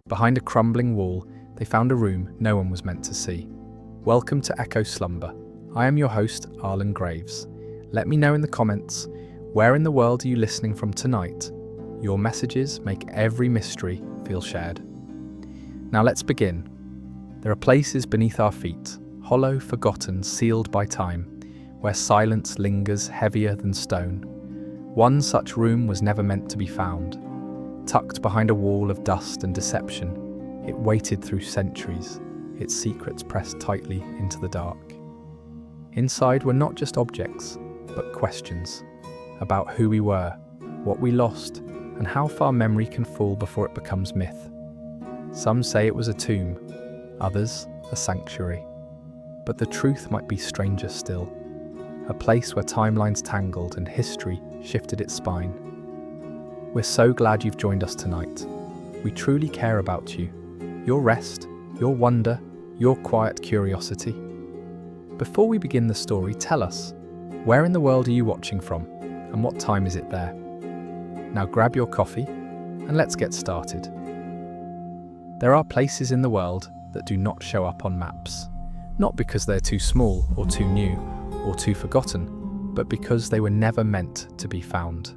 Behind a crumbling wall, they found a room no one was meant to see. Welcome to Echo Slumber. I am your host, Arlen Graves. Let me know in the comments, where in the world are you listening from tonight? Your messages make every mystery feel shared. Now let's begin. There are places beneath our feet, hollow, forgotten, sealed by time, where silence lingers heavier than stone. One such room was never meant to be found. Tucked behind a wall of dust and deception, it waited through centuries, its secrets pressed tightly into the dark. Inside were not just objects, but questions about who we were, what we lost, and how far memory can fall before it becomes myth. Some say it was a tomb, others a sanctuary. But the truth might be stranger still, a place where timelines tangled and history shifted its spine. We're so glad you've joined us tonight. We truly care about you, your rest, your wonder, your quiet curiosity. Before we begin the story, tell us, where in the world are you watching from, and what time is it there? Now grab your coffee, and let's get started. There are places in the world that do not show up on maps, not because they're too small or too new or too forgotten, but because they were never meant to be found.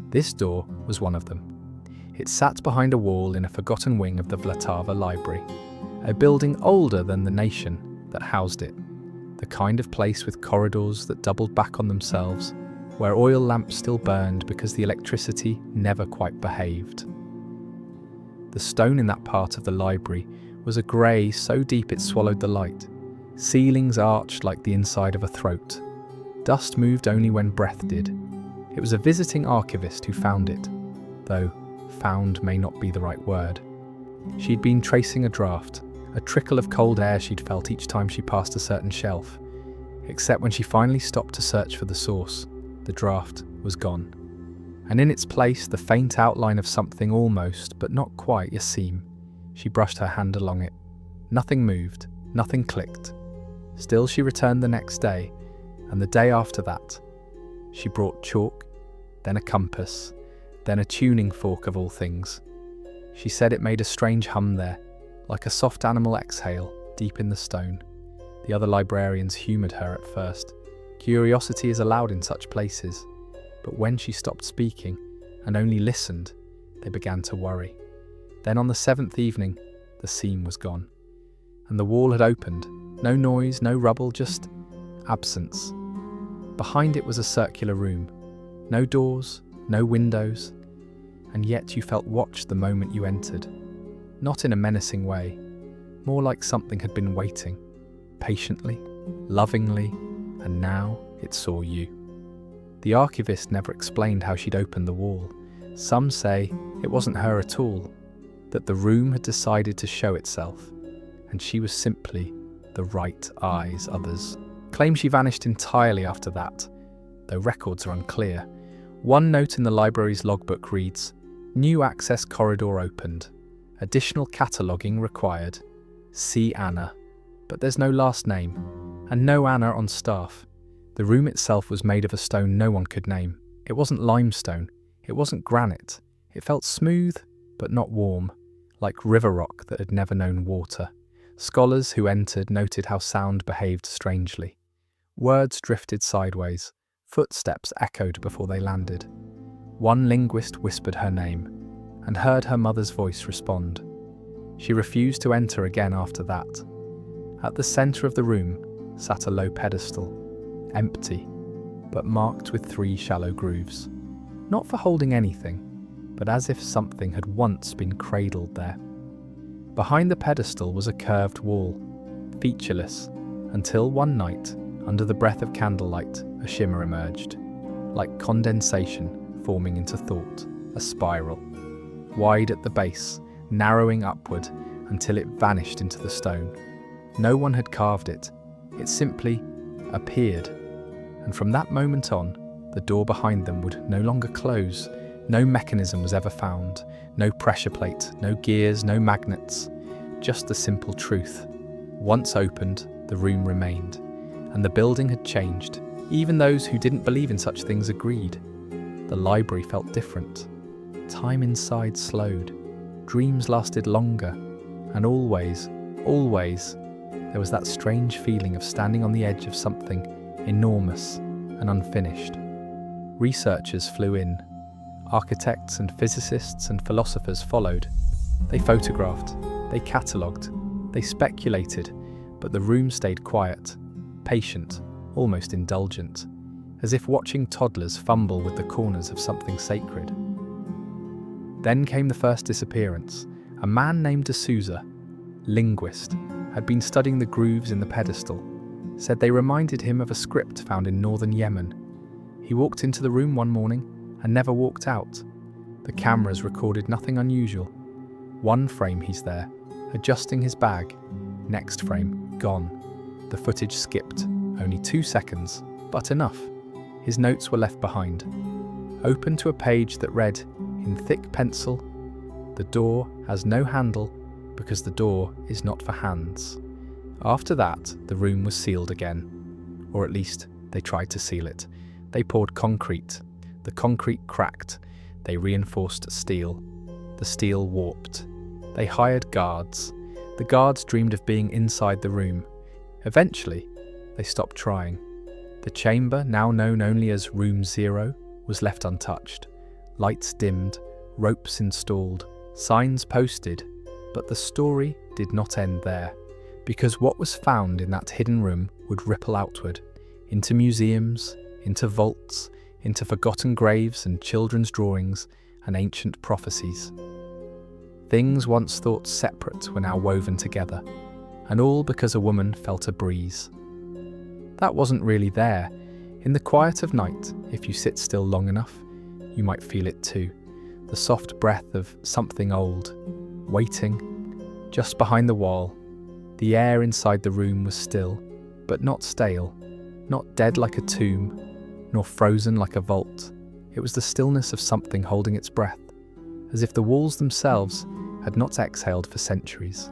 This door was one of them. It sat behind a wall in a forgotten wing of the Vltava Library, a building older than the nation that housed it, the kind of place with corridors that doubled back on themselves, where oil lamps still burned because the electricity never quite behaved. The stone in that part of the library was a grey so deep it swallowed the light. Ceilings arched like the inside of a throat. Dust moved only when breath did. It was a visiting archivist who found it, though found may not be the right word. She'd been tracing a draft, a trickle of cold air she'd felt each time she passed a certain shelf. Except when she finally stopped to search for the source, the draft was gone. And in its place, the faint outline of something almost, but not quite, a seam. She brushed her hand along it. Nothing moved, nothing clicked. Still she returned the next day, and the day after that. She brought chalk, then a compass, then a tuning fork of all things. She said it made a strange hum there, like a soft animal exhale deep in the stone. The other librarians humoured her at first. Curiosity is allowed in such places, but when she stopped speaking and only listened, they began to worry. Then on the seventh evening, the seam was gone, and the wall had opened. No noise, no rubble, just absence. Behind it was a circular room. No doors, no windows, and yet you felt watched the moment you entered. Not in a menacing way, more like something had been waiting, patiently, lovingly, and now it saw you. The archivist never explained how she'd opened the wall. Some say it wasn't her at all, that the room had decided to show itself, and she was simply the right eyes. Others claim she vanished entirely after that, though records are unclear. One note in the library's logbook reads, "New access corridor opened. Additional cataloguing required. See Anna." But there's no last name, and no Anna on staff. The room itself was made of a stone no one could name. It wasn't limestone, it wasn't granite. It felt smooth, but not warm, like river rock that had never known water. Scholars who entered noted how sound behaved strangely. Words drifted sideways, footsteps echoed before they landed. One linguist whispered her name, and heard her mother's voice respond. She refused to enter again after that. At the centre of the room sat a low pedestal, empty, but marked with 3 shallow grooves. Not for holding anything, but as if something had once been cradled there. Behind the pedestal was a curved wall, featureless, until one night, under the breath of candlelight, a shimmer emerged, like condensation forming into thought, a spiral. Wide at the base, narrowing upward until it vanished into the stone. No one had carved it, it simply appeared, and from that moment on, the door behind them would no longer close. No mechanism was ever found, no pressure plate, no gears, no magnets, just the simple truth. Once opened, the room remained, and the building had changed. Even those who didn't believe in such things agreed. The library felt different. Time inside slowed. dreams lasted longer, and always, there was that strange feeling of standing on the edge of something enormous and unfinished. Researchers flew in. Architects and physicists and philosophers followed. They photographed, they catalogued, they speculated, but the room stayed quiet, patient, almost indulgent, as if watching toddlers fumble with the corners of something sacred. Then came the first disappearance. A man named D'Souza, linguist, had been studying the grooves in the pedestal, said they reminded him of a script found in northern Yemen. He walked into the room one morning and never walked out. The cameras recorded nothing unusual. One frame he's there, adjusting his bag. Next frame, gone. The footage skipped, only 2 seconds, but enough. His notes were left behind. Open to a page that read, in thick pencil, "The door has no handle because the door is not for hands." After that, the room was sealed again. Or at least, they tried to seal it. They poured concrete. The concrete cracked. They reinforced steel. The steel warped. They hired guards. The guards dreamed of being inside the room. Eventually, they stopped trying. The chamber, now known only as Room 0, was left untouched. Lights dimmed, ropes installed, signs posted, but the story did not end there, because what was found in that hidden room would ripple outward, into museums, into vaults, into forgotten graves and children's drawings and ancient prophecies. Things once thought separate were now woven together, and all because a woman felt a breeze. That wasn't really there. In the quiet of night, if you sit still long enough, you might feel it too. The soft breath of something old, waiting, just behind the wall. The air inside the room was still, but not stale, not dead like a tomb, nor frozen like a vault. It was the stillness of something holding its breath, as if the walls themselves had not exhaled for centuries.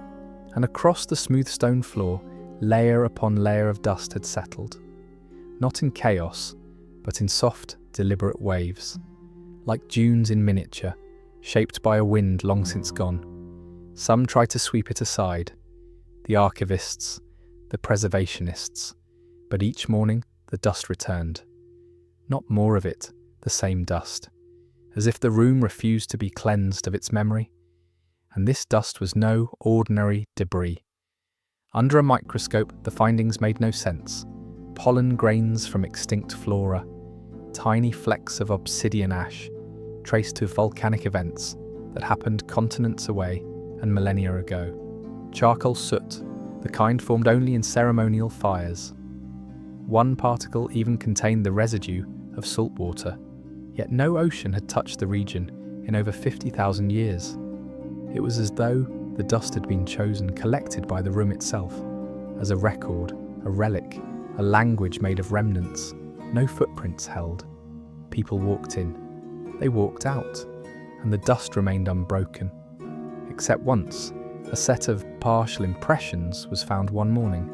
And across the smooth stone floor, layer upon layer of dust had settled, not in chaos, but in soft, deliberate waves, like dunes in miniature, shaped by a wind long since gone. Some tried to sweep it aside, the archivists, the preservationists, but each morning the dust returned. Not more of it, the same dust, as if the room refused to be cleansed of its memory. And this dust was no ordinary debris. Under a microscope, the findings made no sense. Pollen grains from extinct flora, tiny flecks of obsidian ash, traced to volcanic events that happened continents away and millennia ago. Charcoal soot, the kind formed only in ceremonial fires. One particle even contained the residue of salt water, yet no ocean had touched the region in over 50,000 years. It was as though the dust had been chosen, collected by the room itself, as a record, a relic, a language made of remnants, no footprints held. People walked in, they walked out, and the dust remained unbroken. Except once, a set of partial impressions was found one morning.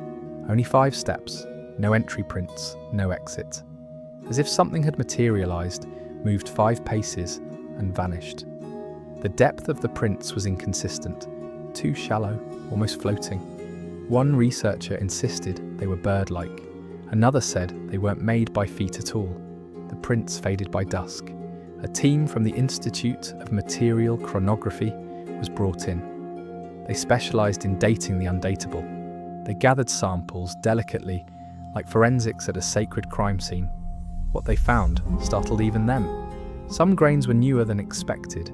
Only 5 steps, no entry prints, no exit. As if something had materialized, moved 5 paces, and vanished. The depth of the prints was inconsistent, too shallow, almost floating. One researcher insisted they were bird-like. Another said they weren't made by feet at all. The prints faded by dusk. A team from the Institute of Material Chronography was brought in. They specialized in dating the undatable. They gathered samples delicately, like forensics at a sacred crime scene. What they found startled even them. Some grains were newer than expected,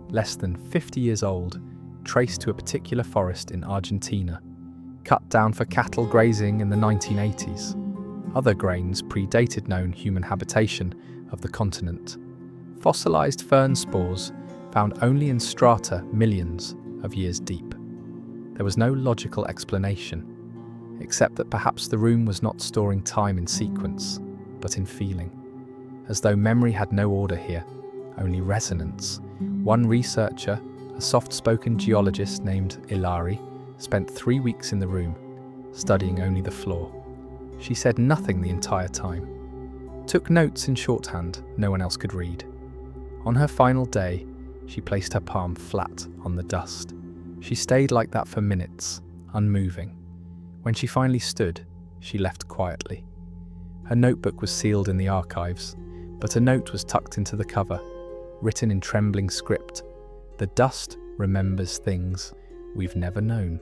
less than 50 years old, traced to a particular forest in Argentina, cut down for cattle grazing in the 1980s. Other grains predated known human habitation of the continent. Fossilized fern spores found only in strata millions of years deep. There was no logical explanation, except that perhaps the room was not storing time in sequence, but in feeling, as though memory had no order here, only resonance. One researcher, a soft-spoken geologist named Ilari, spent 3 weeks in the room, studying only the floor. She said nothing the entire time, took notes in shorthand no one else could read. On her final day, She placed her palm flat on the dust. She stayed like that for minutes, unmoving. When she finally stood, she left quietly. Her notebook was sealed in the archives, but a note was tucked into the cover, written in trembling script. The dust remembers things we've never known.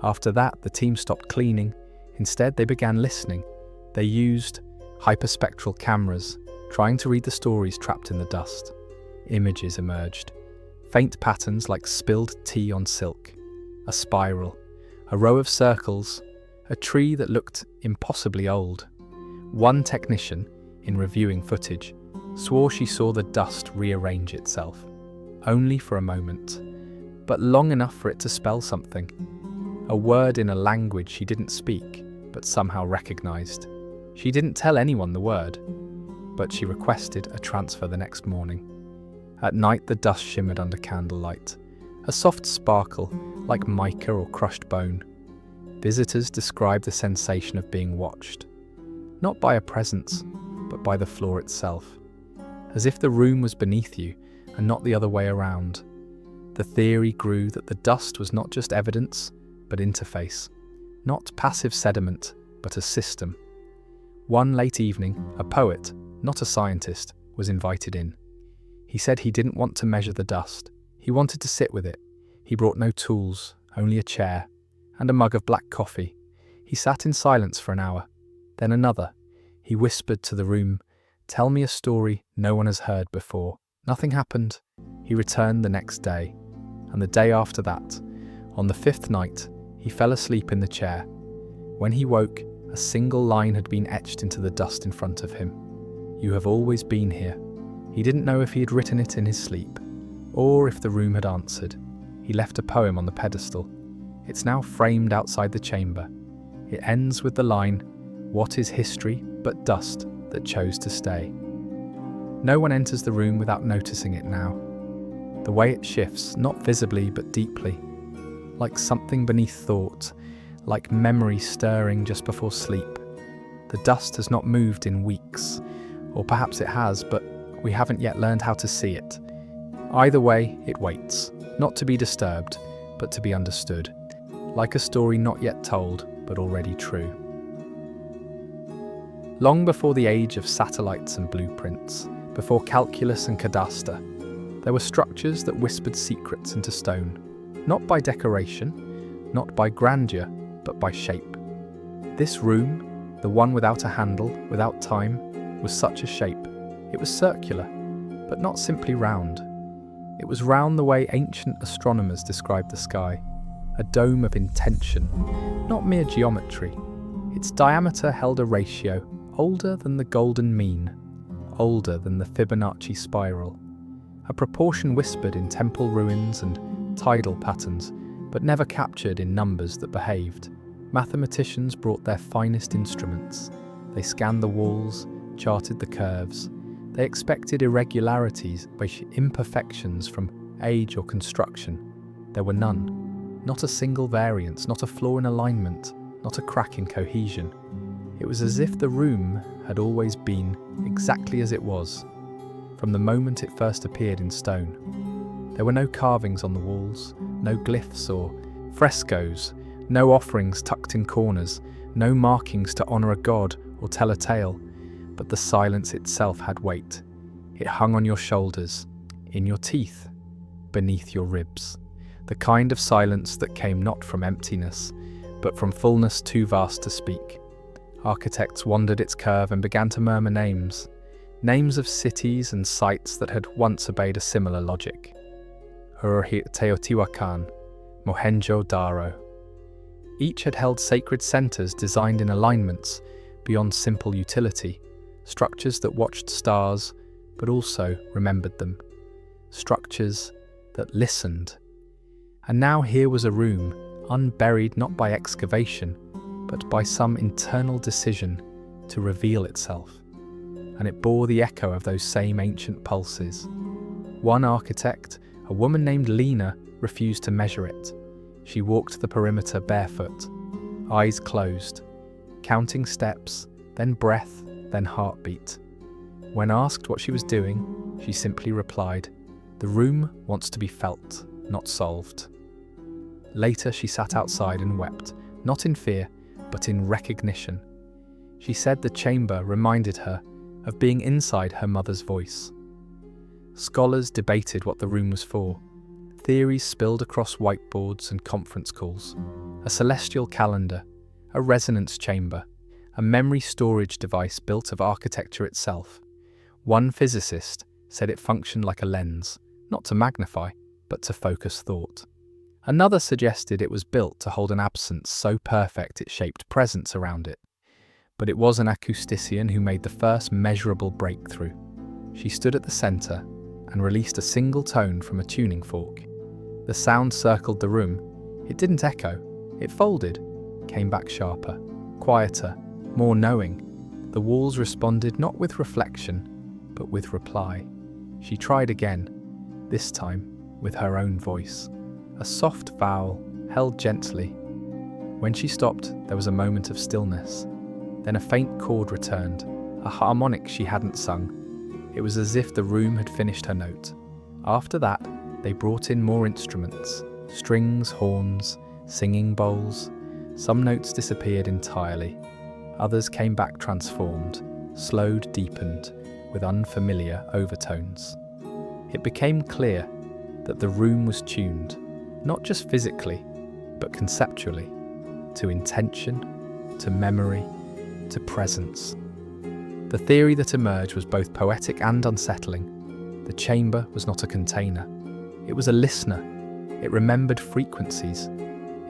After that, the team stopped cleaning. Instead, they began listening. They used hyperspectral cameras, trying to read the stories trapped in the dust. Images emerged. Faint patterns like spilled tea on silk, a spiral, a row of circles, a tree that looked impossibly old. One technician, in reviewing footage, swore she saw the dust rearrange itself, only for a moment, but long enough for it to spell something. A word in a language she didn't speak, but somehow recognized. She didn't tell anyone the word, but she requested a transfer the next morning. At night, the dust shimmered under candlelight, a soft sparkle like mica or crushed bone. Visitors described the sensation of being watched, not by a presence, but by the floor itself, as if the room was beneath you and not the other way around. The theory grew that the dust was not just evidence, but interface, not passive sediment, but a system. One late evening, a poet, not a scientist, was invited in. He said he didn't want to measure the dust. He wanted to sit with it. He brought no tools, only a chair, and a mug of black coffee. He sat in silence for an hour, then another. He whispered to the room, "Tell me a story no one has heard before." Nothing happened. He returned the next day, and the day after that. On the fifth night, he fell asleep in the chair. When he woke, a single line had been etched into the dust in front of him. "You have always been here." He didn't know if he had written it in his sleep, or if the room had answered. He left a poem on the pedestal. It's now framed outside the chamber. It ends with the line, "What is history but dust that chose to stay?" No one enters the room without noticing it now. The way it shifts, not visibly but deeply, like something beneath thought, like memory stirring just before sleep. The dust has not moved in weeks, or perhaps it has, but we haven't yet learned how to see it. Either way, it waits, not to be disturbed, but to be understood, like a story not yet told, but already true. Long before the age of satellites and blueprints, before calculus and cadastre, there were structures that whispered secrets into stone, not by decoration, not by grandeur, but by shape. This room, the one without a handle, without time, was such a shape. It was circular, but not simply round. It was round the way ancient astronomers described the sky, a dome of intention, not mere geometry. Its diameter held a ratio older than the golden mean, older than the Fibonacci spiral, a proportion whispered in temple ruins and tidal patterns, but never captured in numbers that behaved. Mathematicians brought their finest instruments. They scanned the walls, charted the curves. They expected irregularities, imperfections from age or construction. There were none. Not a single variance, not a flaw in alignment, not a crack in cohesion. It was as if the room had always been exactly as it was, from the moment it first appeared in stone. There were no carvings on the walls, no glyphs or frescoes, no offerings tucked in corners, no markings to honour a god or tell a tale. But the silence itself had weight. It hung on your shoulders, in your teeth, beneath your ribs. The kind of silence that came not from emptiness, but from fullness too vast to speak. Architects wandered its curve and began to murmur names of cities and sites that had once obeyed a similar logic. Teotihuacan, Mohenjo-Daro. Each had held sacred centres designed in alignments beyond simple utility. Structures that watched stars, but also remembered them. Structures that listened. And now here was a room, unburied not by excavation, but by some internal decision to reveal itself. And it bore the echo of those same ancient pulses. One architect, a woman named Lena, refused to measure it. She walked the perimeter barefoot, eyes closed, counting steps, then breath, then heartbeat. When asked what she was doing, she simply replied, The room wants to be felt, not solved. Later, she sat outside and wept, not in fear, but in recognition. She said the chamber reminded her of being inside her mother's voice. Scholars debated what the room was for. Theories spilled across whiteboards and conference calls. A celestial calendar, a resonance chamber, a memory storage device built of architecture itself. One physicist said it functioned like a lens, not to magnify, but to focus thought. Another suggested it was built to hold an absence so perfect it shaped presence around it. But it was an acoustician who made the first measurable breakthrough. She stood at the centre and released a single tone from a tuning fork. The sound circled the room. It didn't echo. It folded, came back sharper, quieter, more knowing. The walls responded not with reflection, but with reply. She tried again, this time with her own voice. A soft vowel, held gently. When she stopped, there was a moment of stillness. Then a faint chord returned, a harmonic she hadn't sung. It was as if the room had finished her note. After that, they brought in more instruments, strings, horns, singing bowls. Some notes disappeared entirely. Others came back transformed, slowed, deepened, with unfamiliar overtones. It became clear that the room was tuned, not just physically, but conceptually, to intention, to memory, to presence. The theory that emerged was both poetic and unsettling. The chamber was not a container. It was a listener. It remembered frequencies.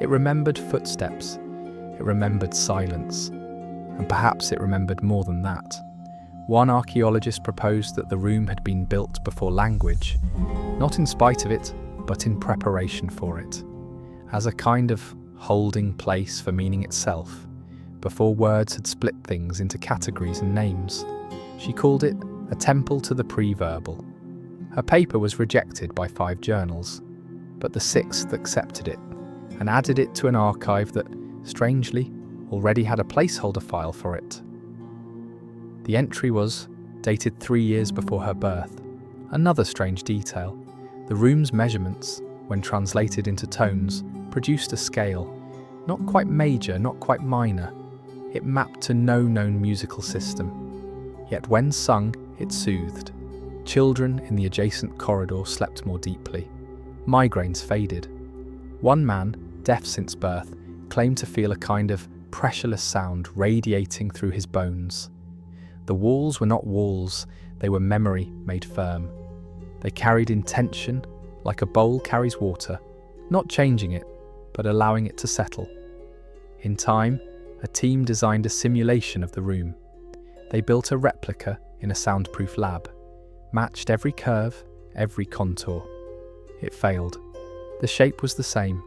It remembered footsteps. It remembered silence. And perhaps it remembered more than that. One archaeologist proposed that the room had been built before language, not in spite of it, but in preparation for it, as a kind of holding place for meaning itself, before words had split things into categories and names. She called it a temple to the pre-verbal. Her paper was rejected by 5 journals, but the 6th accepted it and added it to an archive that, strangely, already had a placeholder file for it. The entry was dated 3 years before her birth. Another strange detail: the room's measurements, when translated into tones, produced a scale, not quite major, not quite minor. It mapped to no known musical system. Yet when sung, it soothed. Children in the adjacent corridor slept more deeply. Migraines faded. One man, deaf since birth, claimed to feel a kind of pressureless sound radiating through his bones. The walls were not walls, they were memory made firm. They carried intention, like a bowl carries water, not changing it, but allowing it to settle. In time, a team designed a simulation of the room. They built a replica in a soundproof lab, matched every curve, every contour. It failed. The shape was the same,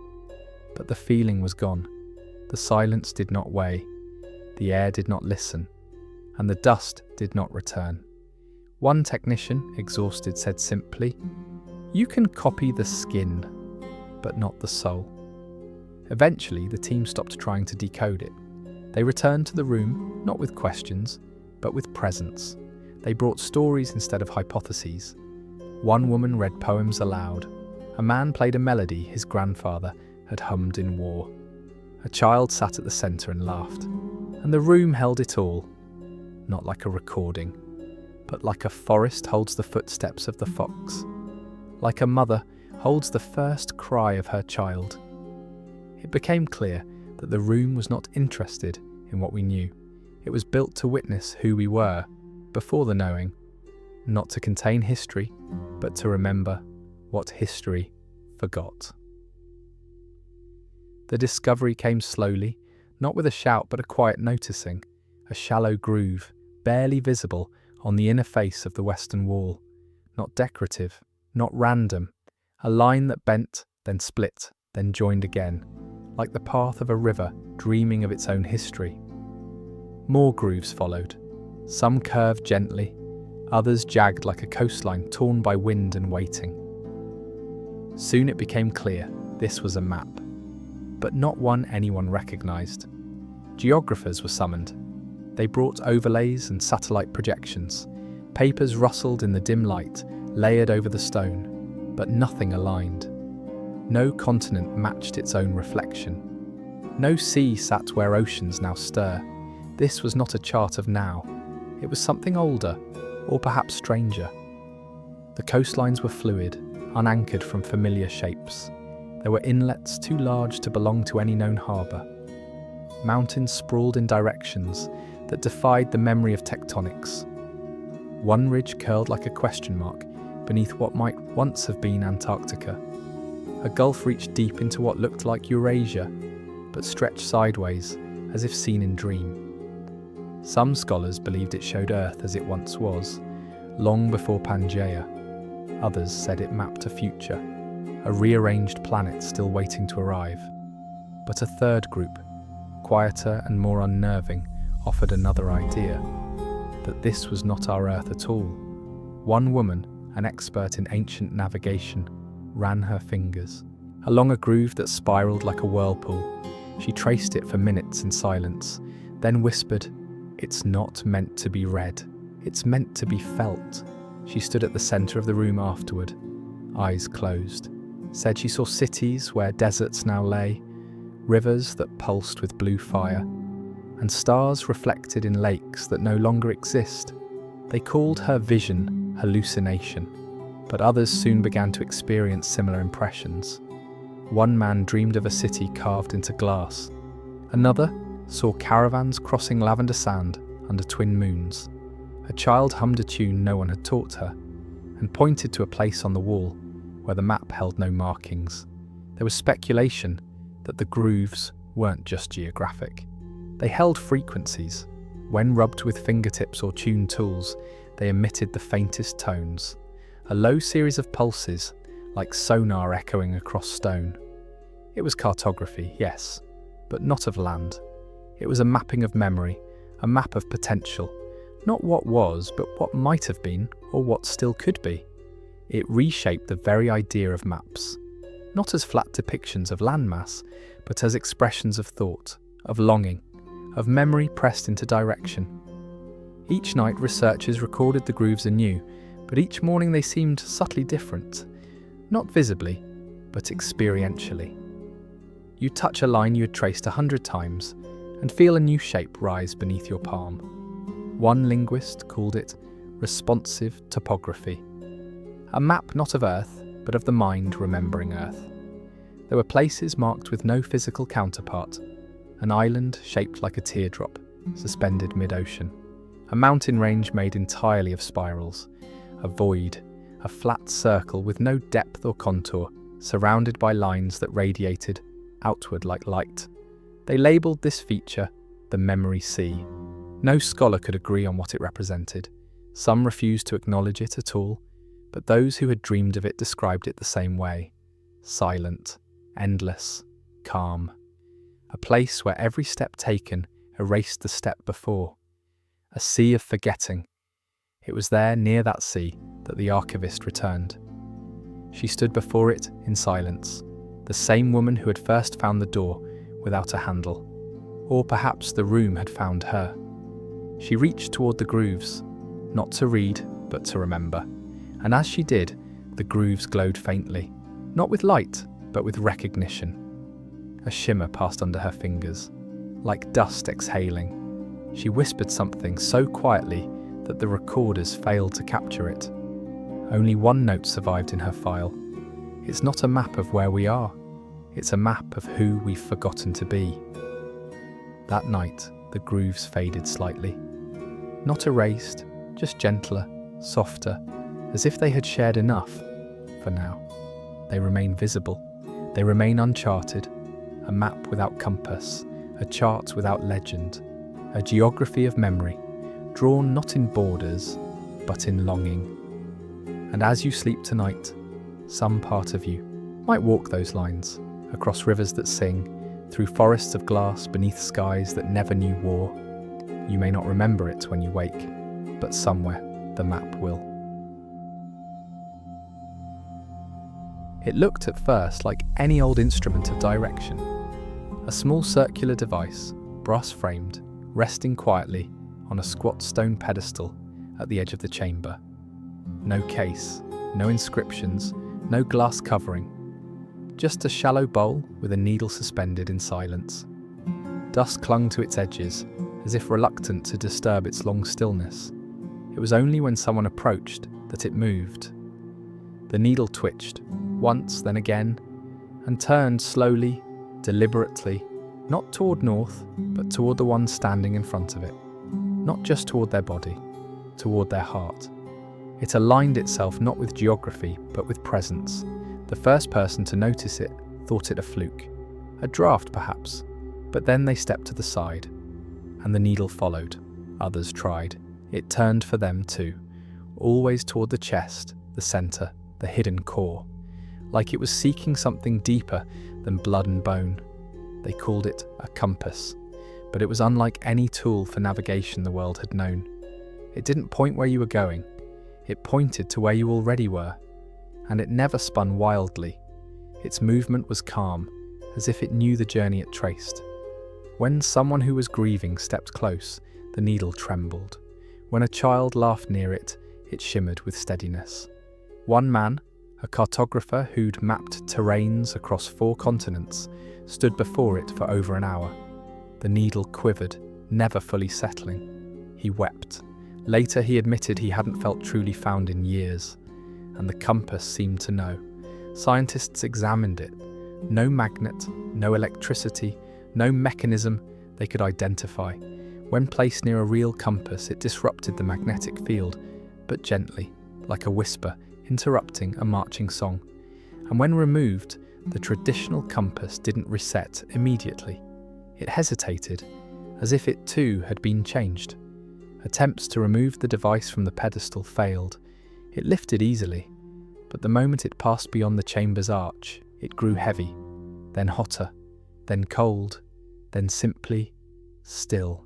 but the feeling was gone. The silence did not weigh, the air did not listen, and the dust did not return. One technician, exhausted, said simply, "You can copy the skin, but not the soul." Eventually, the team stopped trying to decode it. They returned to the room, not with questions, but with presence. They brought stories instead of hypotheses. One woman read poems aloud. A man played a melody his grandfather had hummed in war. A child sat at the centre and laughed. And the room held it all, not like a recording, but like a forest holds the footsteps of the fox, like a mother holds the first cry of her child. It became clear that the room was not interested in what we knew. It was built to witness who we were before the knowing, not to contain history, but to remember what history forgot. The discovery came slowly, not with a shout but a quiet noticing, a shallow groove, barely visible on the inner face of the western wall, not decorative, not random, a line that bent, then split, then joined again, like the path of a river dreaming of its own history. More grooves followed. Some curved gently, others jagged like a coastline torn by wind and waiting. Soon it became clear this was a map, but not one anyone recognized. Geographers were summoned. They brought overlays and satellite projections. Papers rustled in the dim light, layered over the stone. but nothing aligned. No continent matched its own reflection. No sea sat where oceans now stir. This was not a chart of now. It was something older, or perhaps stranger. The coastlines were fluid, unanchored from familiar shapes. There were inlets too large to belong to any known harbour. Mountains sprawled in directions that defied the memory of tectonics. One ridge curled like a question mark beneath what might once have been Antarctica. A gulf reached deep into what looked like Eurasia, but stretched sideways as if seen in dream. Some scholars believed it showed Earth as it once was, long before Pangaea. Others said it mapped a future, a rearranged planet still waiting to arrive. But a third group, quieter and more unnerving, offered another idea, that this was not our Earth at all. One woman, an expert in ancient navigation, ran her fingers along a groove that spiraled like a whirlpool. She traced it for minutes in silence, then whispered, "It's not meant to be read, it's meant to be felt." She stood at the centre of the room afterward, eyes closed, said she saw cities where deserts now lay, rivers that pulsed with blue fire, and stars reflected in lakes that no longer exist. They called her vision hallucination, but others soon began to experience similar impressions. One man dreamed of a city carved into glass. Another saw caravans crossing lavender sand under twin moons. A child hummed a tune no one had taught her and pointed to a place on the wall where the map held no markings. There was speculation that the grooves weren't just geographic. They held frequencies. When rubbed with fingertips or tuned tools, they emitted the faintest tones, a low series of pulses, like sonar echoing across stone. It was cartography, yes, but not of land. It was a mapping of memory, a map of potential, not what was, but what might have been, or what still could be. It reshaped the very idea of maps, not as flat depictions of landmass, but as expressions of thought, of longing, of memory pressed into direction. Each night researchers recorded the grooves anew, but each morning they seemed subtly different, not visibly, but experientially. You touch a line you had traced 100 times and feel a new shape rise beneath your palm. One linguist called it responsive topography, a map not of Earth, but of the mind remembering Earth. There were places marked with no physical counterpart, an island shaped like a teardrop, suspended mid-ocean, a mountain range made entirely of spirals, a void, a flat circle with no depth or contour, surrounded by lines that radiated outward like light. They labelled this feature the Memory Sea. No scholar could agree on what it represented. Some refused to acknowledge it at all, but those who had dreamed of it described it the same way. Silent, endless, calm. A place where every step taken erased the step before. A sea of forgetting. It was there, near that sea, that the archivist returned. She stood before it in silence, the same woman who had first found the door without a handle. Or perhaps the room had found her. She reached toward the grooves, not to read, but to remember. And as she did, the grooves glowed faintly, not with light, but with recognition. A shimmer passed under her fingers, like dust exhaling. She whispered something so quietly that the recorders failed to capture it. Only one note survived in her file. It's not a map of where we are. It's a map of who we've forgotten to be. That night, the grooves faded slightly. Not erased, just gentler, softer, as if they had shared enough, for now. They remain visible. They remain uncharted. A map without compass, a chart without legend, a geography of memory, drawn not in borders, but in longing. And as you sleep tonight, some part of you might walk those lines, across rivers that sing, through forests of glass beneath skies that never knew war. You may not remember it when you wake, but somewhere the map will. It looked at first like any old instrument of direction. A small circular device, brass-framed, resting quietly on a squat stone pedestal at the edge of the chamber. No case, no inscriptions, No glass covering, just a shallow bowl with a needle suspended in silence. Dust clung to its edges, as if reluctant to disturb its long stillness. It was only when someone approached that it moved. The needle twitched, once, then again, and turned slowly, deliberately, not toward north, but toward the one standing in front of it. Not just toward their body, toward their heart. It aligned itself not with geography, but with presence. The first person to notice it thought it a fluke, a draft perhaps, but then they stepped to the side, and the needle followed. Others tried. It turned for them too, always toward the chest, the center, the hidden core, like it was seeking something deeper than blood and bone. They called it a compass, but it was unlike any tool for navigation the world had known. It didn't point where you were going, it pointed to where you already were, and it never spun wildly. Its movement was calm, as if it knew the journey it traced. When someone who was grieving stepped close, the needle trembled. When a child laughed near it, it shimmered with steadiness. One man, a cartographer who'd mapped terrains across 4 continents, stood before it for over an hour. The needle quivered, never fully settling. He wept. Later he admitted he hadn't felt truly found in years, and the compass seemed to know. Scientists examined it. No magnet, no electricity, no mechanism they could identify. When placed near a real compass, it disrupted the magnetic field, but gently, like a whisper interrupting a marching song. And when removed, the traditional compass didn't reset immediately. It hesitated, as if it too had been changed. Attempts to remove the device from the pedestal failed. It lifted easily, but the moment it passed beyond the chamber's arch, it grew heavy, then hotter, then cold, then simply still.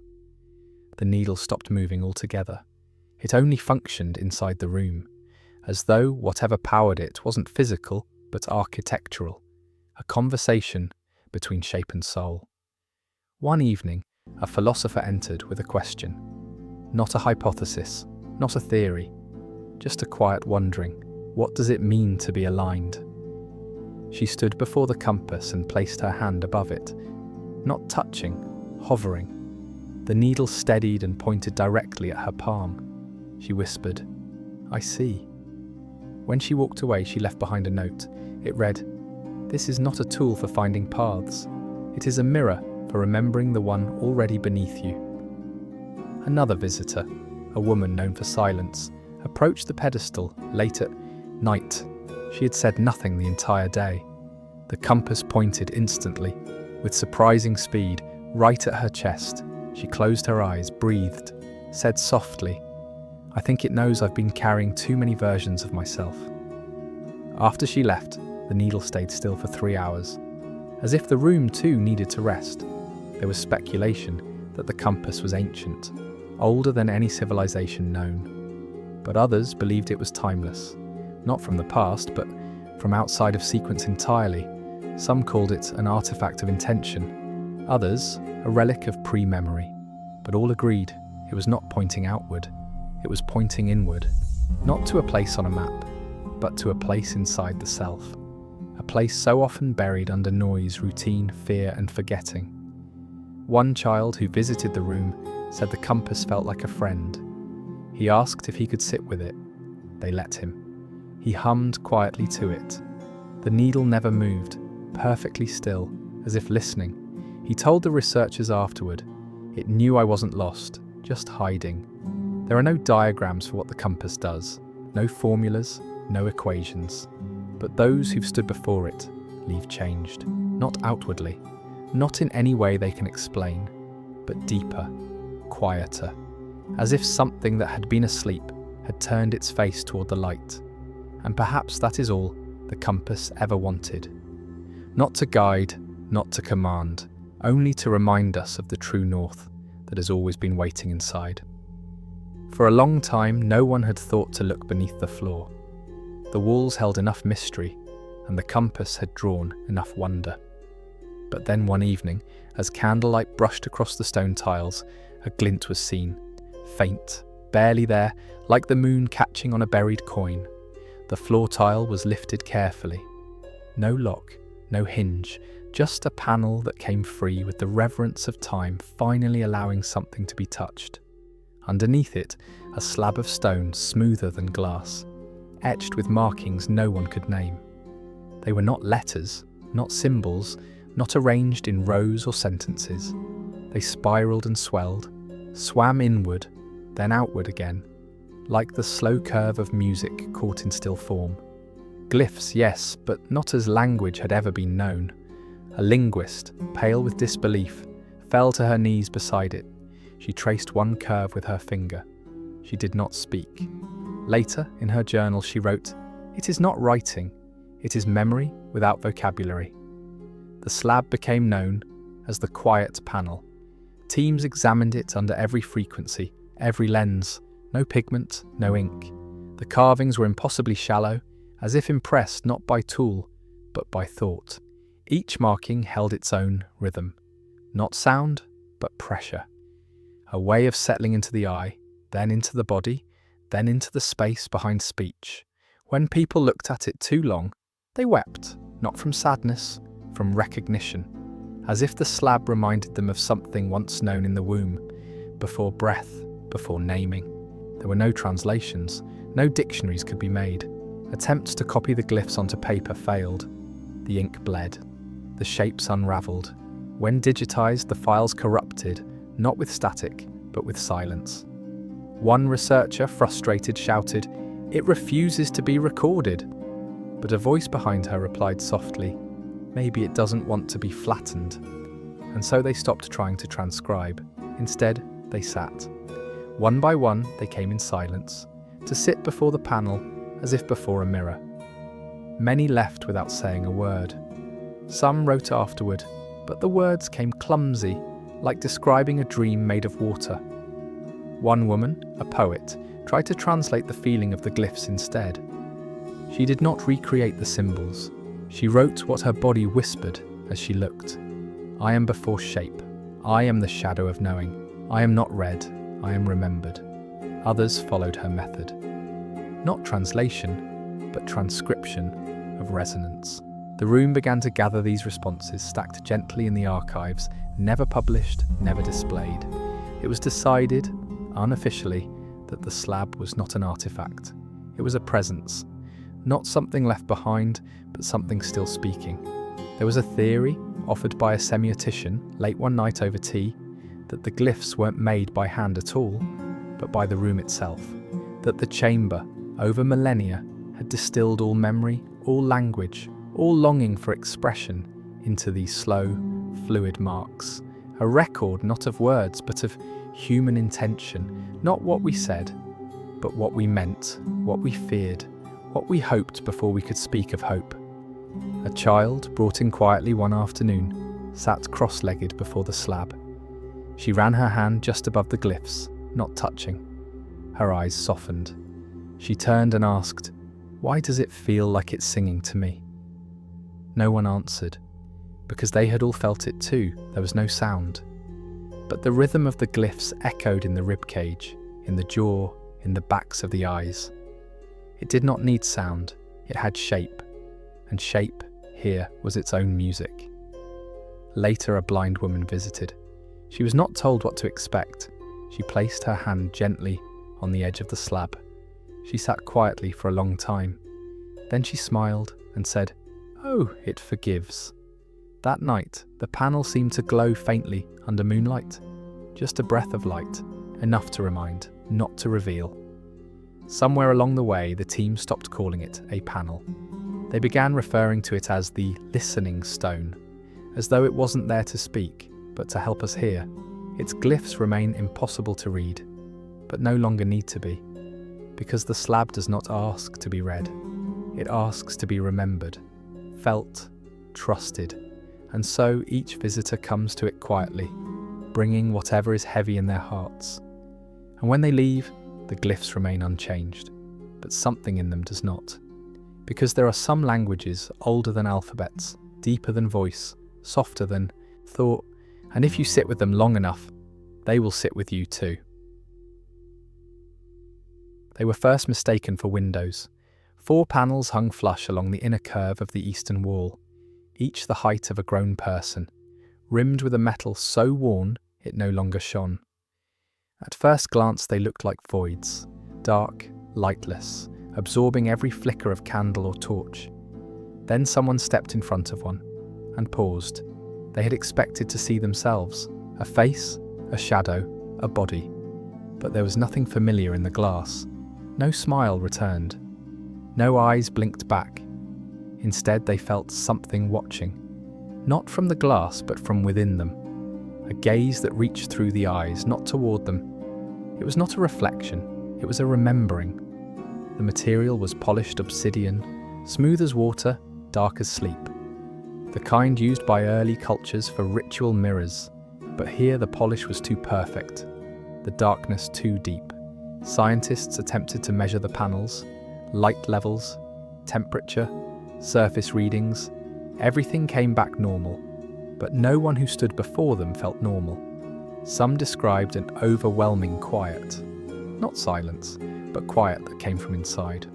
The needle stopped moving altogether. It only functioned inside the room, as though whatever powered it wasn't physical but architectural, a conversation between shape and soul. One evening, a philosopher entered with a question. Not a hypothesis, not a theory, just a quiet wondering, what does it mean to be aligned? She stood before the compass and placed her hand above it, not touching, hovering. The needle steadied and pointed directly at her palm. She whispered, "I see." When she walked away, she left behind a note. It read, "This is not a tool for finding paths. It is a mirror for remembering the one already beneath you." Another visitor, a woman known for silence, approached the pedestal late at night. She had said nothing the entire day. The compass pointed instantly, with surprising speed, right at her chest. She closed her eyes, breathed, said softly, "I think it knows I've been carrying too many versions of myself." After she left, the needle stayed still for 3 hours, as if the room too needed to rest. There was speculation that the compass was ancient, older than any civilization known. But others believed it was timeless, not from the past, but from outside of sequence entirely. Some called it an artifact of intention, others a relic of pre-memory. But all agreed it was not pointing outward, it was pointing inward, not to a place on a map, but to a place inside the self, a place so often buried under noise, routine, fear, and forgetting. One child who visited the room said the compass felt like a friend. He asked if he could sit with it. They let him. He hummed quietly to it. The needle never moved, perfectly still, as if listening. He told the researchers afterward, "It knew I wasn't lost, just hiding." There are no diagrams for what the compass does, no formulas, no equations. But those who've stood before it leave changed, not outwardly, not in any way they can explain, but deeper, quieter, as if something that had been asleep had turned its face toward the light. And perhaps that is all the compass ever wanted. Not to guide, not to command, only to remind us of the true north that has always been waiting inside. For a long time, no one had thought to look beneath the floor. The walls held enough mystery, and the compass had drawn enough wonder. But then one evening, as candlelight brushed across the stone tiles, a glint was seen, faint, barely there, like the moon catching on a buried coin. The floor tile was lifted carefully. No lock, no hinge, just a panel that came free with the reverence of time finally allowing something to be touched. Underneath it, a slab of stone smoother than glass, etched with markings no one could name. They were not letters, not symbols, not arranged in rows or sentences. They spiraled and swelled, swam inward, then outward again, like the slow curve of music caught in still form. Glyphs, yes, but not as language had ever been known. A linguist, pale with disbelief, fell to her knees beside it. She traced one curve with her finger. She did not speak. Later, in her journal, she wrote, "It is not writing, it is memory without vocabulary." The slab became known as the quiet panel. Teams examined it under every frequency, every lens. No pigment, no ink. The carvings were impossibly shallow, as if impressed not by tool, but by thought. Each marking held its own rhythm. Not sound, but pressure. A way of settling into the eye, then into the body, then into the space behind speech. When people looked at it too long, they wept, not from sadness, from recognition, as if the slab reminded them of something once known in the womb, before breath, before naming. There were no translations, no dictionaries could be made. Attempts to copy the glyphs onto paper failed. The ink bled. The shapes unravelled. When digitized, the files corrupted, not with static, but with silence. One researcher, frustrated, shouted, "It refuses to be recorded." But a voice behind her replied softly, "Maybe it doesn't want to be flattened." And so they stopped trying to transcribe. Instead, they sat. One by one, they came in silence, to sit before the panel as if before a mirror. Many left without saying a word. Some wrote afterward, but the words came clumsy, like describing a dream made of water. One woman, a poet, tried to translate the feeling of the glyphs instead. She did not recreate the symbols. She wrote what her body whispered as she looked. "I am before shape. I am the shadow of knowing. I am not read. I am remembered." Others followed her method. Not translation, but transcription of resonance. The room began to gather these responses, stacked gently in the archives, never published, never displayed. It was decided, unofficially, that the slab was not an artifact. It was a presence. Not something left behind, but something still speaking. There was a theory, offered by a semiotician late one night over tea, that the glyphs weren't made by hand at all, but by the room itself. That the chamber, over millennia, had distilled all memory, all language, all longing for expression into these slow, fluid marks. A record not of words, but of human intention. Not what we said, but what we meant, what we feared, what we hoped before we could speak of hope. A child, brought in quietly one afternoon, sat cross-legged before the slab. She ran her hand just above the glyphs, not touching. Her eyes softened. She turned and asked, "Why does it feel like it's singing to me?" No one answered, because they had all felt it too. There was no sound. But the rhythm of the glyphs echoed in the ribcage, in the jaw, in the backs of the eyes. It did not need sound, it had shape, and shape, here, was its own music. Later, a blind woman visited. She was not told what to expect. She placed her hand gently on the edge of the slab. She sat quietly for a long time. Then she smiled and said, "Oh, it forgives." That night, the panel seemed to glow faintly under moonlight. Just a breath of light, enough to remind, not to reveal. Somewhere along the way, the team stopped calling it a panel. They began referring to it as the listening stone, as though it wasn't there to speak, but to help us hear. Its glyphs remain impossible to read, but no longer need to be, because the slab does not ask to be read. It asks to be remembered, felt, trusted, and so each visitor comes to it quietly, bringing whatever is heavy in their hearts. And when they leave, the glyphs remain unchanged, but something in them does not. Because there are some languages older than alphabets, deeper than voice, softer than thought, and if you sit with them long enough, they will sit with you too. They were first mistaken for windows, 4 panels hung flush along the inner curve of the eastern wall, each the height of a grown person, rimmed with a metal so worn it no longer shone. At first glance they looked like voids, dark, lightless, absorbing every flicker of candle or torch. Then someone stepped in front of one and paused. They had expected to see themselves, a face, a shadow, a body. But there was nothing familiar in the glass. No smile returned. No eyes blinked back. Instead, they felt something watching. Not from the glass, but from within them. A gaze that reached through the eyes, not toward them. It was not a reflection, it was a remembering. The material was polished obsidian, smooth as water, dark as sleep. The kind used by early cultures for ritual mirrors. But here the polish was too perfect, the darkness too deep. Scientists attempted to measure the panels, light levels, temperature, surface readings. Everything came back normal, but no one who stood before them felt normal. Some described an overwhelming quiet. Not silence, but quiet that came from inside.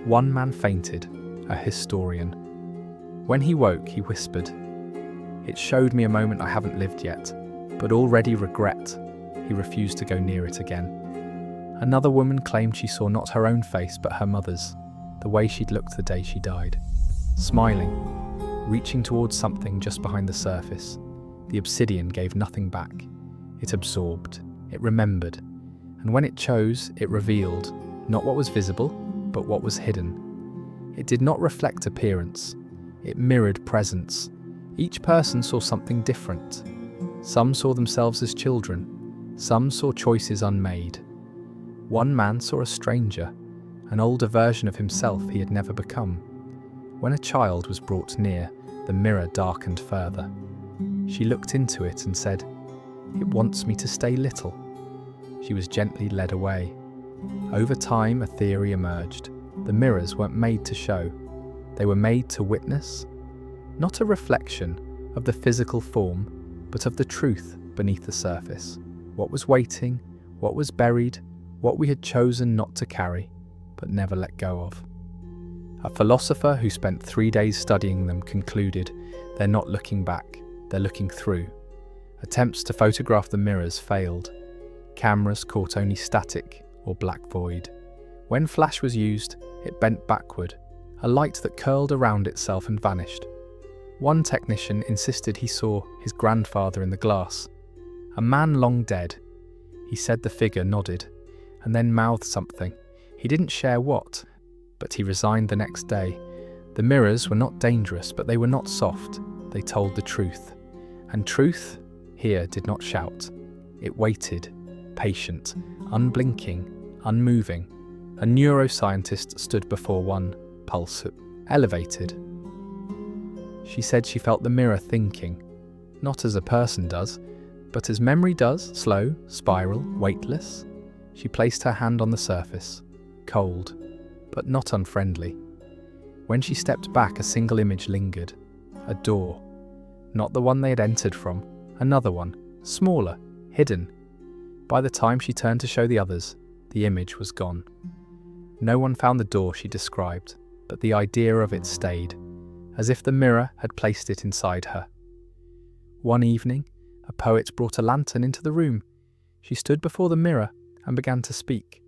One man fainted, a historian. When he woke, he whispered, "It showed me a moment I haven't lived yet, but already regret." He refused to go near it again. Another woman claimed she saw not her own face, but her mother's, the way she'd looked the day she died. Smiling, reaching towards something just behind the surface. The obsidian gave nothing back. It absorbed, it remembered, and when it chose, it revealed not what was visible, but what was hidden. It did not reflect appearance, it mirrored presence. Each person saw something different. Some saw themselves as children, some saw choices unmade. One man saw a stranger, an older version of himself he had never become. When a child was brought near, the mirror darkened further. She looked into it and said, "It wants me to stay little." She was gently led away. Over time, a theory emerged. The mirrors weren't made to show. They were made to witness, not a reflection of the physical form, but of the truth beneath the surface. What was waiting, what was buried, what we had chosen not to carry, but never let go of. A philosopher who spent 3 days studying them concluded, they're not looking back, they're looking through. Attempts to photograph the mirrors failed. Cameras caught only static or black void. When flash was used, it bent backward, a light that curled around itself and vanished. One technician insisted he saw his grandfather in the glass, a man long dead. He said the figure nodded, and then mouthed something. He didn't share what, but he resigned the next day. The mirrors were not dangerous, but they were not soft. They told the truth. And truth, here, did not shout. It waited, patient, unblinking, unmoving. A neuroscientist stood before one, pulse elevated. She said she felt the mirror thinking, not as a person does, but as memory does, slow, spiral, weightless. She placed her hand on the surface, cold, but not unfriendly. When she stepped back, a single image lingered. A door. Not the one they had entered from, another one, smaller, hidden. By the time she turned to show the others, the image was gone. No one found the door she described, but the idea of it stayed, as if the mirror had placed it inside her. One evening, a poet brought a lantern into the room. She stood before the mirror and began to speak,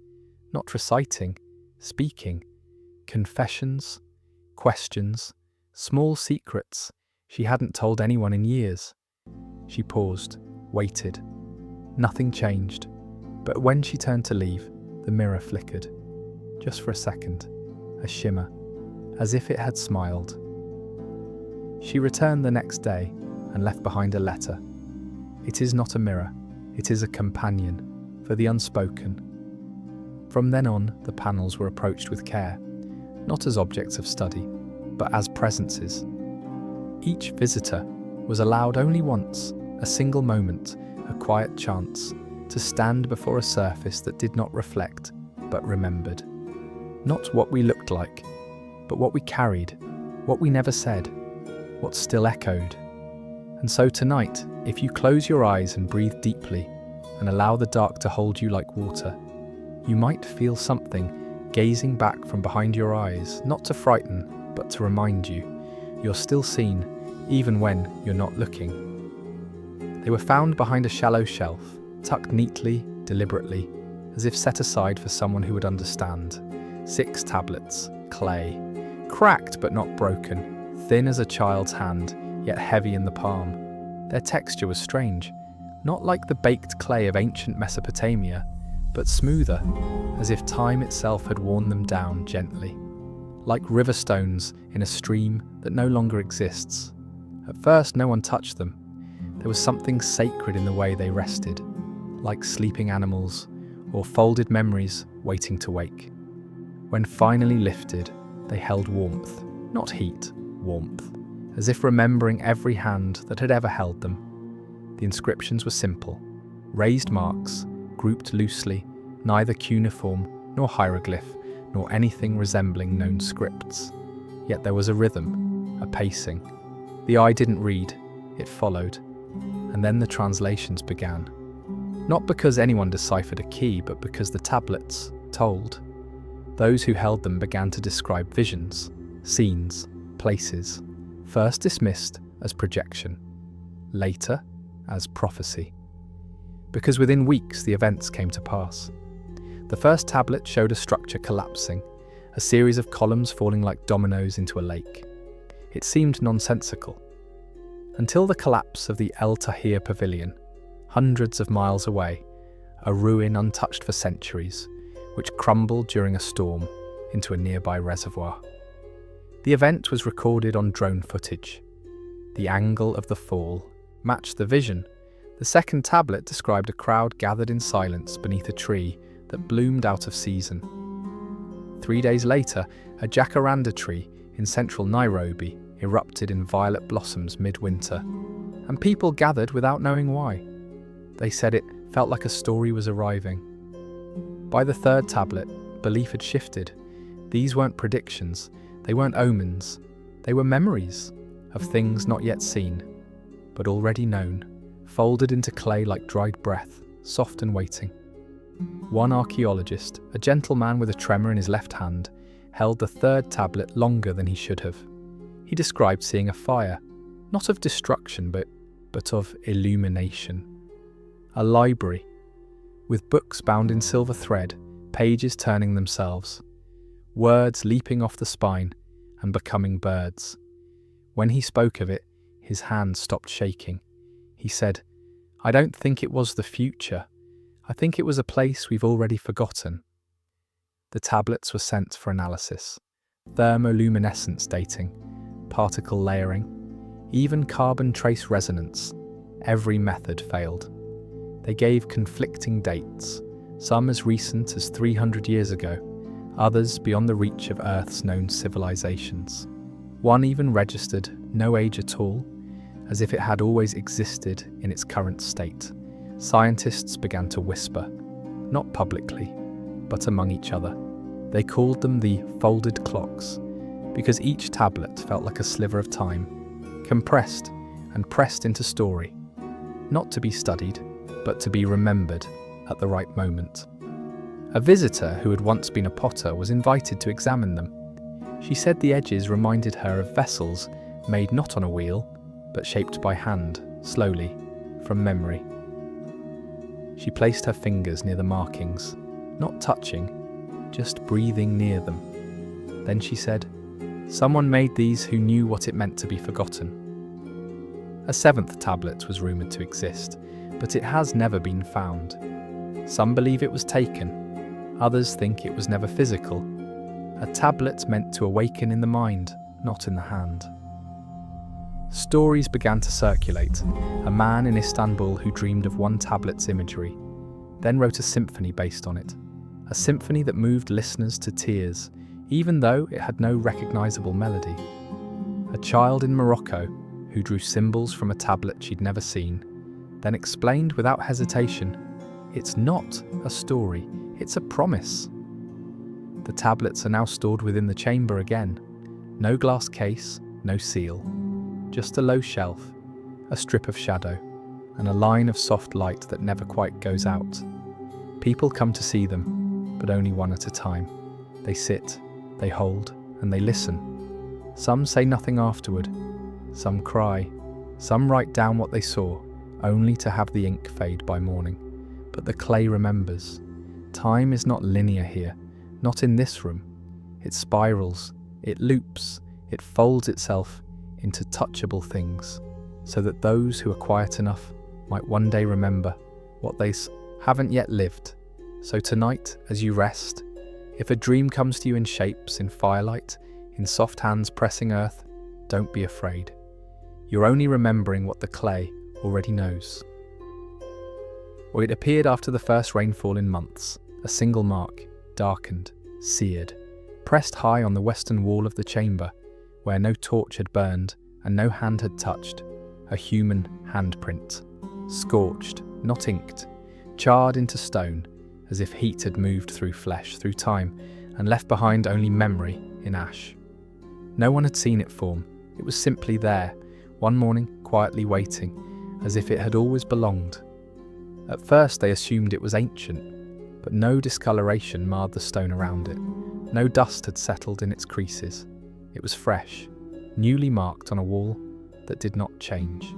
not reciting, speaking. Confessions, questions, small secrets she hadn't told anyone in years. She paused, waited. Nothing changed, but when she turned to leave, the mirror flickered. Just for a second, a shimmer, as if it had smiled. She returned the next day and left behind a letter. It is not a mirror, it is a companion for the unspoken. From then on, the panels were approached with care, not as objects of study, but as presences. Each visitor was allowed only once, a single moment, a quiet chance, to stand before a surface that did not reflect, but remembered. Not what we looked like, but what we carried, what we never said, what still echoed. And so tonight, if you close your eyes and breathe deeply, and allow the dark to hold you like water, you might feel something gazing back from behind your eyes, not to frighten, but to remind you you're still seen, even when you're not looking. They were found behind a shallow shelf, tucked neatly, deliberately, as if set aside for someone who would understand. 6 tablets, clay, cracked but not broken, thin as a child's hand, yet heavy in the palm. Their texture was strange, not like the baked clay of ancient Mesopotamia, but smoother, as if time itself had worn them down gently, like river stones in a stream that no longer exists. At first, no one touched them. There was something sacred in the way they rested, like sleeping animals or folded memories waiting to wake. When finally lifted, they held warmth, not heat, warmth, as if remembering every hand that had ever held them. The inscriptions were simple, raised marks, grouped loosely, neither cuneiform nor hieroglyph, nor anything resembling known scripts. Yet there was a rhythm, a pacing. The eye didn't read, it followed. And then the translations began. Not because anyone deciphered a key, but because the tablets told. Those who held them began to describe visions, scenes, places, first dismissed as projection, later as prophecy. Because within weeks the events came to pass. The first tablet showed a structure collapsing, a series of columns falling like dominoes into a lake. It seemed nonsensical. Until the collapse of the El Tahir Pavilion, hundreds of miles away, a ruin untouched for centuries, which crumbled during a storm into a nearby reservoir. The event was recorded on drone footage. The angle of the fall matched the vision. The second tablet described a crowd gathered in silence beneath a tree that bloomed out of season. 3 days later, a jacaranda tree in central Nairobi erupted in violet blossoms midwinter, and people gathered without knowing why. They said it felt like a story was arriving. By the third tablet, belief had shifted. These weren't predictions, they weren't omens, they were memories of things not yet seen, but already known, folded into clay like dried breath, soft and waiting. One archaeologist, a gentleman with a tremor in his left hand, held the third tablet longer than he should have. He described seeing a fire, not of destruction, but of illumination. A library, with books bound in silver thread, pages turning themselves, words leaping off the spine and becoming birds. When he spoke of it, his hand stopped shaking. He said, "I don't think it was the future. I think it was a place we've already forgotten." The tablets were sent for analysis. Thermoluminescence dating, particle layering, even carbon trace resonance. Every method failed. They gave conflicting dates, some as recent as 300 years ago, others beyond the reach of Earth's known civilizations. One even registered no age at all, as if it had always existed in its current state. Scientists began to whisper, not publicly, but among each other. They called them the folded clocks, because each tablet felt like a sliver of time, compressed and pressed into story, not to be studied, but to be remembered at the right moment. A visitor who had once been a potter was invited to examine them. She said the edges reminded her of vessels made not on a wheel, but shaped by hand, slowly, from memory. She placed her fingers near the markings, not touching, just breathing near them. Then she said, "Someone made these who knew what it meant to be forgotten." A seventh tablet was rumoured to exist, but it has never been found. Some believe it was taken, others think it was never physical. A tablet meant to awaken in the mind, not in the hand. Stories began to circulate. A man in Istanbul who dreamed of one tablet's imagery, then wrote a symphony based on it. A symphony that moved listeners to tears, even though it had no recognisable melody. A child in Morocco who drew symbols from a tablet she'd never seen, then explained without hesitation, "It's not a story, it's a promise." The tablets are now stored within the chamber again. No glass case, no seal. Just a low shelf, a strip of shadow, and a line of soft light that never quite goes out. People come to see them, but only one at a time. They sit, they hold, and they listen. Some say nothing afterward. Some cry. Some write down what they saw, only to have the ink fade by morning. But the clay remembers. Time is not linear here, not in this room. It spirals, it loops, it folds itself into touchable things, so that those who are quiet enough might one day remember what they haven't yet lived. So tonight, as you rest, if a dream comes to you in shapes, in firelight, in soft hands pressing earth, don't be afraid. You're only remembering what the clay already knows. Or it appeared after the first rainfall in months, a single mark, darkened, seared, pressed high on the western wall of the chamber, where no torch had burned and no hand had touched, a human handprint, scorched, not inked, charred into stone, as if heat had moved through flesh, through time, and left behind only memory in ash. No one had seen it form. It was simply there, one morning, quietly waiting, as if it had always belonged. At first they assumed it was ancient, but no discoloration marred the stone around it. No dust had settled in its creases. It was fresh, newly marked on a wall that did not change.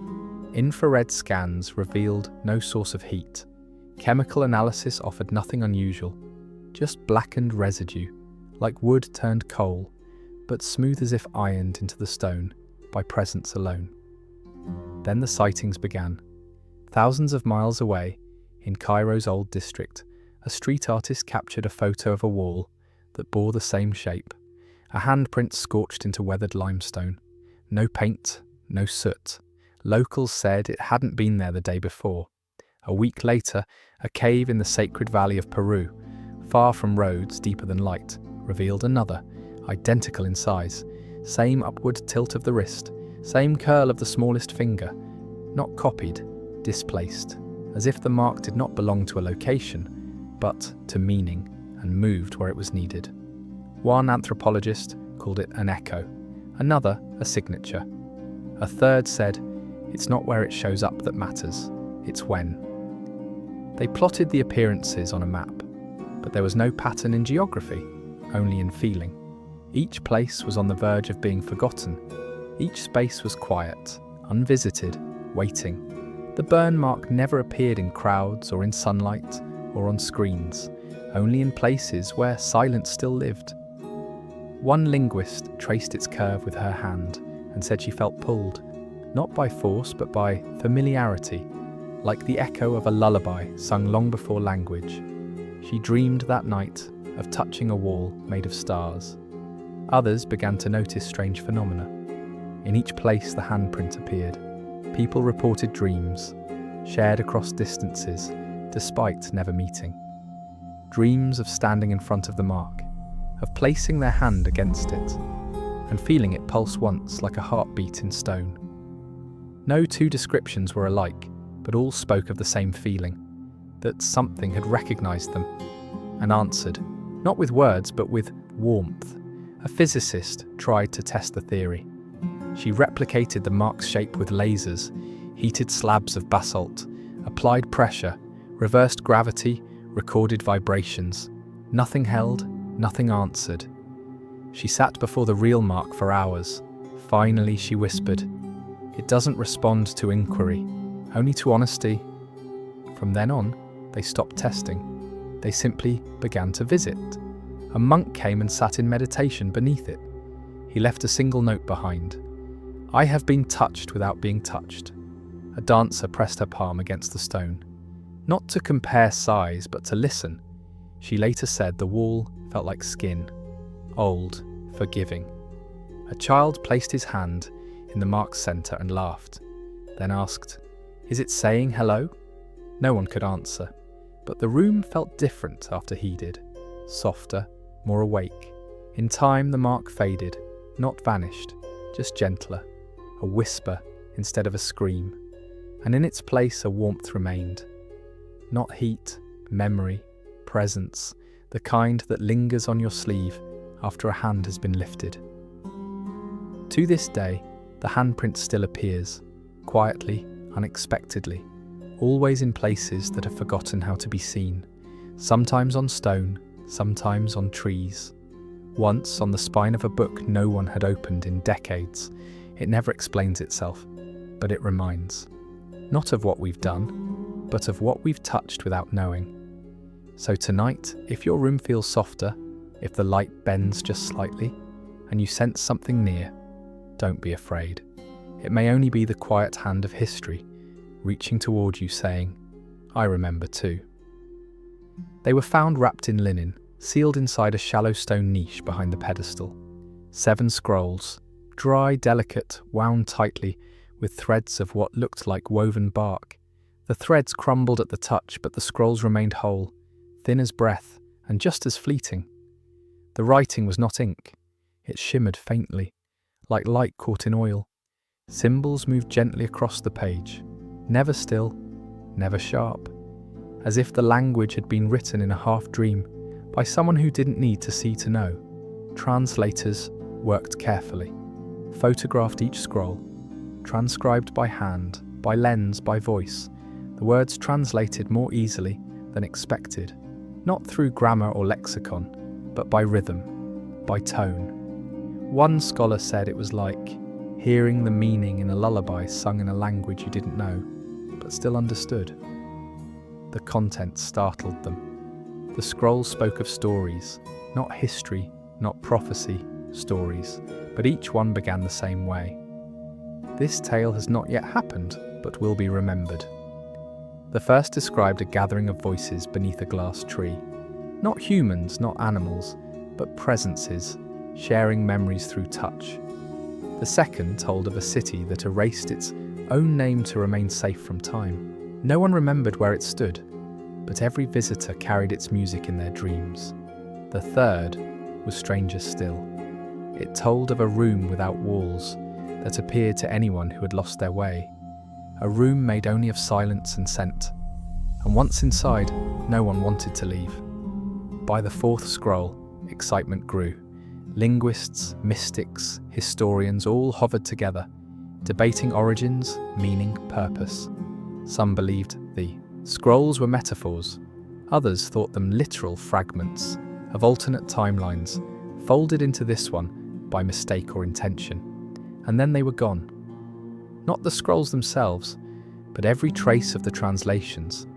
Infrared scans revealed no source of heat. Chemical analysis offered nothing unusual, just blackened residue, like wood turned coal, but smooth as if ironed into the stone by presence alone. Then the sightings began. Thousands of miles away, in Cairo's old district, a street artist captured a photo of a wall that bore the same shape, a handprint scorched into weathered limestone. No paint, no soot. Locals said it hadn't been there the day before. A week later, a cave in the sacred valley of Peru, far from roads deeper than light, revealed another, identical in size, same upward tilt of the wrist, same curl of the smallest finger, not copied, displaced, as if the mark did not belong to a location, but to meaning, and moved where it was needed. One anthropologist called it an echo, another a signature. A third said, it's not where it shows up that matters, it's when. They plotted the appearances on a map, but there was no pattern in geography, only in feeling. Each place was on the verge of being forgotten. Each space was quiet, unvisited, waiting. The burn mark never appeared in crowds or in sunlight or on screens, only in places where silence still lived. One linguist traced its curve with her hand and said she felt pulled, not by force but by familiarity, like the echo of a lullaby sung long before language. She dreamed that night of touching a wall made of stars. Others began to notice strange phenomena. In each place the handprint appeared. People reported dreams, shared across distances, despite never meeting. Dreams of standing in front of the mark, of placing their hand against it, and feeling it pulse once like a heartbeat in stone. No two descriptions were alike, but all spoke of the same feeling, that something had recognized them and answered, not with words but with warmth. A physicist tried to test the theory. She replicated the mark's shape with lasers, heated slabs of basalt, applied pressure, reversed gravity, recorded vibrations. Nothing held, nothing answered. She sat before the real mark for hours. Finally, she whispered, "It doesn't respond to inquiry, only to honesty." From then on, they stopped testing. They simply began to visit. A monk came and sat in meditation beneath it. He left a single note behind. "I have been touched without being touched." A dancer pressed her palm against the stone. Not to compare size, but to listen. She later said the wall felt like skin, old, forgiving. A child placed his hand in the mark's centre and laughed, then asked, "Is it saying hello?" No one could answer, but the room felt different after he did, softer, more awake. In time the mark faded, not vanished, just gentler, a whisper instead of a scream, and in its place a warmth remained. Not heat, memory, presence, the kind that lingers on your sleeve after a hand has been lifted. To this day, the handprint still appears, quietly, unexpectedly, always in places that have forgotten how to be seen, sometimes on stone, sometimes on trees, Once on the spine of a book no one had opened in decades. It never explains itself, but it reminds. Not of what we've done, but of what we've touched without knowing. So tonight, if your room feels softer, if the light bends just slightly, and you sense something near, don't be afraid. It may only be the quiet hand of history, reaching toward you saying, I remember too. They were found wrapped in linen, sealed inside a shallow stone niche behind the pedestal. 7 scrolls, dry, delicate, wound tightly with threads of what looked like woven bark. The threads crumbled at the touch, but the scrolls remained whole, thin as breath, and just as fleeting. The writing was not ink. It shimmered faintly, like light caught in oil. Symbols moved gently across the page, never still, never sharp, as if the language had been written in a half-dream by someone who didn't need to see to know. Translators worked carefully, photographed each scroll, transcribed by hand, by lens, by voice. The words translated more easily than expected, not through grammar or lexicon, but by rhythm, by tone. One scholar said it was like hearing the meaning in a lullaby sung in a language you didn't know, but still understood. The content startled them. The scrolls spoke of stories, not history, not prophecy, stories, but each one began the same way. This tale has not yet happened, but will be remembered. The first described a gathering of voices beneath a glass tree. Not humans, not animals, but presences, sharing memories through touch. The second told of a city that erased its own name to remain safe from time. No one remembered where it stood, but every visitor carried its music in their dreams. The third was stranger still. It told of a room without walls that appeared to anyone who had lost their way. A room made only of silence and scent. And once inside, no one wanted to leave. By the 4th scroll, excitement grew. Linguists, mystics, historians all hovered together, debating origins, meaning, purpose. Some believed the scrolls were metaphors. Others thought them literal fragments of alternate timelines, folded into this one by mistake or intention. And then they were gone. Not the scrolls themselves, but every trace of the translations,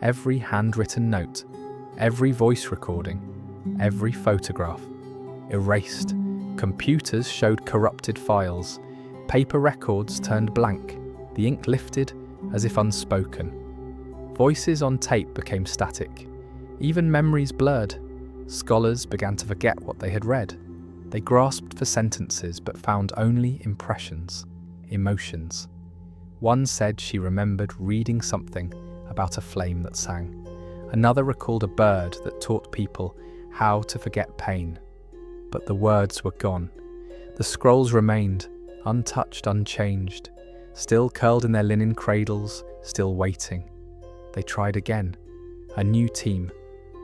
every handwritten note, every voice recording, every photograph. Erased. Computers showed corrupted files. Paper records turned blank, the ink lifted as if unspoken. Voices on tape became static. Even memories blurred. Scholars began to forget what they had read. They grasped for sentences but found only impressions, emotions. One said she remembered reading something about a flame that sang. Another recalled a bird that taught people how to forget pain. But the words were gone. The scrolls remained, untouched, unchanged, still curled in their linen cradles, still waiting. They tried again. A new team,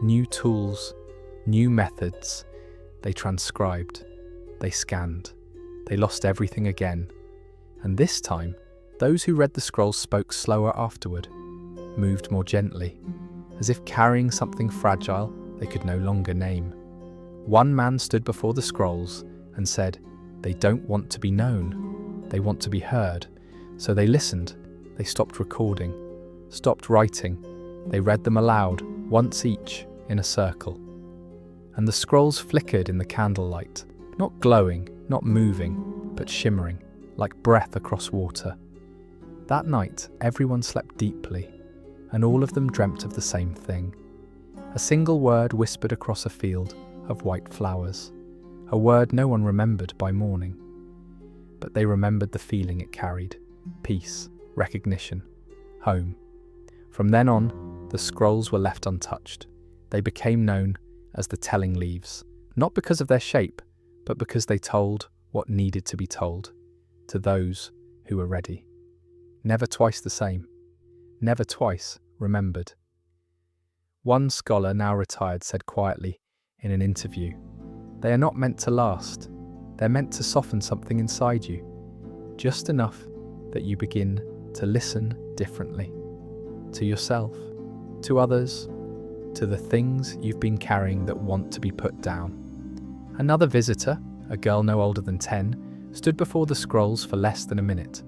new tools, new methods. They transcribed. They scanned. They lost everything again. And this time, those who read the scrolls spoke slower afterward, moved more gently, as if carrying something fragile they could no longer name. One man stood before the scrolls and said, they don't want to be known, they want to be heard. So they listened, they stopped recording, stopped writing, they read them aloud, once each, in a circle. And the scrolls flickered in the candlelight, not glowing, not moving, but shimmering, like breath across water. That night, everyone slept deeply, and all of them dreamt of the same thing. A single word whispered across a field of white flowers, a word no one remembered by morning. But they remembered the feeling it carried, peace, recognition, home. From then on, the scrolls were left untouched. They became known as the telling leaves, not because of their shape, but because they told what needed to be told, to those who were ready. Never twice the same, never twice remembered. One scholar, now retired, said quietly in an interview, "They are not meant to last. They're meant to soften something inside you, just enough that you begin to listen differently, to yourself, to others, to the things you've been carrying that want to be put down." Another visitor, a girl no older than 10, stood before the scrolls for less than a minute.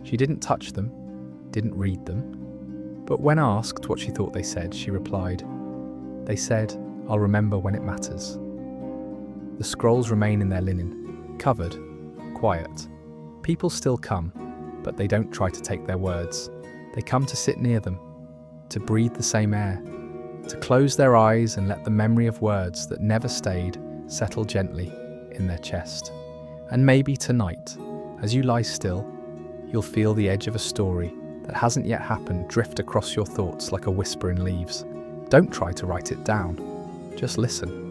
She didn't touch them, didn't read them, but when asked what she thought they said, she replied, "They said, I'll remember when it matters." The scrolls remain in their linen, covered, quiet. People still come, but they don't try to take their words. They come to sit near them, to breathe the same air, to close their eyes and let the memory of words that never stayed settle gently in their chest. And maybe tonight, as you lie still, you'll feel the edge of a story that hasn't yet happened drift across your thoughts like a whisper in leaves. Don't try to write it down, just listen.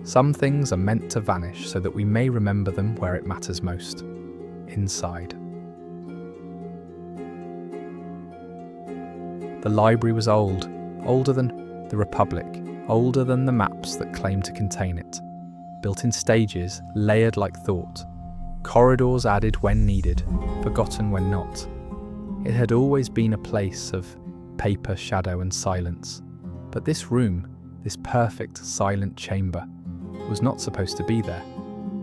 Some things are meant to vanish so that we may remember them where it matters most, inside. The library was old, older than the Republic, older than the maps that claimed to contain it. Built in stages, layered like thought. Corridors added when needed, forgotten when not. It had always been a place of paper, shadow and silence. But this room, this perfect silent chamber, was not supposed to be there.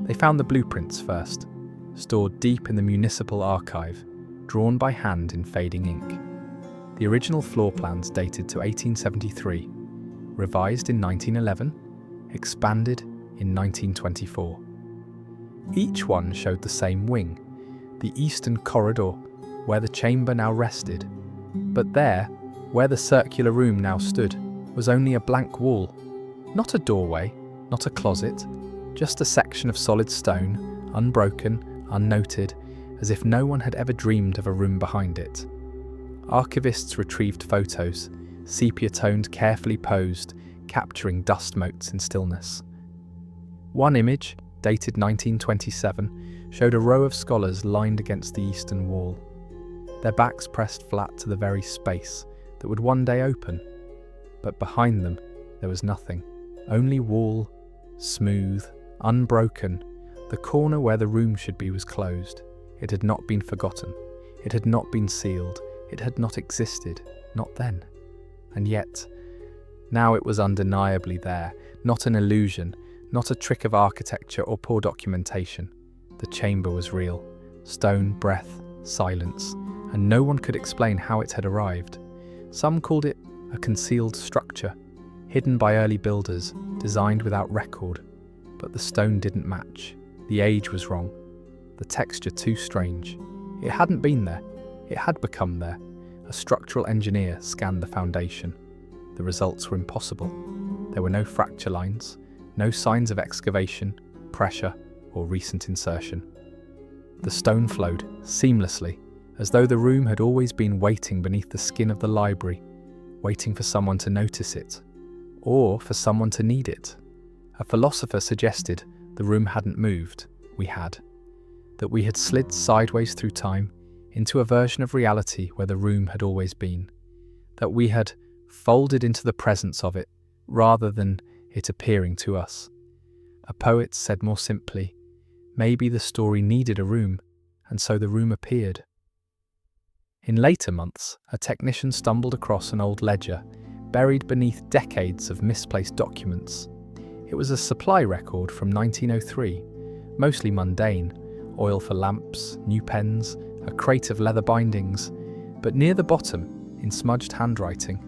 They found the blueprints first, stored deep in the municipal archive, drawn by hand in fading ink. The original floor plans dated to 1873, revised in 1911, expanded in 1924. Each one showed the same wing, the eastern corridor, where the chamber now rested. But there, where the circular room now stood, was only a blank wall. Not a doorway, not a closet, just a section of solid stone, unbroken, unnoted, as if no one had ever dreamed of a room behind it. Archivists retrieved photos, sepia-toned, carefully posed, capturing dust motes in stillness. One image, dated 1927, showed a row of scholars lined against the eastern wall, their backs pressed flat to the very space that would one day open. But behind them, there was nothing, only wall, smooth, unbroken. The corner where the room should be was closed. It had not been forgotten. It had not been sealed. It had not existed, not then. And yet, now it was undeniably there, not an illusion, not a trick of architecture or poor documentation. The chamber was real, stone, breath, silence, and no one could explain how it had arrived. Some called it a concealed structure, hidden by early builders, designed without record. But the stone didn't match. The age was wrong. The texture too strange. It hadn't been there. It had become there. A structural engineer scanned the foundation. The results were impossible. There were no fracture lines, no signs of excavation, pressure, or recent insertion. The stone flowed seamlessly, as though the room had always been waiting beneath the skin of the library, waiting for someone to notice it, or for someone to need it. A philosopher suggested the room hadn't moved, we had. That we had slid sideways through time into a version of reality where the room had always been. That we had folded into the presence of it, rather than it appearing to us. A poet said more simply, maybe the story needed a room, and so the room appeared. In later months, a technician stumbled across an old ledger, buried beneath decades of misplaced documents. It was a supply record from 1903, mostly mundane, oil for lamps, new pens, a crate of leather bindings, but near the bottom, in smudged handwriting,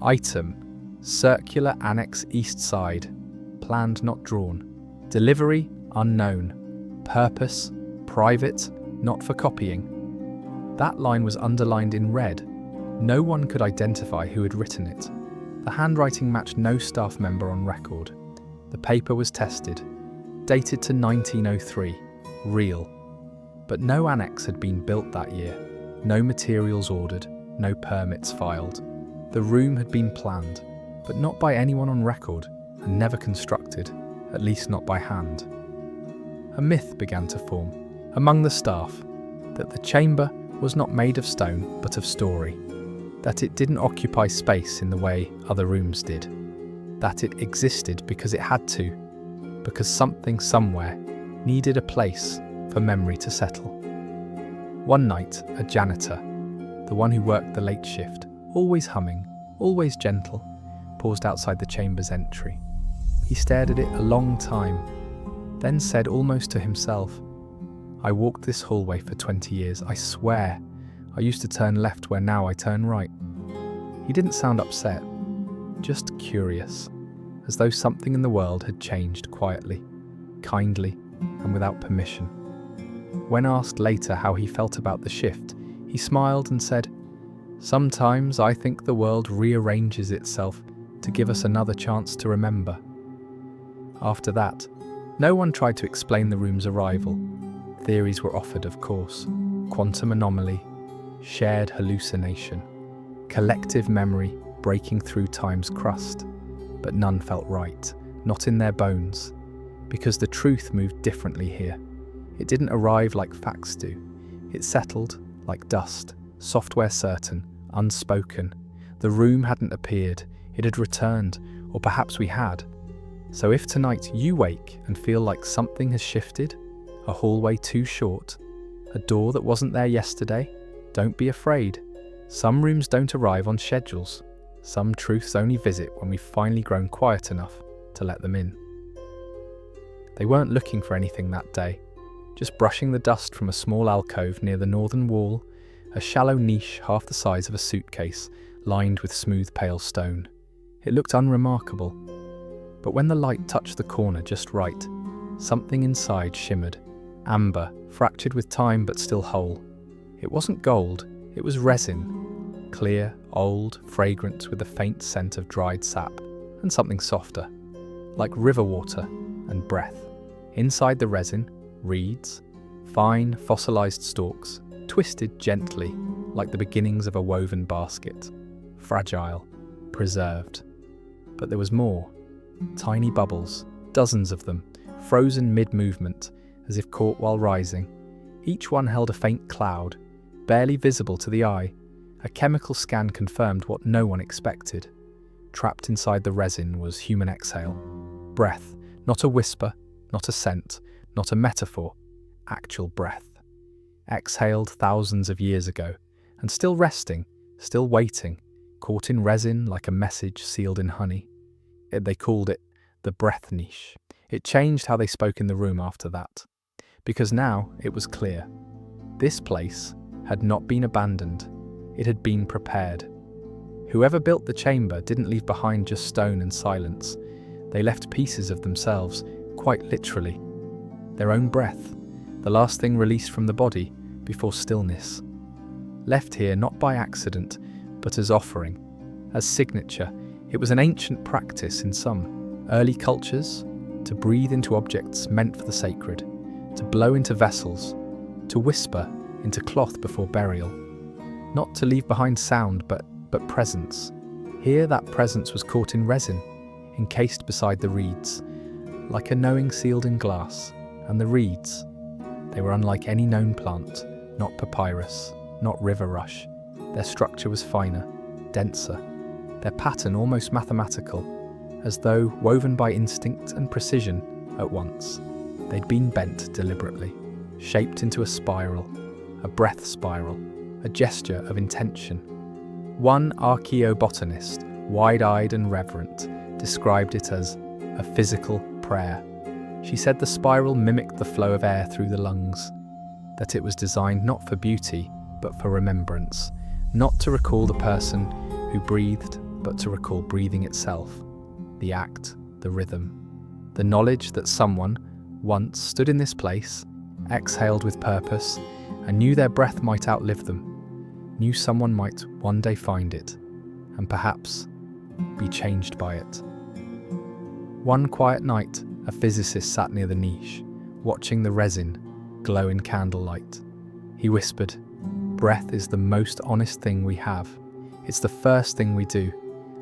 item, circular annex east side, planned not drawn, delivery unknown, purpose private, not for copying. That line was underlined in red. No one could identify who had written it. The handwriting matched no staff member on record. The paper was tested, dated to 1903, real. But no annex had been built that year, no materials ordered, no permits filed. The room had been planned, but not by anyone on record, and never constructed, at least not by hand. A myth began to form among the staff that the chamber was not made of stone but of story, that it didn't occupy space in the way other rooms did, that it existed because it had to, because something somewhere needed a place for memory to settle. One night, a janitor, the one who worked the late shift, always humming, always gentle, paused outside the chamber's entry. He stared at it a long time, then said almost to himself, "I walked this hallway for 20 years, I swear. I used to turn left where now I turn right." He didn't sound upset, just curious, as though something in the world had changed quietly, kindly, and without permission. When asked later how he felt about the shift, he smiled and said, "Sometimes I think the world rearranges itself to give us another chance to remember." After that, no one tried to explain the room's arrival. Theories were offered, of course: quantum anomaly, shared hallucination, collective memory breaking through time's crust. But none felt right, not in their bones, because the truth moved differently here. It didn't arrive like facts do. It settled like dust, software certain, unspoken. The room hadn't appeared, it had returned, or perhaps we had. So if tonight you wake and feel like something has shifted, a hallway too short, a door that wasn't there yesterday, don't be afraid. Some rooms don't arrive on schedules. Some truths only visit when we've finally grown quiet enough to let them in. They weren't looking for anything that day, just brushing the dust from a small alcove near the northern wall, a shallow niche half the size of a suitcase, lined with smooth pale stone. It looked unremarkable, but when the light touched the corner just right, something inside shimmered, amber, fractured with time but still whole. It wasn't gold, it was resin, clear, old, fragrant, with a faint scent of dried sap and something softer, like river water and breath. Inside the resin, reeds, fine fossilized stalks, twisted gently like the beginnings of a woven basket, fragile, preserved. But there was more. Tiny bubbles, dozens of them, frozen mid-movement, as if caught while rising. Each one held a faint cloud, barely visible to the eye. A chemical scan confirmed what no one expected. Trapped inside the resin was human exhale. Breath, not a whisper, not a scent, not a metaphor, actual breath. Exhaled thousands of years ago, and still resting, still waiting, caught in resin like a message sealed in honey. They called it the breath niche. It changed how they spoke in the room after that, because now it was clear. This place had not been abandoned, it had been prepared. Whoever built the chamber didn't leave behind just stone and silence. They left pieces of themselves, quite literally. Their own breath, the last thing released from the body before stillness. Left here not by accident, but as offering, as signature. It was an ancient practice in some early cultures, to breathe into objects meant for the sacred, to blow into vessels, to whisper into cloth before burial. Not to leave behind sound, but presence. Here that presence was caught in resin, encased beside the reeds, like a knowing sealed in glass. And the reeds, they were unlike any known plant, not papyrus, not river rush. Their structure was finer, denser, their pattern almost mathematical, as though woven by instinct and precision at once. They'd been bent deliberately, shaped into a spiral, a breath spiral, a gesture of intention. One archaeobotanist, wide-eyed and reverent, described it as a physical prayer. She said the spiral mimicked the flow of air through the lungs, that it was designed not for beauty, but for remembrance, not to recall the person who breathed, but to recall breathing itself, the act, the rhythm, the knowledge that someone once stood in this place, exhaled with purpose, and knew their breath might outlive them, knew someone might one day find it, and perhaps be changed by it. One quiet night, a physicist sat near the niche, watching the resin glow in candlelight. He whispered, "Breath is the most honest thing we have. It's the first thing we do,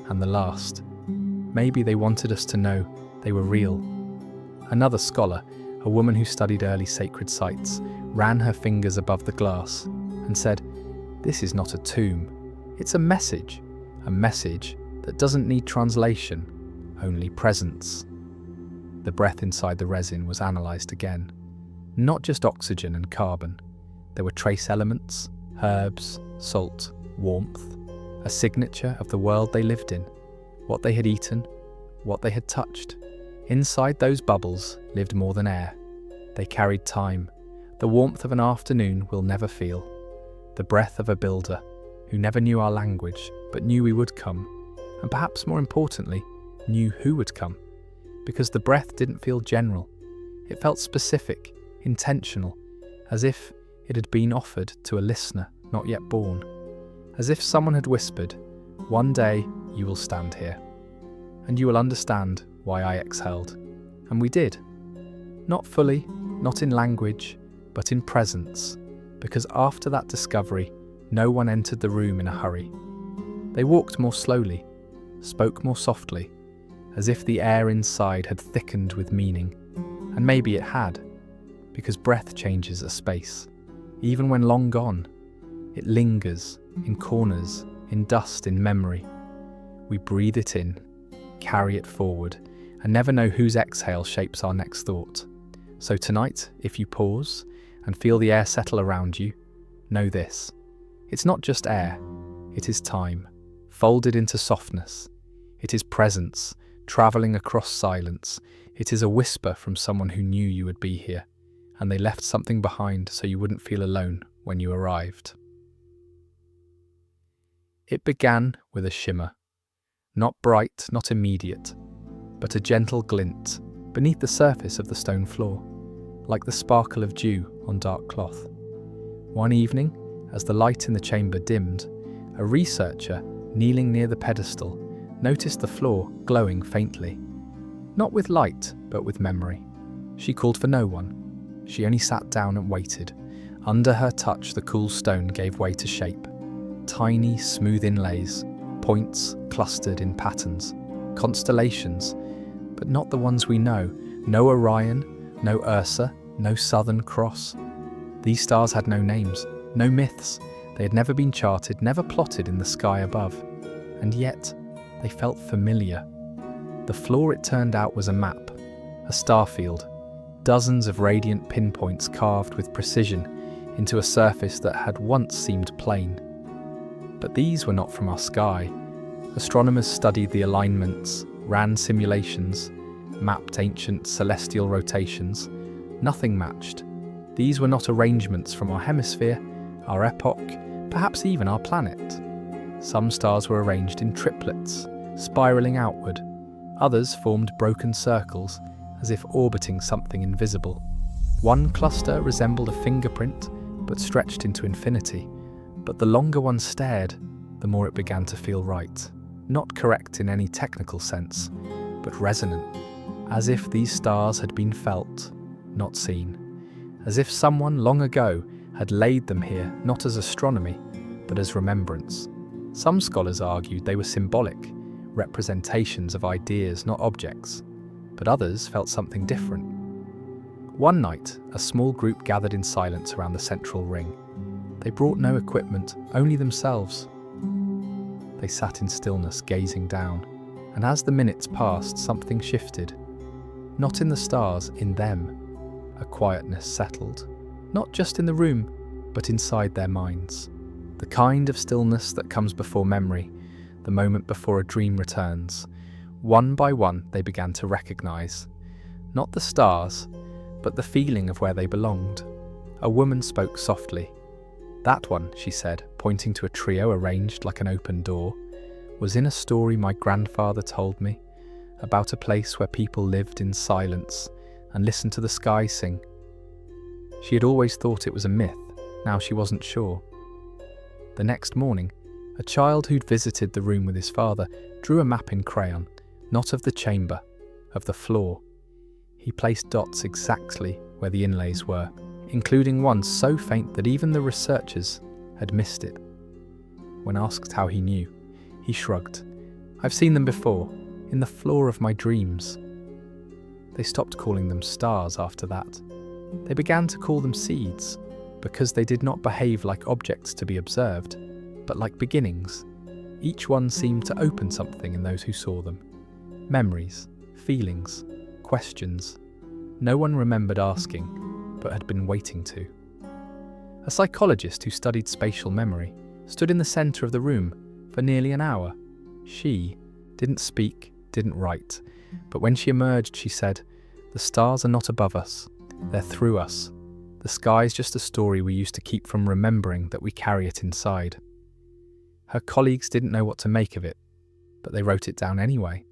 and the last." Maybe they wanted us to know they were real. Another scholar, a woman who studied early sacred sites, ran her fingers above the glass and said, "This is not a tomb. It's a message that doesn't need translation, only presence." The breath inside the resin was analysed again. Not just oxygen and carbon. There were trace elements, herbs, salt, warmth, a signature of the world they lived in, what they had eaten, what they had touched. Inside those bubbles lived more than air. They carried time, the warmth of an afternoon we'll never feel, the breath of a builder who never knew our language but knew we would come, and perhaps more importantly, knew who would come, because the breath didn't feel general. It felt specific, intentional, as if it had been offered to a listener not yet born, as if someone had whispered, "One day you will stand here, and you will understand why I exhaled." And we did. Not fully, not in language, but in presence, because after that discovery, no one entered the room in a hurry. They walked more slowly, spoke more softly, as if the air inside had thickened with meaning. And maybe it had, because breath changes a space. Even when long gone, it lingers in corners, in dust, in memory. We breathe it in, carry it forward, and never know whose exhale shapes our next thought. So tonight, if you pause and feel the air settle around you, know this. It's not just air, it is time, folded into softness. It is presence, travelling across silence. It is a whisper from someone who knew you would be here, and they left something behind so you wouldn't feel alone when you arrived. It began with a shimmer. Not bright, not immediate, but a gentle glint beneath the surface of the stone floor, like the sparkle of dew on dark cloth. One evening, as the light in the chamber dimmed, a researcher kneeling near the pedestal noticed the floor glowing faintly. Not with light, but with memory. She called for no one. She only sat down and waited. Under her touch, the cool stone gave way to shape. Tiny, smooth inlays, points clustered in patterns, constellations, but not the ones we know. No Orion, no Ursa, no Southern Cross. These stars had no names, no myths. They had never been charted, never plotted in the sky above. And yet, they felt familiar. The floor, it turned out, was a map, a starfield, dozens of radiant pinpoints carved with precision into a surface that had once seemed plain. But these were not from our sky. Astronomers studied the alignments, ran simulations, mapped ancient celestial rotations. Nothing matched. These were not arrangements from our hemisphere, our epoch, perhaps even our planet. Some stars were arranged in triplets, spiraling outward. Others formed broken circles, as if orbiting something invisible. One cluster resembled a fingerprint, but stretched into infinity. But the longer one stared, the more it began to feel right. Not correct in any technical sense, but resonant, as if these stars had been felt, not seen. As if someone long ago had laid them here not as astronomy, but as remembrance. Some scholars argued they were symbolic, representations of ideas, not objects, but others felt something different. One night, a small group gathered in silence around the central ring. They brought no equipment, only themselves. They sat in stillness, gazing down, and as the minutes passed, something shifted. Not in the stars, in them. A quietness settled, not just in the room, but inside their minds. The kind of stillness that comes before memory, the moment before a dream returns. One by one, they began to recognize, not the stars, but the feeling of where they belonged. A woman spoke softly. "That one," she said, pointing to a trio arranged like an open door, "was in a story my grandfather told me, about a place where people lived in silence and listened to the sky sing." She had always thought it was a myth, now she wasn't sure. The next morning, a child who'd visited the room with his father drew a map in crayon, not of the chamber, of the floor. He placed dots exactly where the inlays were, including one so faint that even the researchers had missed it. When asked how he knew, he shrugged. "I've seen them before, in the floor of my dreams." They stopped calling them stars after that. They began to call them seeds, because they did not behave like objects to be observed, but like beginnings. Each one seemed to open something in those who saw them. Memories, feelings, questions. No one remembered asking, but had been waiting to. A psychologist who studied spatial memory stood in the centre of the room for nearly an hour. She didn't speak, didn't write, But when she emerged, she said, "The stars are not above us, they're through us. The sky's just a story we used to keep from remembering that we carry it inside." Her colleagues didn't know what to make of it, but they wrote it down anyway.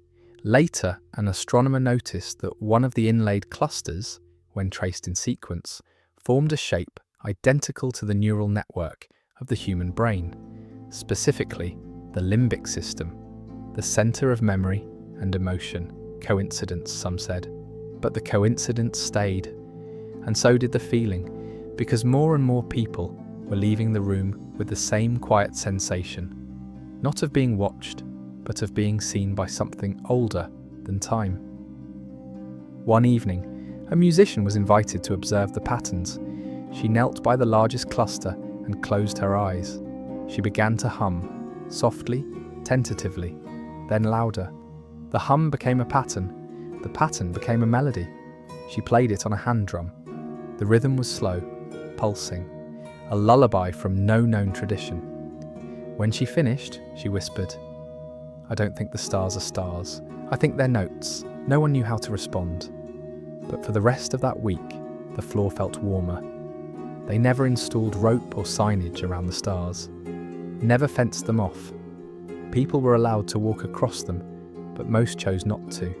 Later, an astronomer noticed that one of the inlaid clusters, when traced in sequence, formed a shape identical to the neural network of the human brain, specifically the limbic system, the center of memory and emotion. Coincidence, some said. But the coincidence stayed, and so did the feeling, because more and more people were leaving the room with the same quiet sensation, not of being watched, but of being seen by something older than time. One evening, a musician was invited to observe the patterns. She knelt by the largest cluster and closed her eyes. She began to hum, softly, tentatively, then louder. The hum became a pattern. The pattern became a melody. She played it on a hand drum. The rhythm was slow, pulsing, a lullaby from no known tradition. When she finished, she whispered, "I don't think the stars are stars. I think they're notes." No one knew how to respond. But for the rest of that week, the floor felt warmer. They never installed rope or signage around the stars, never fenced them off. People were allowed to walk across them, but most chose not to.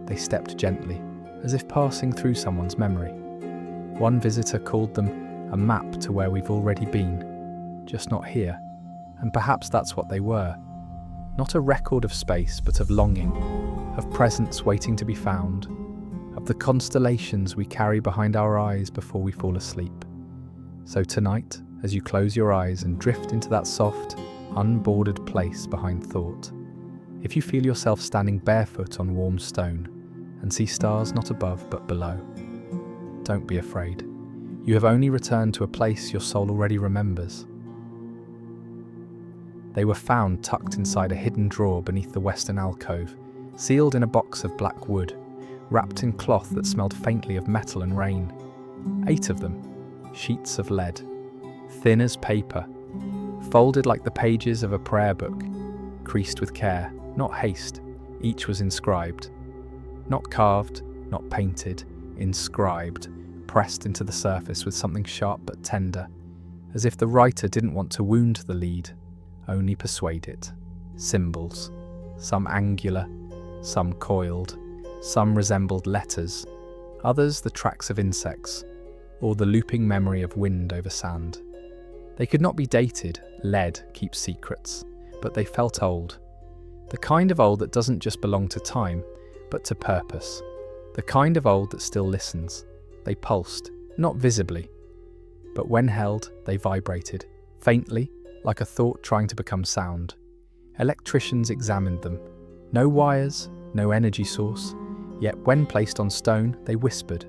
They stepped gently, as if passing through someone's memory. One visitor called them a map to where we've already been, just not here. And perhaps that's what they were. Not a record of space, but of longing, of presence waiting to be found, of the constellations we carry behind our eyes before we fall asleep. So tonight, as you close your eyes and drift into that soft, unbordered place behind thought, if you feel yourself standing barefoot on warm stone and see stars not above but below, don't be afraid. You have only returned to a place your soul already remembers. They were found tucked inside a hidden drawer beneath the western alcove, sealed in a box of black wood, wrapped in cloth that smelled faintly of metal and rain. 8 of them, sheets of lead, thin as paper, folded like the pages of a prayer book, creased with care, not haste. Each was inscribed. Not carved, not painted, inscribed, pressed into the surface with something sharp but tender, as if the writer didn't want to wound the lead, only persuade it. Symbols, some angular, some coiled, some resembled letters, others the tracks of insects, or the looping memory of wind over sand. They could not be dated. Lead keeps secrets, but they felt old. The kind of old that doesn't just belong to time, but to purpose. The kind of old that still listens. They pulsed, not visibly, but when held, they vibrated, faintly, like a thought trying to become sound. Electricians examined them. No wires, no energy source, yet when placed on stone, they whispered.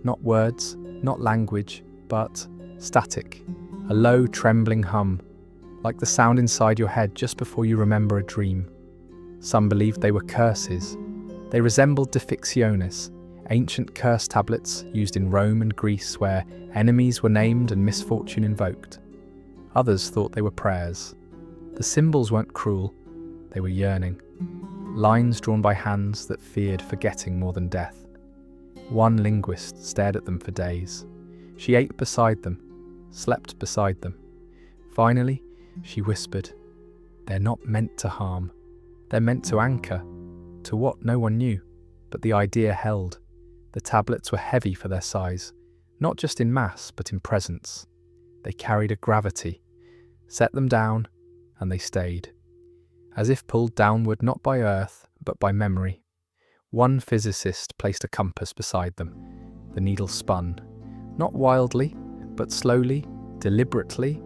Not words, not language, but static. A low, trembling hum, like the sound inside your head just before you remember a dream. Some believed they were curses. They resembled Defixiones, ancient curse tablets used in Rome and Greece where enemies were named and misfortune invoked. Others thought they were prayers. The symbols weren't cruel, they were yearning. Lines drawn by hands that feared forgetting more than death. One linguist stared at them for days. She ate beside them, slept beside them. Finally, she whispered, "They're not meant to harm. They're meant to anchor." To what, no one knew, but the idea held. The tablets were heavy for their size, not just in mass, but in presence. They carried a gravity. Set them down, and they stayed, as if pulled downward not by earth, but by memory. One physicist placed a compass beside them. The needle spun, not wildly, but slowly, deliberately,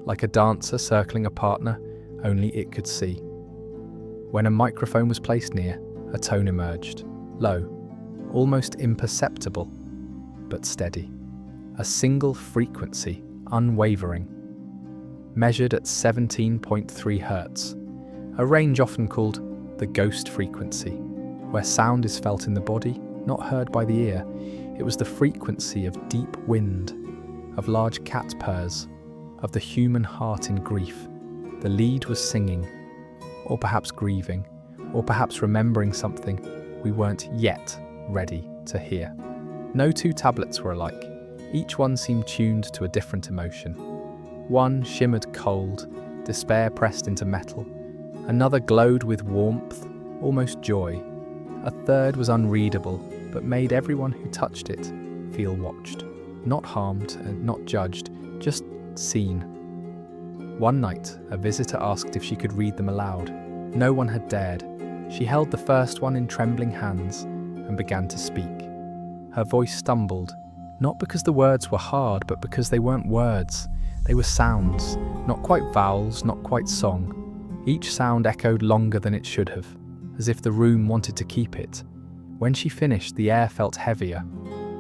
like a dancer circling a partner only it could see. When a microphone was placed near, a tone emerged, low, almost imperceptible, but steady. A single frequency, unwavering, measured at 17.3 Hz, a range often called the ghost frequency, where sound is felt in the body, not heard by the ear. It was the frequency of deep wind, of large cat purrs, of the human heart in grief. The lead was singing, or perhaps grieving, or perhaps remembering something we weren't yet ready to hear. No two tablets were alike. Each one seemed tuned to a different emotion. One shimmered cold, despair pressed into metal. Another glowed with warmth, almost joy. A third was unreadable, but made everyone who touched it feel watched. Not harmed and not judged, just seen. One night, a visitor asked if she could read them aloud. No one had dared. She held the first one in trembling hands and began to speak. Her voice stumbled, not because the words were hard, but because they weren't words. They were sounds, not quite vowels, not quite song. Each sound echoed longer than it should have, as if the room wanted to keep it. When she finished, the air felt heavier,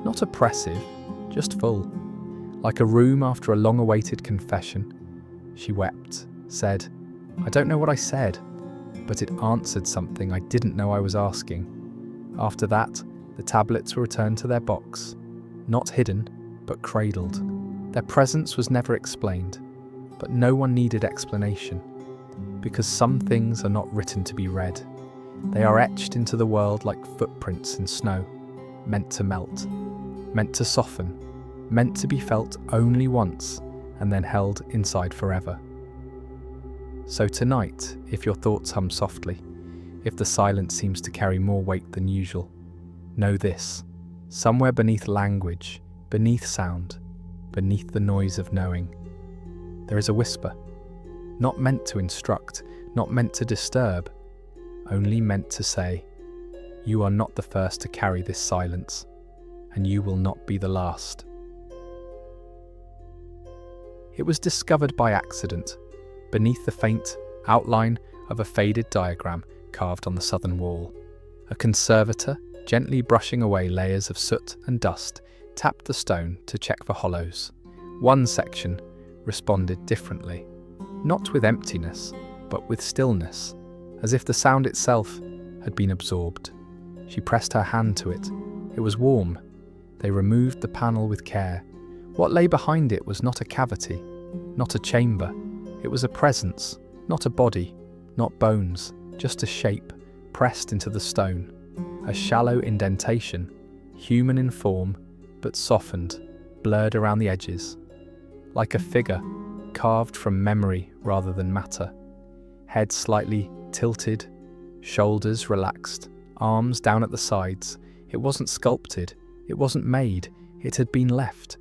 not oppressive, just full. Like a room after a long-awaited confession. She wept, said, "I don't know what I said," but it answered something I didn't know I was asking. After that, the tablets were returned to their box, not hidden, but cradled. Their presence was never explained, but no one needed explanation, because some things are not written to be read. They are etched into the world like footprints in snow, meant to melt, meant to soften, meant to be felt only once and then held inside forever. So tonight, if your thoughts hum softly, if the silence seems to carry more weight than usual, know this: somewhere beneath language, beneath sound, beneath the noise of knowing, there is a whisper, not meant to instruct, not meant to disturb, only meant to say, "You are not the first to carry this silence, and you will not be the last." It was discovered by accident, beneath the faint outline of a faded diagram carved on the southern wall. A conservator, gently brushing away layers of soot and dust, tapped the stone to check for hollows. One section responded differently, not with emptiness, but with stillness, as if the sound itself had been absorbed. She pressed her hand to it. It was warm. They removed the panel with care. What lay behind it was not a cavity, not a chamber. It was a presence, not a body, not bones, just a shape pressed into the stone. A shallow indentation, human in form, but softened, blurred around the edges. Like a figure, carved from memory rather than matter. Head slightly tilted, shoulders relaxed, arms down at the sides. It wasn't sculpted, it wasn't made, it had been left.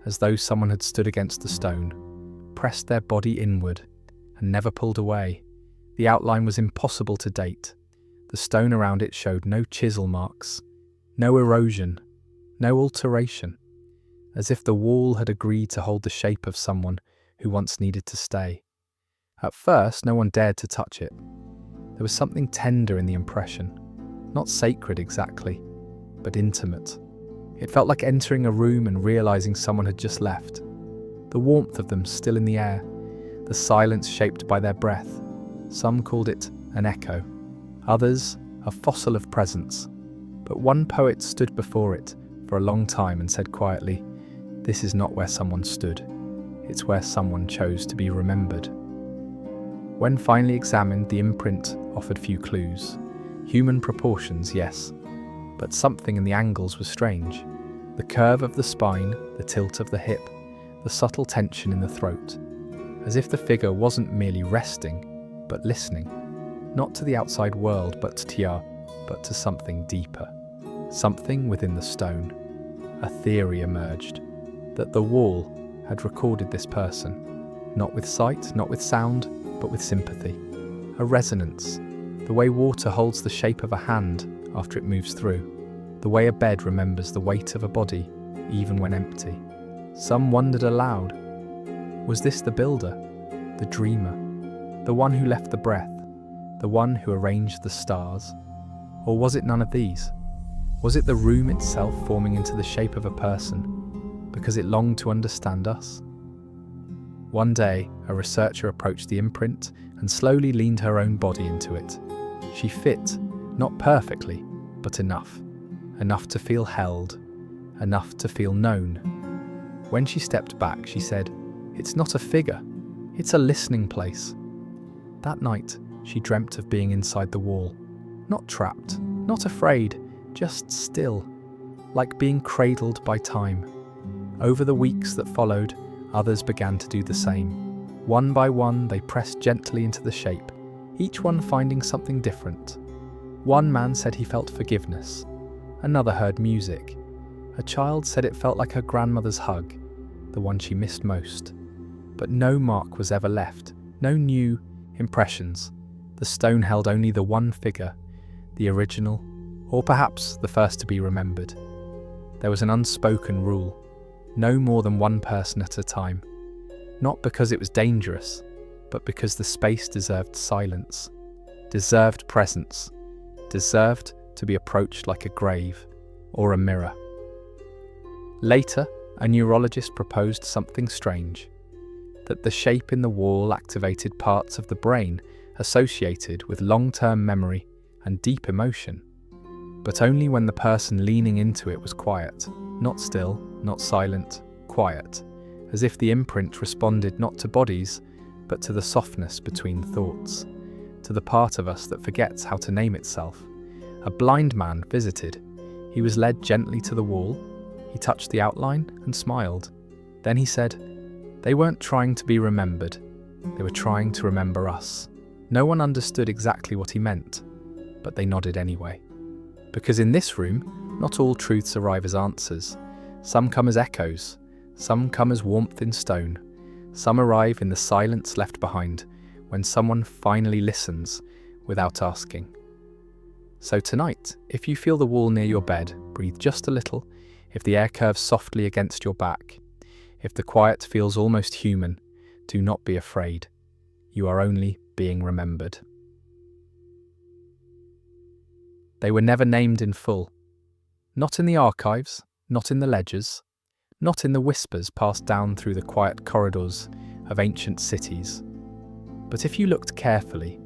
As though someone had stood against the stone, pressed their body inward, and never pulled away. The outline was impossible to date. The stone around it showed no chisel marks, no erosion, no alteration, as if the wall had agreed to hold the shape of someone who once needed to stay. At first, no one dared to touch it. There was something tender in the impression, not sacred exactly, but intimate. It felt like entering a room and realizing someone had just left. The warmth of them still in the air, the silence shaped by their breath. Some called it an echo, others a fossil of presence. But one poet stood before it for a long time and said quietly, "This is not where someone stood. It's where someone chose to be remembered." When finally examined, the imprint offered few clues. Human proportions, yes, but something in the angles was strange. The curve of the spine, the tilt of the hip, the subtle tension in the throat, as if the figure wasn't merely resting, but listening, not to the outside world, but to something deeper, something within the stone. A theory emerged, that the wall had recorded this person, not with sight, not with sound, but with sympathy. A resonance, the way water holds the shape of a hand after it moves through, the way a bed remembers the weight of a body, even when empty. Some wondered aloud, was this the builder, the dreamer, the one who left the breath, the one who arranged the stars? Or was it none of these? Was it the room itself forming into the shape of a person, because it longed to understand us? One day, a researcher approached the imprint and slowly leaned her own body into it. She fit, not perfectly, but enough to feel held, enough to feel known. When she stepped back, she said, "It's not a figure, it's a listening place." That night, she dreamt of being inside the wall, not trapped, Not afraid, just still, like being cradled by time. Over the weeks that followed, others began to do the same. One by one, they pressed gently into the shape, each one finding something different. One man said he felt forgiveness. Another heard music. A child said it felt like her grandmother's hug, the one she missed most. But no mark was ever left, no new impressions. The stone held only the one figure, the original, or perhaps the first to be remembered. There was an unspoken rule: no more than one person at a time. Not because it was dangerous, but because the space deserved silence, deserved presence, deserved to be approached like a grave or a mirror. Later, a neurologist proposed something strange: that the shape in the wall activated parts of the brain associated with long-term memory and deep emotion, but only when the person leaning into it was quiet, not still, not silent, quiet, as if the imprint responded not to bodies, but to the softness between thoughts, to the part of us that forgets how to name itself. A blind man visited. He was led gently to the wall. He touched the outline and smiled. Then he said, "They weren't trying to be remembered. They were trying to remember us." No one understood exactly what he meant, but they nodded anyway. Because in this room, not all truths arrive as answers. Some come as echoes. Some come as warmth in stone. Some arrive in the silence left behind when someone finally listens without asking. So tonight, if you feel the wall near your bed, breathe just a little. If the air curves softly against your back, if the quiet feels almost human, do not be afraid. You are only being remembered. They were never named in full. Not in the archives, not in the ledgers, not in the whispers passed down through the quiet corridors of ancient cities. But if you looked carefully,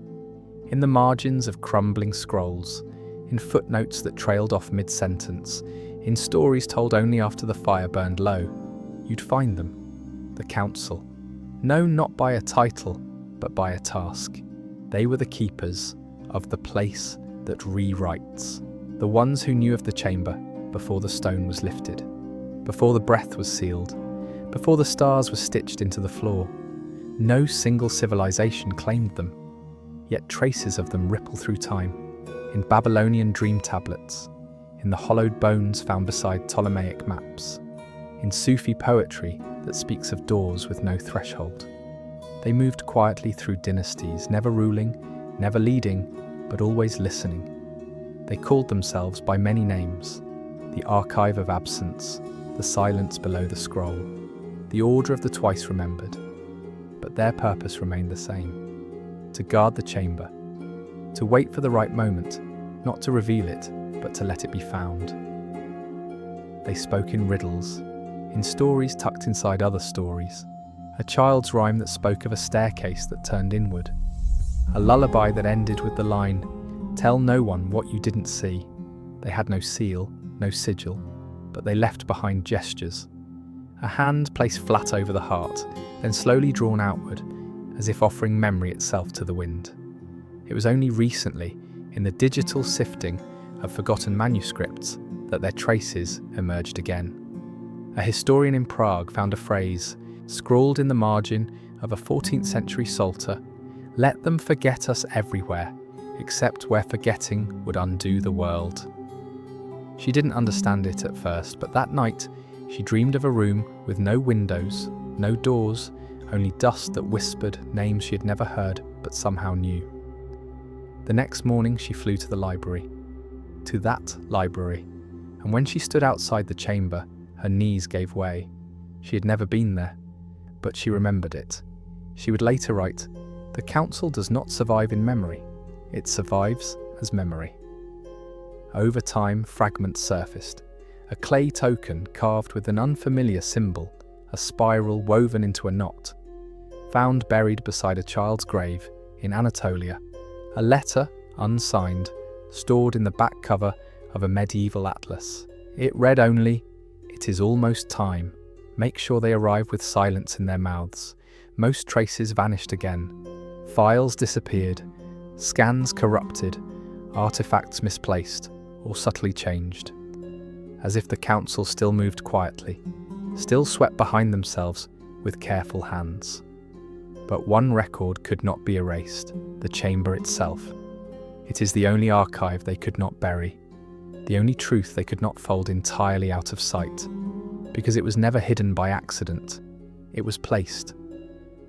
in the margins of crumbling scrolls, in footnotes that trailed off mid-sentence, in stories told only after the fire burned low, you'd find them. The council. Known not by a title, but by a task. They were the keepers of the place that rewrites. The ones who knew of the chamber before the stone was lifted, before the breath was sealed, before the stars were stitched into the floor. No single civilization claimed them, yet traces of them ripple through time, in Babylonian dream tablets, in the hollowed bones found beside Ptolemaic maps, in Sufi poetry that speaks of doors with no threshold. They moved quietly through dynasties, never ruling, never leading, but always listening. They called themselves by many names: the archive of absence, the silence below the scroll, the order of the twice remembered. But their purpose remained the same: to guard the chamber, to wait for the right moment, not to reveal it, but to let it be found. They spoke in riddles, in stories tucked inside other stories, a child's rhyme that spoke of a staircase that turned inward, a lullaby that ended with the line, "Tell no one what you didn't see." They had no seal, no sigil, but they left behind gestures. A hand placed flat over the heart, then slowly drawn outward, as if offering memory itself to the wind. It was only recently, in the digital sifting of forgotten manuscripts, that their traces emerged again. A historian in Prague found a phrase, scrawled in the margin of a 14th century psalter: "Let them forget us everywhere, except where forgetting would undo the world." She didn't understand it at first, but that night she dreamed of a room with no windows, no doors, only dust that whispered names she had never heard but somehow knew. The next morning she flew to the library, to that library, and when she stood outside the chamber, her knees gave way. She had never been there, but she remembered it. She would later write, "The council does not survive in memory, it survives as memory." Over time, fragments surfaced, a clay token carved with an unfamiliar symbol, a spiral woven into a knot, found buried beside a child's grave in Anatolia, a letter, unsigned, stored in the back cover of a medieval atlas. It read only, "It is almost time. Make sure they arrive with silence in their mouths." Most traces vanished again. Files disappeared. Scans corrupted. artifacts misplaced or subtly changed, as if the council still moved quietly, still swept behind themselves with careful hands. But one record could not be erased, the chamber itself. It is the only archive they could not bury, the only truth they could not fold entirely out of sight, because it was never hidden by accident. It was placed.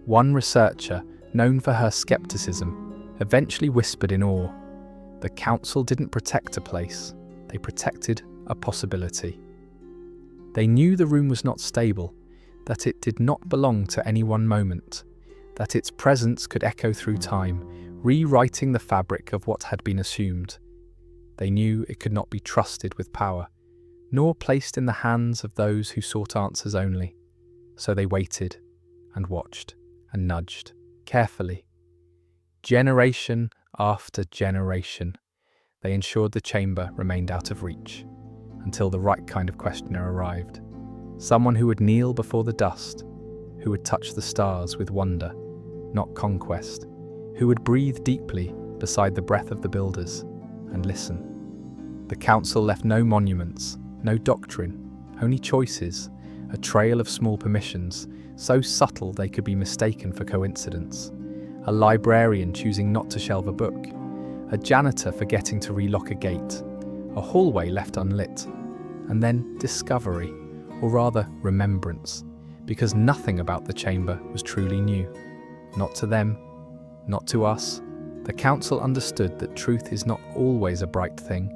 One researcher, known for her skepticism, eventually whispered in awe, "The council didn't protect a place, they protected a possibility." They knew the room was not stable, that it did not belong to any one moment, that its presence could echo through time, rewriting the fabric of what had been assumed. They knew it could not be trusted with power, nor placed in the hands of those who sought answers only. So they waited, and watched, and nudged, carefully. Generation after generation, they ensured the chamber remained out of reach, until the right kind of questioner arrived. Someone who would kneel before the dust, who would touch the stars with wonder, not conquest, who would breathe deeply beside the breath of the builders, and listen. The council left no monuments, no doctrine, only choices, a trail of small permissions, so subtle they could be mistaken for coincidence. A librarian choosing not to shelve a book, a janitor forgetting to relock a gate, a hallway left unlit, and then discovery, or rather remembrance, because nothing about the chamber was truly new. Not to them, not to us. The council understood that truth is not always a bright thing.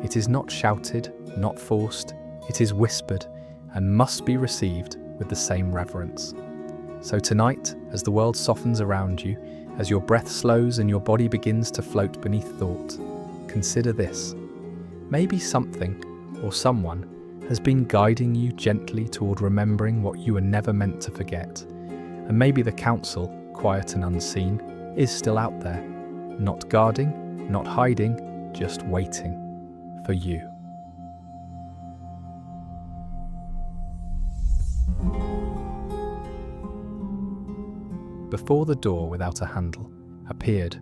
It is not shouted, not forced, it is whispered, and must be received with the same reverence. So tonight, as the world softens around you, as your breath slows and your body begins to float beneath thought, consider this. Maybe something, or someone, has been guiding you gently toward remembering what you were never meant to forget. And maybe the council, quiet and unseen, is still out there, not guarding, not hiding, just waiting for you. Before the door without a handle appeared,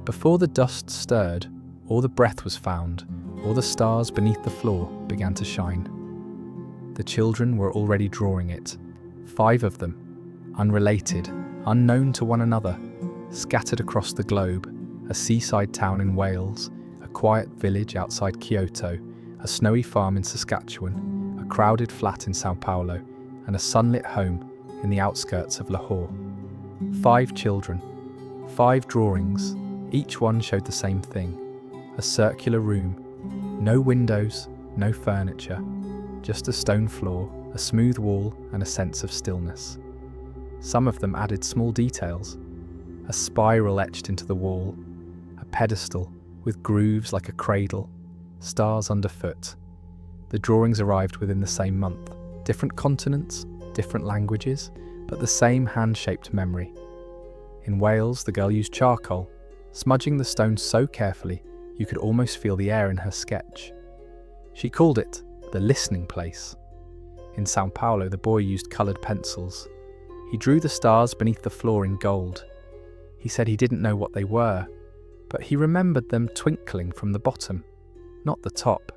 before the dust stirred, or the breath was found, or the stars beneath the floor began to shine. The children were already drawing it, 5 of them, unrelated, unknown to one another, scattered across the globe, a seaside town in Wales, a quiet village outside Kyoto, a snowy farm in Saskatchewan, a crowded flat in São Paulo, and a sunlit home in the outskirts of Lahore. 5 children, 5 drawings, each one showed the same thing, a circular room, no windows, no furniture, just a stone floor, a smooth wall, and a sense of stillness. Some of them added small details, a spiral etched into the wall, a pedestal with grooves like a cradle, stars underfoot. The drawings arrived within the same month, different continents, different languages, but the same hand-shaped memory. In Wales, the girl used charcoal, smudging the stone so carefully you could almost feel the air in her sketch. She called it the listening place. In São Paulo, the boy used coloured pencils. He drew the stars beneath the floor in gold. He said he didn't know what they were, but he remembered them twinkling from the bottom, not the top.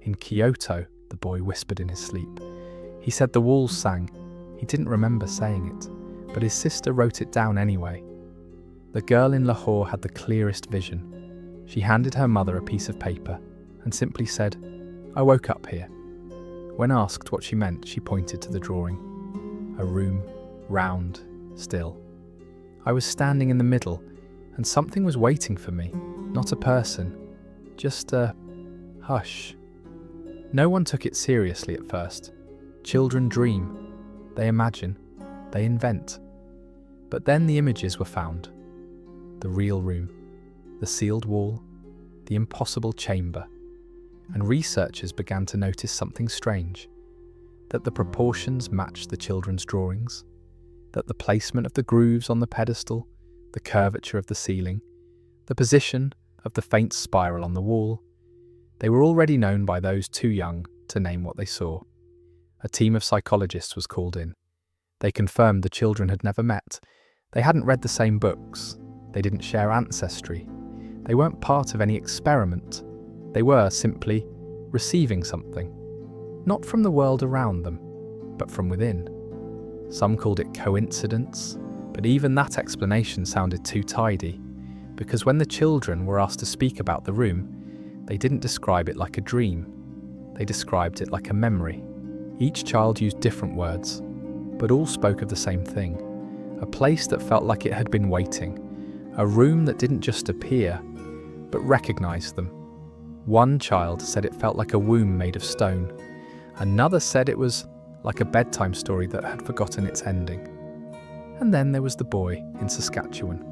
In Kyoto, the boy whispered in his sleep. He said the walls sang. He didn't remember saying it, but his sister wrote it down anyway. The girl in Lahore had the clearest vision. She handed her mother a piece of paper and simply said, "I woke up here." When asked what she meant, she pointed to the drawing. A room, round, still. I was standing in the middle, and something was waiting for me, not a person, just a hush. No one took it seriously at first. Children dream, they imagine, they invent. But then the images were found. The real room, the sealed wall, the impossible chamber. And researchers began to notice something strange, that the proportions matched the children's drawings, that the placement of the grooves on the pedestal, the curvature of the ceiling, the position of the faint spiral on the wall, they were already known by those too young to name what they saw. A team of psychologists was called in. They confirmed the children had never met. They hadn't read the same books. They didn't share ancestry. They weren't part of any experiment. They were simply receiving something, not from the world around them, but from within. Some called it coincidence, but even that explanation sounded too tidy, because when the children were asked to speak about the room, they didn't describe it like a dream. They described it like a memory. Each child used different words, but all spoke of the same thing. A place that felt like it had been waiting. A room that didn't just appear, but recognized them. One child said it felt like a womb made of stone. Another said it was like a bedtime story that had forgotten its ending. And then there was the boy in Saskatchewan.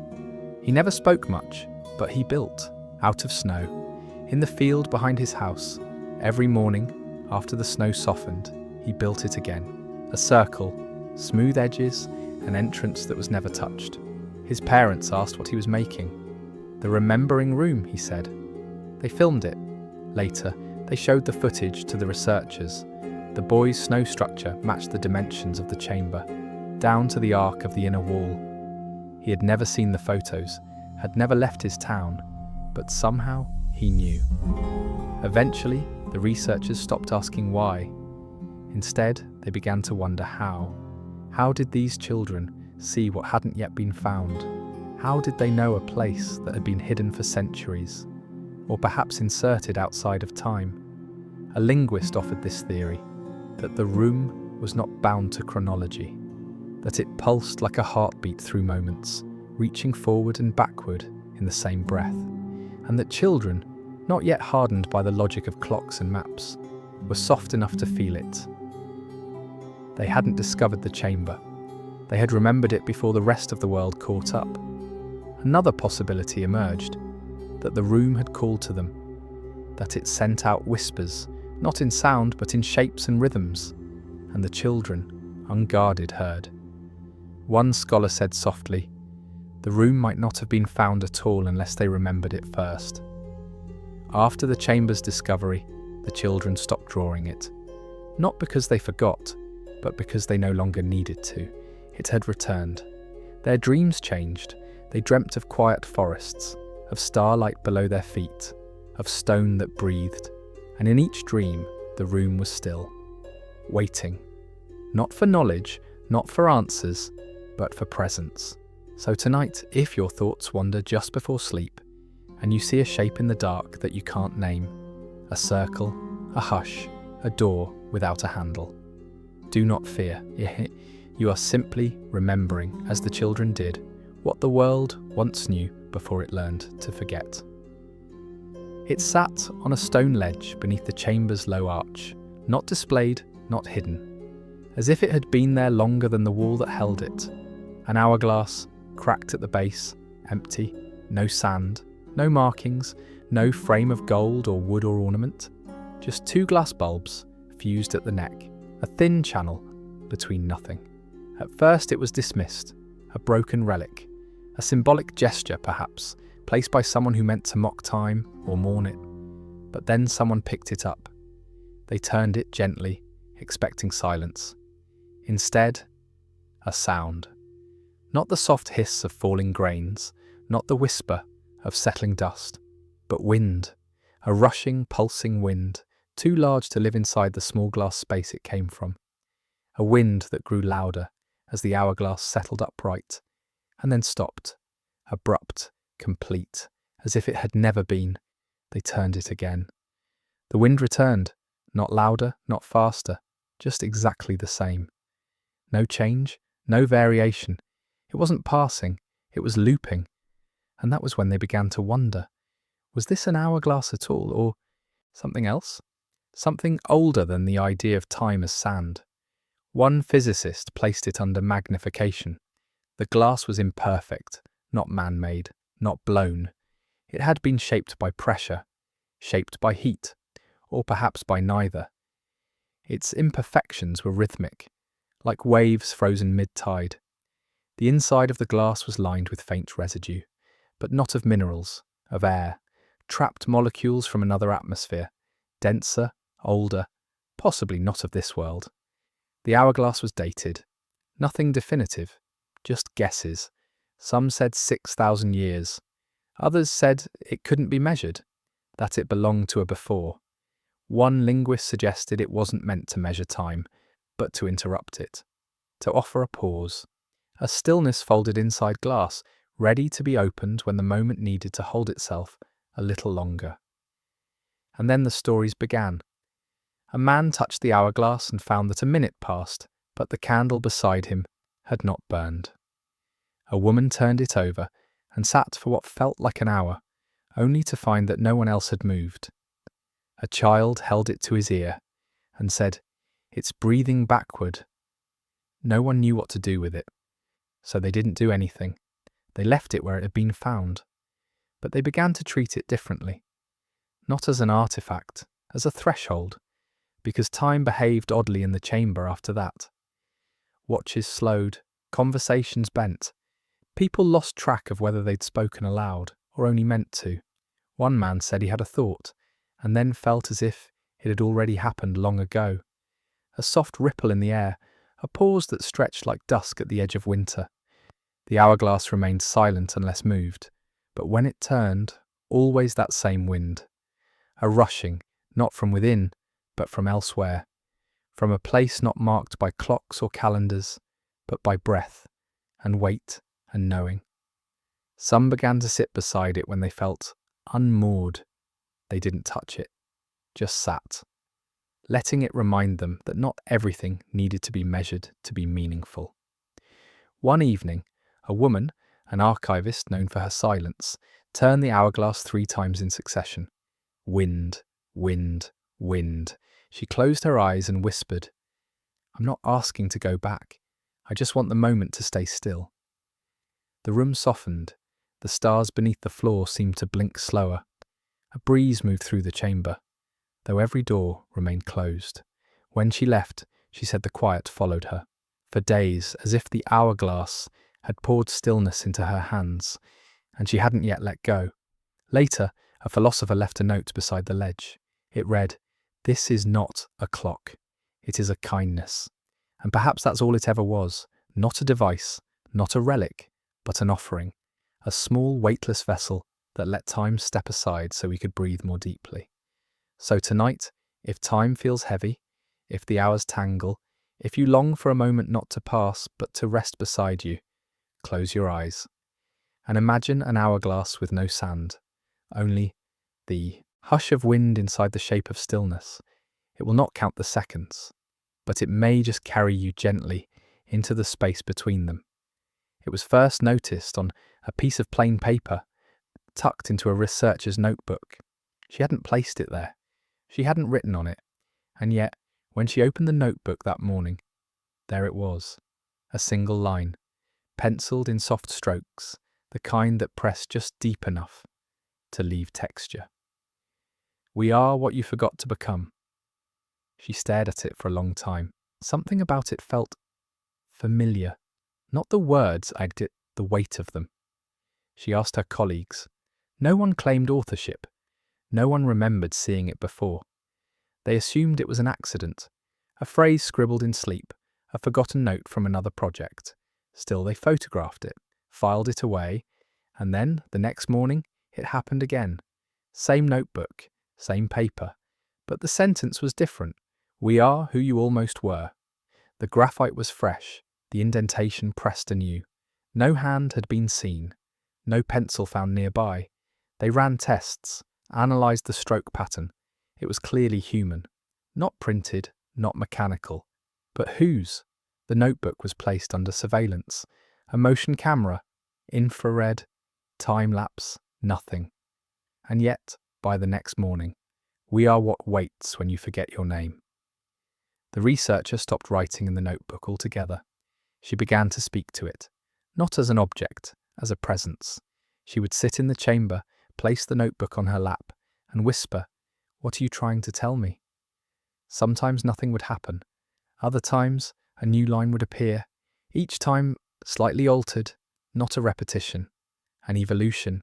He never spoke much, but he built, out of snow, in the field behind his house. Every morning, after the snow softened, he built it again. A circle, smooth edges, an entrance that was never touched. His parents asked what he was making. The remembering room, he said. They filmed it. Later, they showed the footage to the researchers. The boy's snow structure matched the dimensions of the chamber, down to the arc of the inner wall. He had never seen the photos, had never left his town, but somehow he knew. Eventually, the researchers stopped asking why. Instead, they began to wonder how. How did these children see what hadn't yet been found? How did they know a place that had been hidden for centuries, or perhaps inserted outside of time? A linguist offered this theory, that the room was not bound to chronology, that it pulsed like a heartbeat through moments, reaching forward and backward in the same breath, and that children, not yet hardened by the logic of clocks and maps, were soft enough to feel it. They hadn't discovered the chamber. They had remembered it before the rest of the world caught up. Another possibility emerged, that the room had called to them, that it sent out whispers, not in sound but in shapes and rhythms, and the children, unguarded, heard. One scholar said softly, the room might not have been found at all unless they remembered it first. After the chamber's discovery, the children stopped drawing it, not because they forgot, but because they no longer needed to. It had returned. Their dreams changed. They dreamt of quiet forests, of starlight below their feet, of stone that breathed, and in each dream, the room was still, waiting, not for knowledge, not for answers, but for presence. So tonight, if your thoughts wander just before sleep, and you see a shape in the dark that you can't name, a circle, a hush, a door without a handle, do not fear. You are simply remembering, as the children did, what the world once knew before it learned to forget. It sat on a stone ledge beneath the chamber's low arch, not displayed, not hidden, as if it had been there longer than the wall that held it. An hourglass, cracked at the base, empty, no sand, no markings, no frame of gold or wood or ornament, just two glass bulbs fused at the neck, a thin channel between nothing. At first it was dismissed, a broken relic, a symbolic gesture perhaps, placed by someone who meant to mock time or mourn it. But then someone picked it up. They turned it gently, expecting silence. Instead, a sound. Not the soft hiss of falling grains, not the whisper of settling dust, but wind, a rushing, pulsing wind, too large to live inside the small glass space it came from. A wind that grew louder as the hourglass settled upright, and then stopped, abrupt, complete, as if it had never been. They turned it again. The wind returned, not louder, not faster, just exactly the same. No change, no variation. It wasn't passing, it was looping. And that was when they began to wonder, was this an hourglass at all, or something else? Something older than the idea of time as sand. One physicist placed it under magnification. The glass was imperfect, not man-made, not blown. It had been shaped by pressure, shaped by heat, or perhaps by neither. Its imperfections were rhythmic, like waves frozen mid-tide. The inside of the glass was lined with faint residue, but not of minerals, of air, trapped molecules from another atmosphere, denser, older, possibly not of this world. The hourglass was dated. Nothing definitive, just guesses. Some said 6,000 years. Others said it couldn't be measured, that it belonged to a before. One linguist suggested it wasn't meant to measure time, but to interrupt it, to offer a pause, a stillness folded inside glass, ready to be opened when the moment needed to hold itself a little longer. And then the stories began. A man touched the hourglass and found that a minute passed, but the candle beside him had not burned. A woman turned it over and sat for what felt like an hour, only to find that no one else had moved. A child held it to his ear and said, "It's breathing backward." No one knew what to do with it, so they didn't do anything. They left it where it had been found. But they began to treat it differently. Not as an artifact, as a threshold, because time behaved oddly in the chamber after that. Watches slowed, conversations bent. People lost track of whether they'd spoken aloud or only meant to. One man said he had a thought, and then felt as if it had already happened long ago. A soft ripple in the air, a pause that stretched like dusk at the edge of winter. The hourglass remained silent unless moved, but when it turned, always that same wind. A rushing, not from within, but from elsewhere. From a place not marked by clocks or calendars, but by breath, and weight, and knowing. Some began to sit beside it when they felt unmoored. They didn't touch it, just sat, letting it remind them that not everything needed to be measured to be meaningful. One evening, a woman, an archivist known for her silence, turned the hourglass 3 times in succession. Wind, wind, wind. She closed her eyes and whispered, "I'm not asking to go back. I just want the moment to stay still." The room softened. The stars beneath the floor seemed to blink slower. A breeze moved through the chamber, though every door remained closed. When she left, she said the quiet followed her. For days, as if the hourglass had poured stillness into her hands, and she hadn't yet let go. Later, a philosopher left a note beside the ledge. It read, "This is not a clock. It is a kindness." And perhaps that's all it ever was. Not a device, not a relic, but an offering. A small, weightless vessel that let time step aside so we could breathe more deeply. So tonight, if time feels heavy, if the hours tangle, if you long for a moment not to pass but to rest beside you, close your eyes and imagine an hourglass with no sand, only the hush of wind inside the shape of stillness. It will not count the seconds, but it may just carry you gently into the space between them. It was first noticed on a piece of plain paper, tucked into a researcher's notebook. She hadn't placed it there. She hadn't written on it. And yet, when she opened the notebook that morning, there it was, a single line, penciled in soft strokes, the kind that press just deep enough to leave texture. "We are what you forgot to become." She stared at it for a long time. Something about it felt familiar. Not the words egged it, the weight of them. She asked her colleagues. No one claimed authorship. No one remembered seeing it before. They assumed it was an accident, a phrase scribbled in sleep, a forgotten note from another project. Still, they photographed it, filed it away, and then, the next morning, it happened again. Same notebook, same paper, but the sentence was different. "We are who you almost were." The graphite was fresh, the indentation pressed anew. No hand had been seen, no pencil found nearby. They ran tests, analysed the stroke pattern. It was clearly human. Not printed, not mechanical. But whose? The notebook was placed under surveillance. A motion camera, infrared, time-lapse, nothing. And yet, by the next morning, we are what waits when you forget your name. The researcher stopped writing in the notebook altogether. She began to speak to it, not as an object, as a presence. She would sit in the chamber, place the notebook on her lap, and whisper, "What are you trying to tell me?" Sometimes nothing would happen. Other times, a new line would appear, each time slightly altered, not a repetition, an evolution.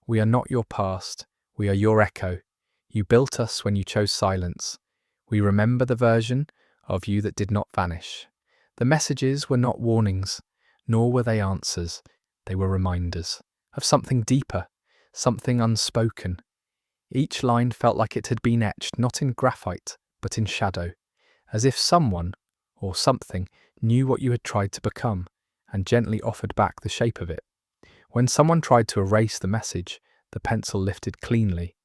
"We are not your past, we are your echo. You built us when you chose silence. We remember the version of you that did not vanish." The messages were not warnings, nor were they answers. They were reminders of something deeper, something unspoken. Each line felt like it had been etched not in graphite, but in shadow, as if someone, or something, knew what you had tried to become, and gently offered back the shape of it. When someone tried to erase the message, the pencil lifted cleanly,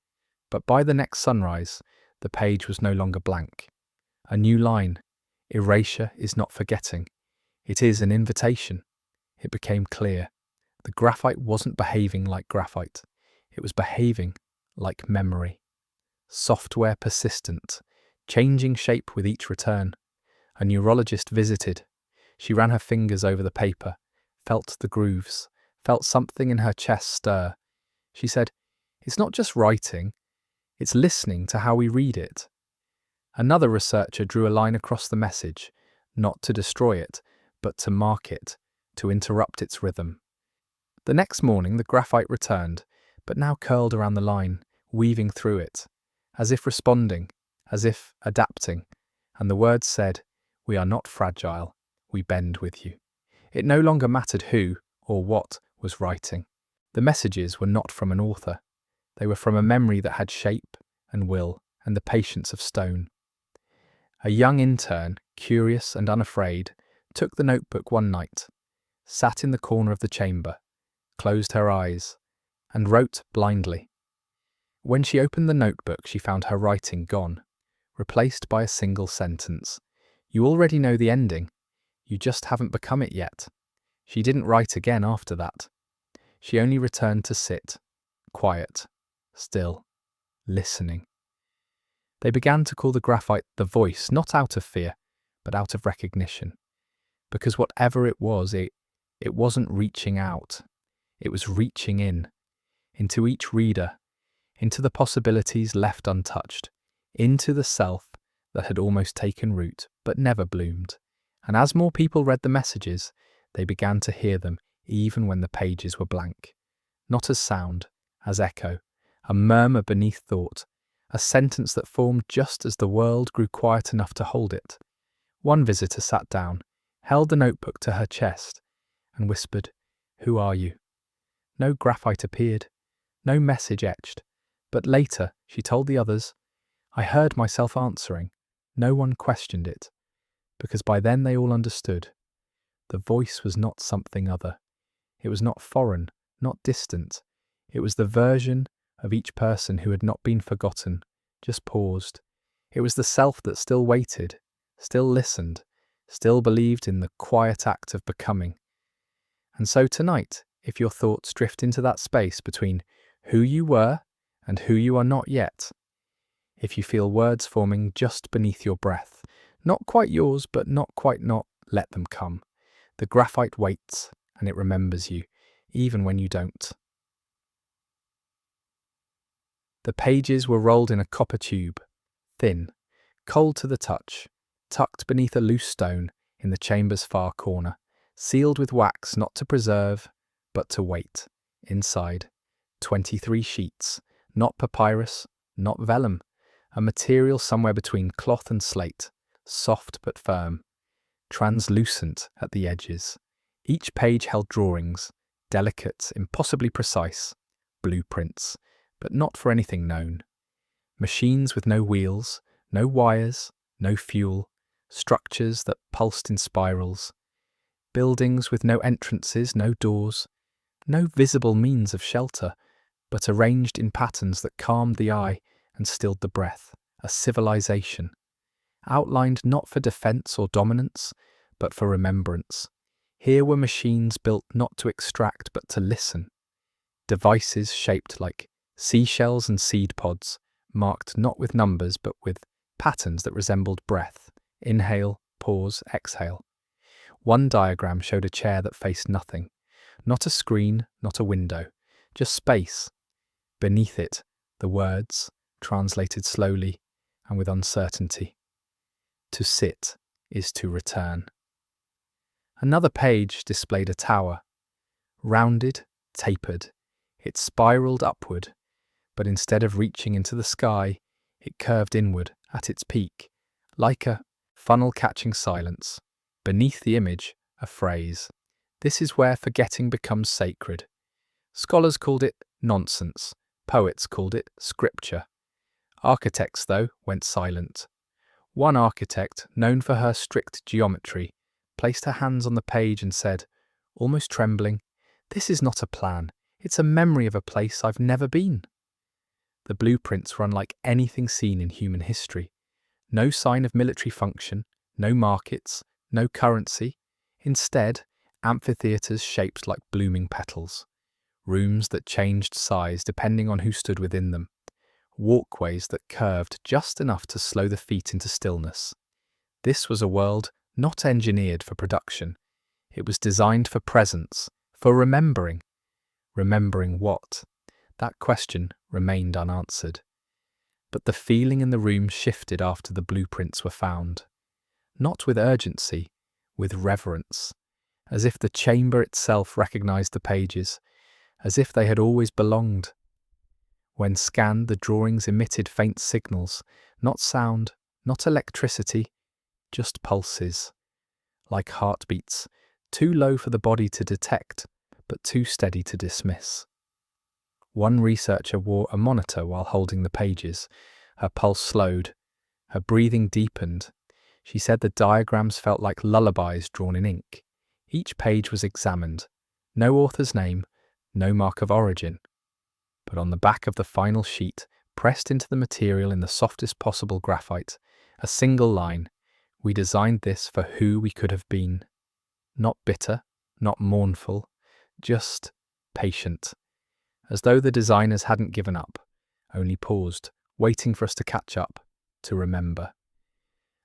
but by the next sunrise, the page was no longer blank. A new line. Erasure is not forgetting. It is an invitation. It became clear. The graphite wasn't behaving like graphite. It was behaving like memory. Software persistent, changing shape with each return. A neurologist visited. She ran her fingers over the paper, felt the grooves, felt something in her chest stir. She said, "It's not just writing, it's listening to how we read it." Another researcher drew a line across the message, not to destroy it, but to mark it, to interrupt its rhythm. The next morning the graphite returned, but now curled around the line, weaving through it, as if responding, as if adapting, and the words said, "We are not fragile, we bend with you." It no longer mattered who or what was writing. The messages were not from an author. They were from a memory that had shape and will and the patience of stone. A young intern, curious and unafraid, took the notebook one night, sat in the corner of the chamber, closed her eyes, and wrote blindly. When she opened the notebook, she found her writing gone, replaced by a single sentence. "You already know the ending. You just haven't become it yet." She didn't write again after that. She only returned to sit, quiet, still, listening. They began to call the graphite the voice, not out of fear, but out of recognition. Because whatever it wasn't reaching out. It was reaching in, into each reader, into the possibilities left untouched, into the self that had almost taken root, but never bloomed. And as more people read the messages, they began to hear them, even when the pages were blank. Not as sound, as echo, a murmur beneath thought, a sentence that formed just as the world grew quiet enough to hold it. One visitor sat down, held the notebook to her chest, and whispered, "Who are you?" No graphite appeared, no message etched, but later she told the others, "I heard myself answering." No one questioned it, because by then they all understood. The voice was not something other. It was not foreign, not distant. It was the version of each person who had not been forgotten, just paused. It was the self that still waited, still listened, still believed in the quiet act of becoming. And so tonight, if your thoughts drift into that space between who you were and who you are not yet, if you feel words forming just beneath your breath, not quite yours, but not quite not, let them come. The graphite waits, and it remembers you, even when you don't. The pages were rolled in a copper tube, thin, cold to the touch, tucked beneath a loose stone in the chamber's far corner, sealed with wax not to preserve, but to wait. Inside, 23 sheets, not papyrus, not vellum, a material somewhere between cloth and slate, soft but firm, translucent at the edges. Each page held drawings, delicate, impossibly precise, blueprints, but not for anything known. Machines with no wheels, no wires, no fuel, structures that pulsed in spirals, buildings with no entrances, no doors, no visible means of shelter, but arranged in patterns that calmed the eye and stilled the breath, a civilization, outlined not for defense or dominance, but for remembrance. Here were machines built not to extract, but to listen. Devices shaped like seashells and seed pods, marked not with numbers, but with patterns that resembled breath. Inhale, pause, exhale. One diagram showed a chair that faced nothing. Not a screen, not a window, just space. Beneath it, the words, translated slowly and with uncertainty. To sit is to return. Another page displayed a tower. Rounded, tapered, it spiraled upward, but instead of reaching into the sky, it curved inward at its peak, like a funnel catching silence. Beneath the image, a phrase. This is where forgetting becomes sacred. Scholars called it Nonsense. Poets called it scripture. Architects, though, went silent. One architect, known for her strict geometry, placed her hands on the page and said, almost trembling, "This is not a plan. It's a memory of a place I've never been." The blueprints were unlike anything seen in human history. No sign of military function, no markets, no currency. Instead, amphitheatres shaped like blooming petals. Rooms that changed size depending on who stood within them. Walkways that curved just enough to slow the feet into stillness. This was a world not engineered for production. It was designed for presence, for remembering. Remembering what? That question remained unanswered. But the feeling in the room shifted after the blueprints were found. Not with urgency, with reverence. As if the chamber itself recognized the pages, as if they had always belonged. When scanned, the drawings emitted faint signals, not sound, not electricity, just pulses. Like heartbeats, too low for the body to detect, but too steady to dismiss. One researcher wore a monitor while holding the pages. Her pulse slowed. Her breathing deepened. She said the diagrams felt like lullabies drawn in ink. Each page was examined. No author's name, no mark of origin. But on the back of the final sheet, pressed into the material in the softest possible graphite, a single line: "We designed this for who we could have been." Not bitter, not mournful, just patient. As though the designers hadn't given up, only paused, waiting for us to catch up, to remember.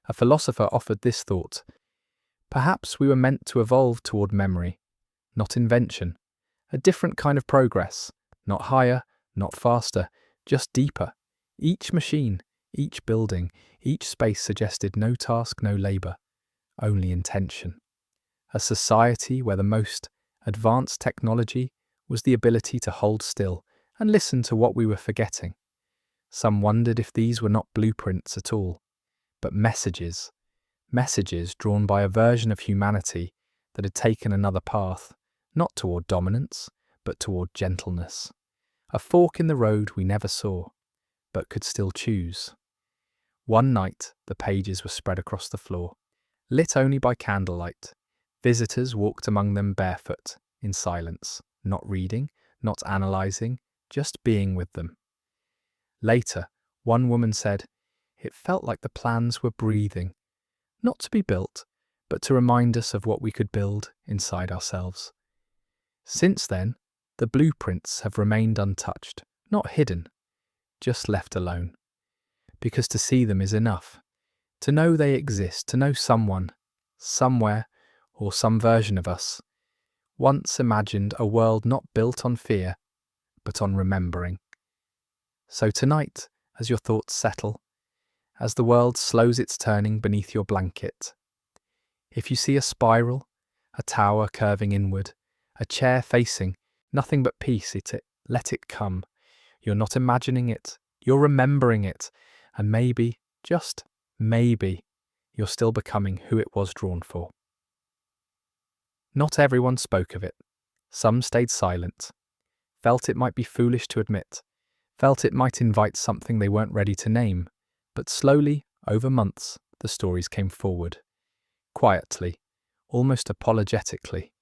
A philosopher offered this thought: perhaps we were meant to evolve toward memory, not invention. A different kind of progress, not higher, not faster, just deeper. Each machine, each building, each space suggested no task, no labour, only intention. A society where the most advanced technology was the ability to hold still and listen to what we were forgetting. Some wondered if these were not blueprints at all, but messages drawn by a version of humanity that had taken another path, not toward dominance, but toward gentleness. A fork in the road we never saw, but could still choose. One night, the pages were spread across the floor, lit only by candlelight. Visitors walked among them barefoot, in silence, not reading, not analysing, just being with them. Later, one woman said, "It felt like the plans were breathing, not to be built, but to remind us of what we could build inside ourselves." Since then, the blueprints have remained untouched, not hidden, just left alone. Because to see them is enough. To know they exist, to know someone, somewhere, or some version of us, once imagined a world not built on fear, but on remembering. So tonight, as your thoughts settle, as the world slows its turning beneath your blanket, if you see a spiral, a tower curving inward, a chair facing nothing but peace, let it come. You're not imagining it, you're remembering it, and maybe, just maybe, you're still becoming who it was drawn for. Not everyone spoke of it. Some stayed silent, felt it might be foolish to admit, felt it might invite something they weren't ready to name, but slowly, over months, the stories came forward. Quietly, almost apologetically.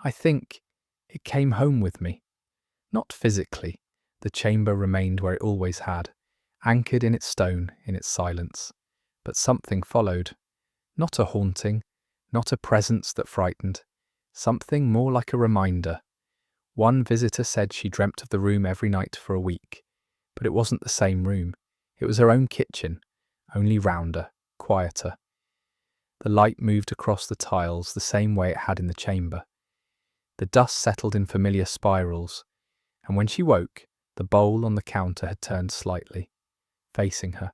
I think it came home with me. Not physically, the chamber remained where it always had, anchored in its stone, in its silence. But something followed. Not a haunting, not a presence that frightened, something more like a reminder. One visitor said she dreamt of the room every night for a week, but it wasn't the same room. It was her own kitchen, only rounder, quieter. The light moved across the tiles the same way it had in the chamber. The dust settled in familiar spirals, and when she woke, the bowl on the counter had turned slightly, facing her.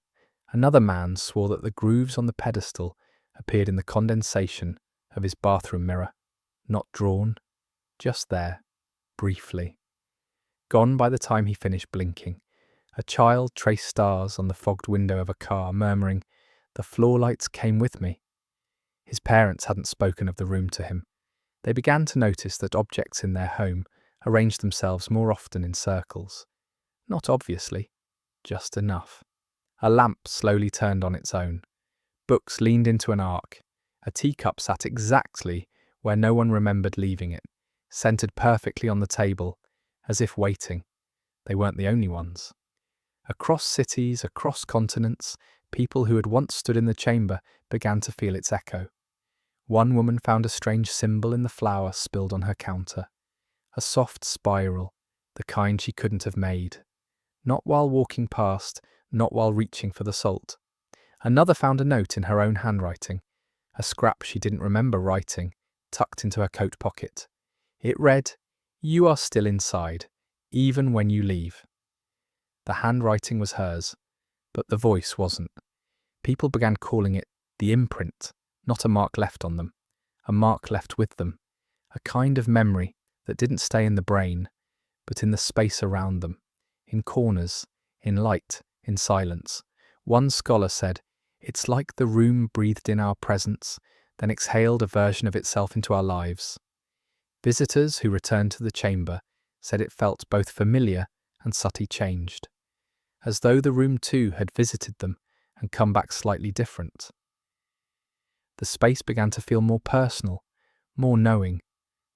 Another man swore that the grooves on the pedestal appeared in the condensation of his bathroom mirror, not drawn, just there, briefly. Gone by the time he finished blinking. A child traced stars on the fogged window of a car, murmuring, "The floor lights came with me." His parents hadn't spoken of the room to him. They began to notice that objects in their home, arranged themselves more often in circles. Not obviously, just enough. A lamp slowly turned on its own. Books leaned into an arc. A teacup sat exactly where no one remembered leaving it, centered perfectly on the table, as if waiting. They weren't the only ones. Across cities, across continents, people who had once stood in the chamber began to feel its echo. One woman found a strange symbol in the flour spilled on her counter. A soft spiral, the kind she couldn't have made. Not while walking past, not while reaching for the salt. Another found a note in her own handwriting, a scrap she didn't remember writing, tucked into her coat pocket. It read, "You are still inside, even when you leave." The handwriting was hers, but the voice wasn't. People began calling it the imprint, not a mark left on them, a mark left with them, a kind of memory that didn't stay in the brain, but in the space around them, in corners, in light, in silence. One scholar said, "It's like the room breathed in our presence, then exhaled a version of itself into our lives." Visitors who returned to the chamber said it felt both familiar and subtly changed, as though the room too had visited them and come back slightly different. The space began to feel more personal, more knowing,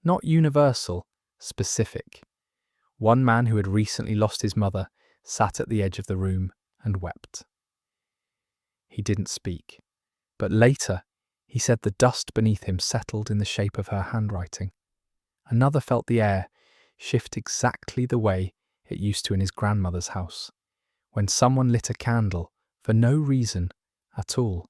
not universal, specific. One man who had recently lost his mother sat at the edge of the room and wept. He didn't speak, but later he said the dust beneath him settled in the shape of her handwriting. Another felt the air shift exactly the way it used to in his grandmother's house, when someone lit a candle for no reason at all.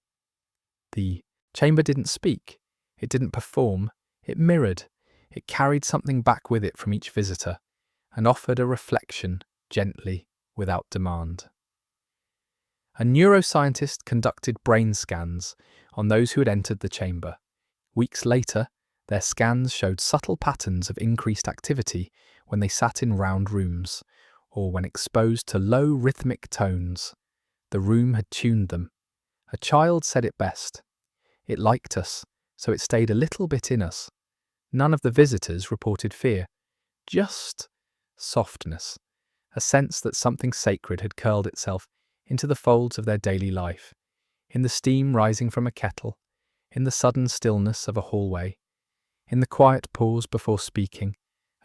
The chamber didn't speak, it didn't perform, it mirrored, it carried something back with it from each visitor, and offered a reflection gently, without demand. A neuroscientist conducted brain scans on those who had entered the chamber. Weeks later, their scans showed subtle patterns of increased activity when they sat in round rooms, or when exposed to low rhythmic tones. The room had tuned them. A child said it best. It liked us, so it stayed a little bit in us. None of the visitors reported fear, just softness, a sense that something sacred had curled itself into the folds of their daily life, in the steam rising from a kettle, in the sudden stillness of a hallway, in the quiet pause before speaking.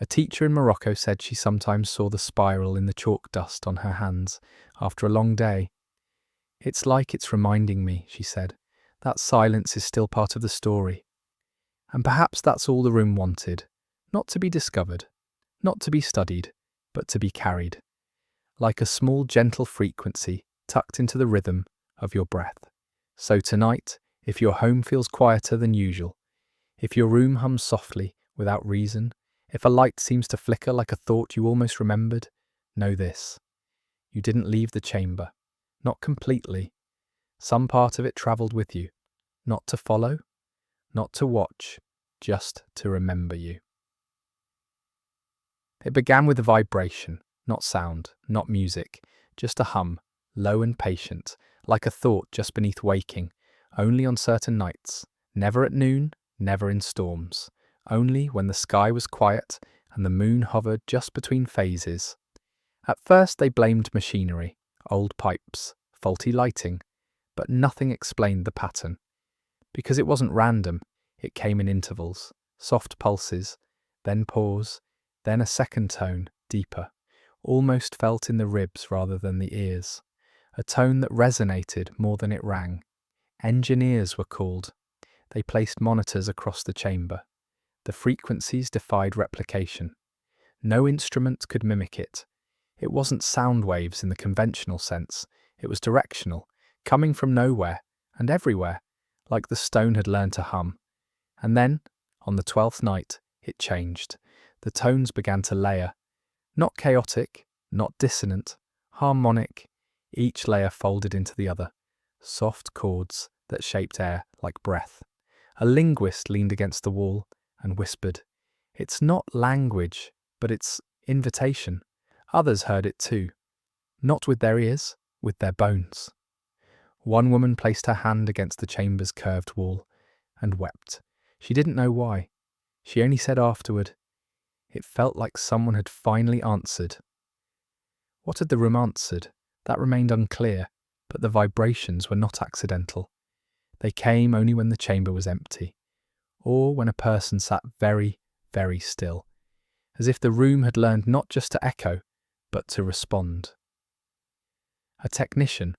A teacher in Morocco said she sometimes saw the spiral in the chalk dust on her hands after a long day. "It's like it's reminding me," she said, "that silence is still part of the story." And perhaps that's all the room wanted, not to be discovered, not to be studied, but to be carried, like a small gentle frequency tucked into the rhythm of your breath. So tonight, if your home feels quieter than usual, if your room hums softly without reason, if a light seems to flicker like a thought you almost remembered, know this: you didn't leave the chamber, not completely. Some part of it travelled with you, not to follow, not to watch, just to remember you. It began with a vibration, not sound, not music, just a hum, low and patient, like a thought just beneath waking, only on certain nights, never at noon, never in storms, only when the sky was quiet and the moon hovered just between phases. At first they blamed machinery, old pipes, faulty lighting, but nothing explained the pattern. Because it wasn't random, it came in intervals, soft pulses, then pause, then a second tone, deeper, almost felt in the ribs rather than the ears, a tone that resonated more than it rang. Engineers were called. They placed monitors across the chamber. The frequencies defied replication. No instrument could mimic it. It wasn't sound waves in the conventional sense. It was directional, coming from nowhere and everywhere, like the stone had learned to hum. And then, on the 12th night, it changed. The tones began to layer. Not chaotic, not dissonant, harmonic, each layer folded into the other. Soft chords that shaped air like breath. A linguist leaned against the wall and whispered, "It's not language, but it's invitation." Others heard it too. Not with their ears, with their bones. One woman placed her hand against the chamber's curved wall and wept. She didn't know why. She only said afterward, It felt like someone had finally answered. What had the room answered? That remained unclear, but the vibrations were not accidental. They came only when the chamber was empty, or when a person sat very, very still, as if the room had learned not just to echo, but to respond. A technician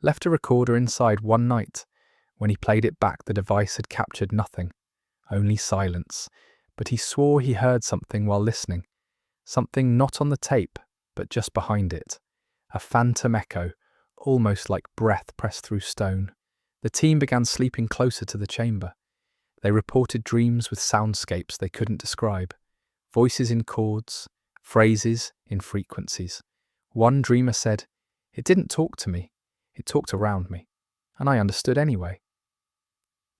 left a recorder inside one night. When he played it back, the device had captured nothing, only silence, but he swore he heard something while listening, something not on the tape, but just behind it, a phantom echo, almost like breath pressed through stone. The team began sleeping closer to the chamber. They reported dreams with soundscapes they couldn't describe, voices in chords, phrases in frequencies. One dreamer said, "It didn't talk to me, it talked around me, and I understood anyway."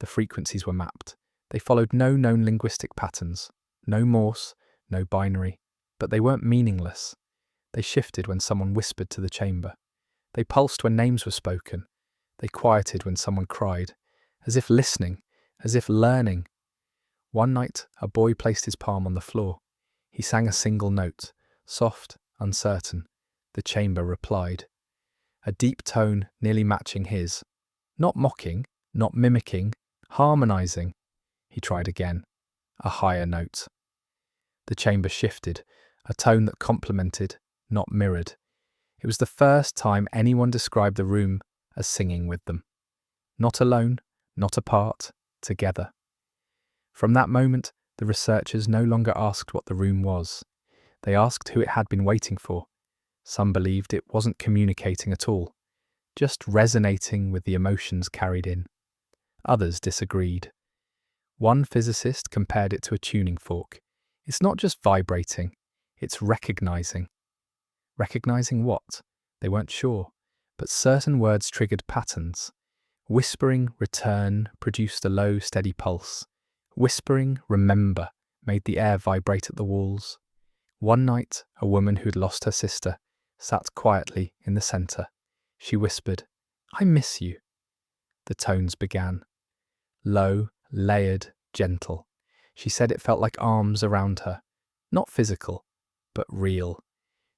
The frequencies were mapped. They followed no known linguistic patterns, no Morse, no binary, but they weren't meaningless. They shifted when someone whispered to the chamber. They pulsed when names were spoken. They quieted when someone cried, as if listening, as if learning. One night, a boy placed his palm on the floor. He sang a single note, soft, uncertain. The chamber replied. A deep tone nearly matching his. Not mocking, not mimicking, harmonizing. He tried again. A higher note. The chamber shifted, a tone that complemented, not mirrored. It was the first time anyone described the room as singing with them. Not alone, not apart, together. From that moment, the researchers no longer asked what the room was. They asked who it had been waiting for. Some believed it wasn't communicating at all, just resonating with the emotions carried in. Others disagreed. One physicist compared it to a tuning fork. It's not just vibrating, it's recognizing. Recognizing what? They weren't sure, but certain words triggered patterns. Whispering, return, produced a low, steady pulse. Whispering, remember, made the air vibrate at the walls. One night, a woman who'd lost her sister sat quietly in the centre. She whispered, "I miss you." The tones began. Low, layered, gentle. She said it felt like arms around her. Not physical, but real.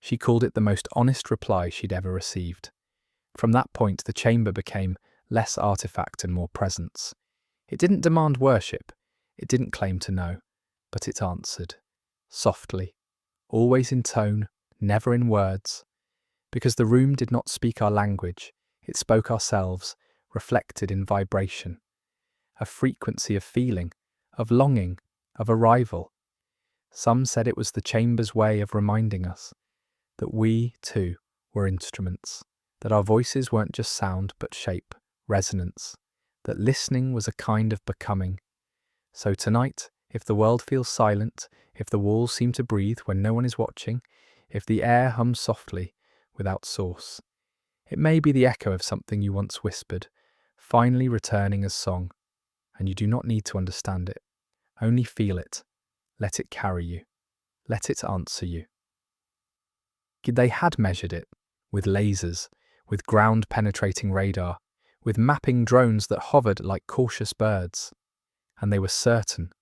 She called it the most honest reply she'd ever received. From that point, the chamber became less artifact and more presence. It didn't demand worship. It didn't claim to know. But it answered. Softly. Always in tone, never in words. Because the room did not speak our language. It spoke ourselves, reflected in vibration. A frequency of feeling, of longing, of arrival. Some said it was the chamber's way of reminding us that we, too, were instruments, that our voices weren't just sound but shape, resonance, that listening was a kind of becoming. So tonight, if the world feels silent, if the walls seem to breathe when no one is watching, if the air hums softly, without source, it may be the echo of something you once whispered, finally returning as song, and you do not need to understand it. Only feel it. Let it carry you. Let it answer you. They had measured it, with lasers, with ground-penetrating radar, with mapping drones that hovered like cautious birds. And they were certain,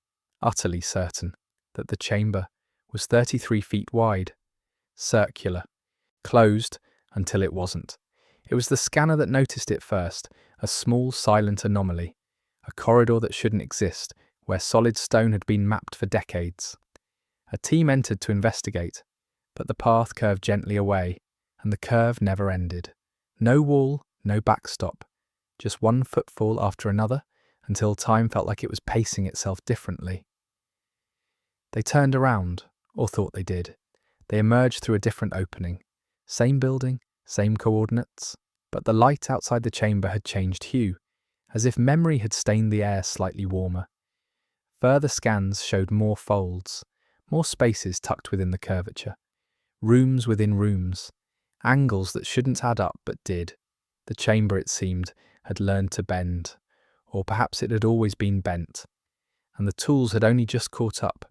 utterly certain, that the chamber was 33 feet wide, circular, closed until it wasn't. It was the scanner that noticed it first, a small silent anomaly, a corridor that shouldn't exist, where solid stone had been mapped for decades. A team entered to investigate, but the path curved gently away, and the curve never ended. No wall, no backstop, just one footfall after another, until time felt like it was pacing itself differently. They turned around, or thought they did. They emerged through a different opening. Same building, same coordinates, but the light outside the chamber had changed hue, as if memory had stained the air slightly warmer. Further scans showed more folds, more spaces tucked within the curvature, rooms within rooms, angles that shouldn't add up but did. The chamber, it seemed, had learned to bend, or perhaps it had always been bent, and the tools had only just caught up.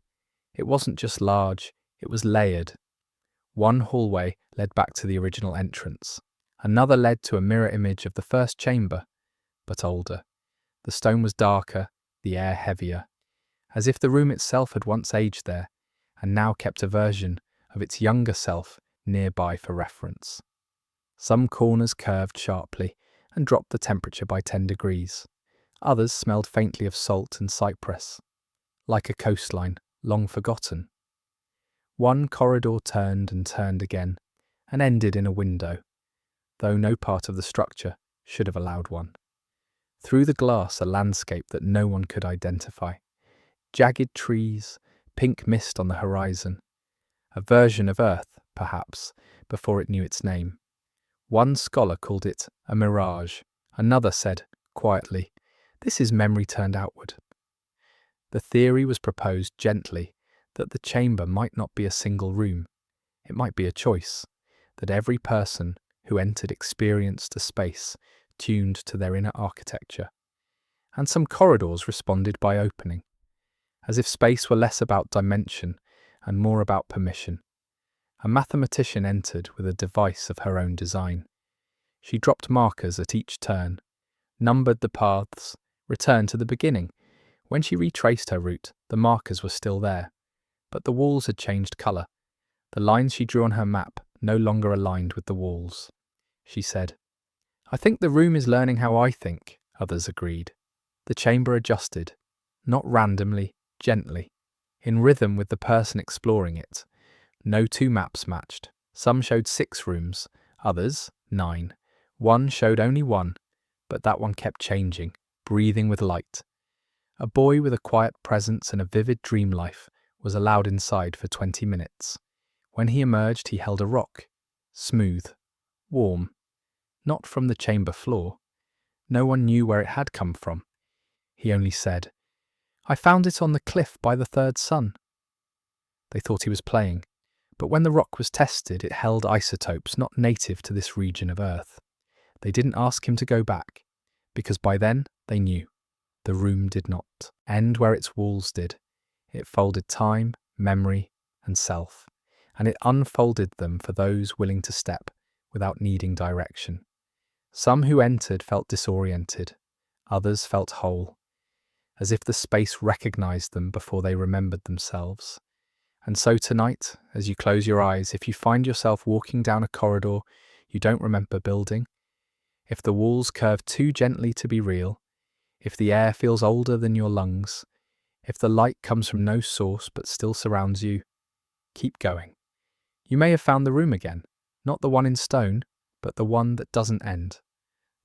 It wasn't just large, it was layered. One hallway led back to the original entrance. Another led to a mirror image of the first chamber, but older. The stone was darker, the air heavier, as if the room itself had once aged there, and now kept a version of its younger self nearby for reference. Some corners curved sharply and dropped the temperature by 10 degrees. Others smelled faintly of salt and cypress, like a coastline long forgotten. One corridor turned and turned again, and ended in a window, though no part of the structure should have allowed one. Through the glass, a landscape that no one could identify. Jagged trees, pink mist on the horizon. A version of Earth, perhaps, before it knew its name. One scholar called it a mirage. Another said, quietly, "This is memory turned outward." The theory was proposed gently that the chamber might not be a single room. It might be a choice, that every person who entered experienced a space tuned to their inner architecture. And some corridors responded by opening, as if space were less about dimension and more about permission. A mathematician entered with a device of her own design. She dropped markers at each turn, numbered the paths, returned to the beginning. When she retraced her route, the markers were still there, but the walls had changed colour. The lines she drew on her map no longer aligned with the walls. She said, "I think the room is learning how I think," others agreed. The chamber adjusted, not randomly, gently, in rhythm with the person exploring it. No two maps matched. Some showed 6 rooms, others 9. One showed only 1, but that one kept changing, breathing with light. A boy with a quiet presence and a vivid dream life was allowed inside for 20 minutes. When he emerged, he held a rock, smooth, warm, not from the chamber floor. No one knew where it had come from. He only said, "I found it on the cliff by the third sun." They thought he was playing, but when the rock was tested, it held isotopes not native to this region of Earth. They didn't ask him to go back, because by then they knew. The room did not end where its walls did. It folded time, memory, and self, and it unfolded them for those willing to step without needing direction. Some who entered felt disoriented, others felt whole, as if the space recognized them before they remembered themselves. And so tonight, as you close your eyes, if you find yourself walking down a corridor you don't remember building, if the walls curve too gently to be real, if the air feels older than your lungs, if the light comes from no source but still surrounds you, keep going. You may have found the room again, not the one in stone, but the one that doesn't end,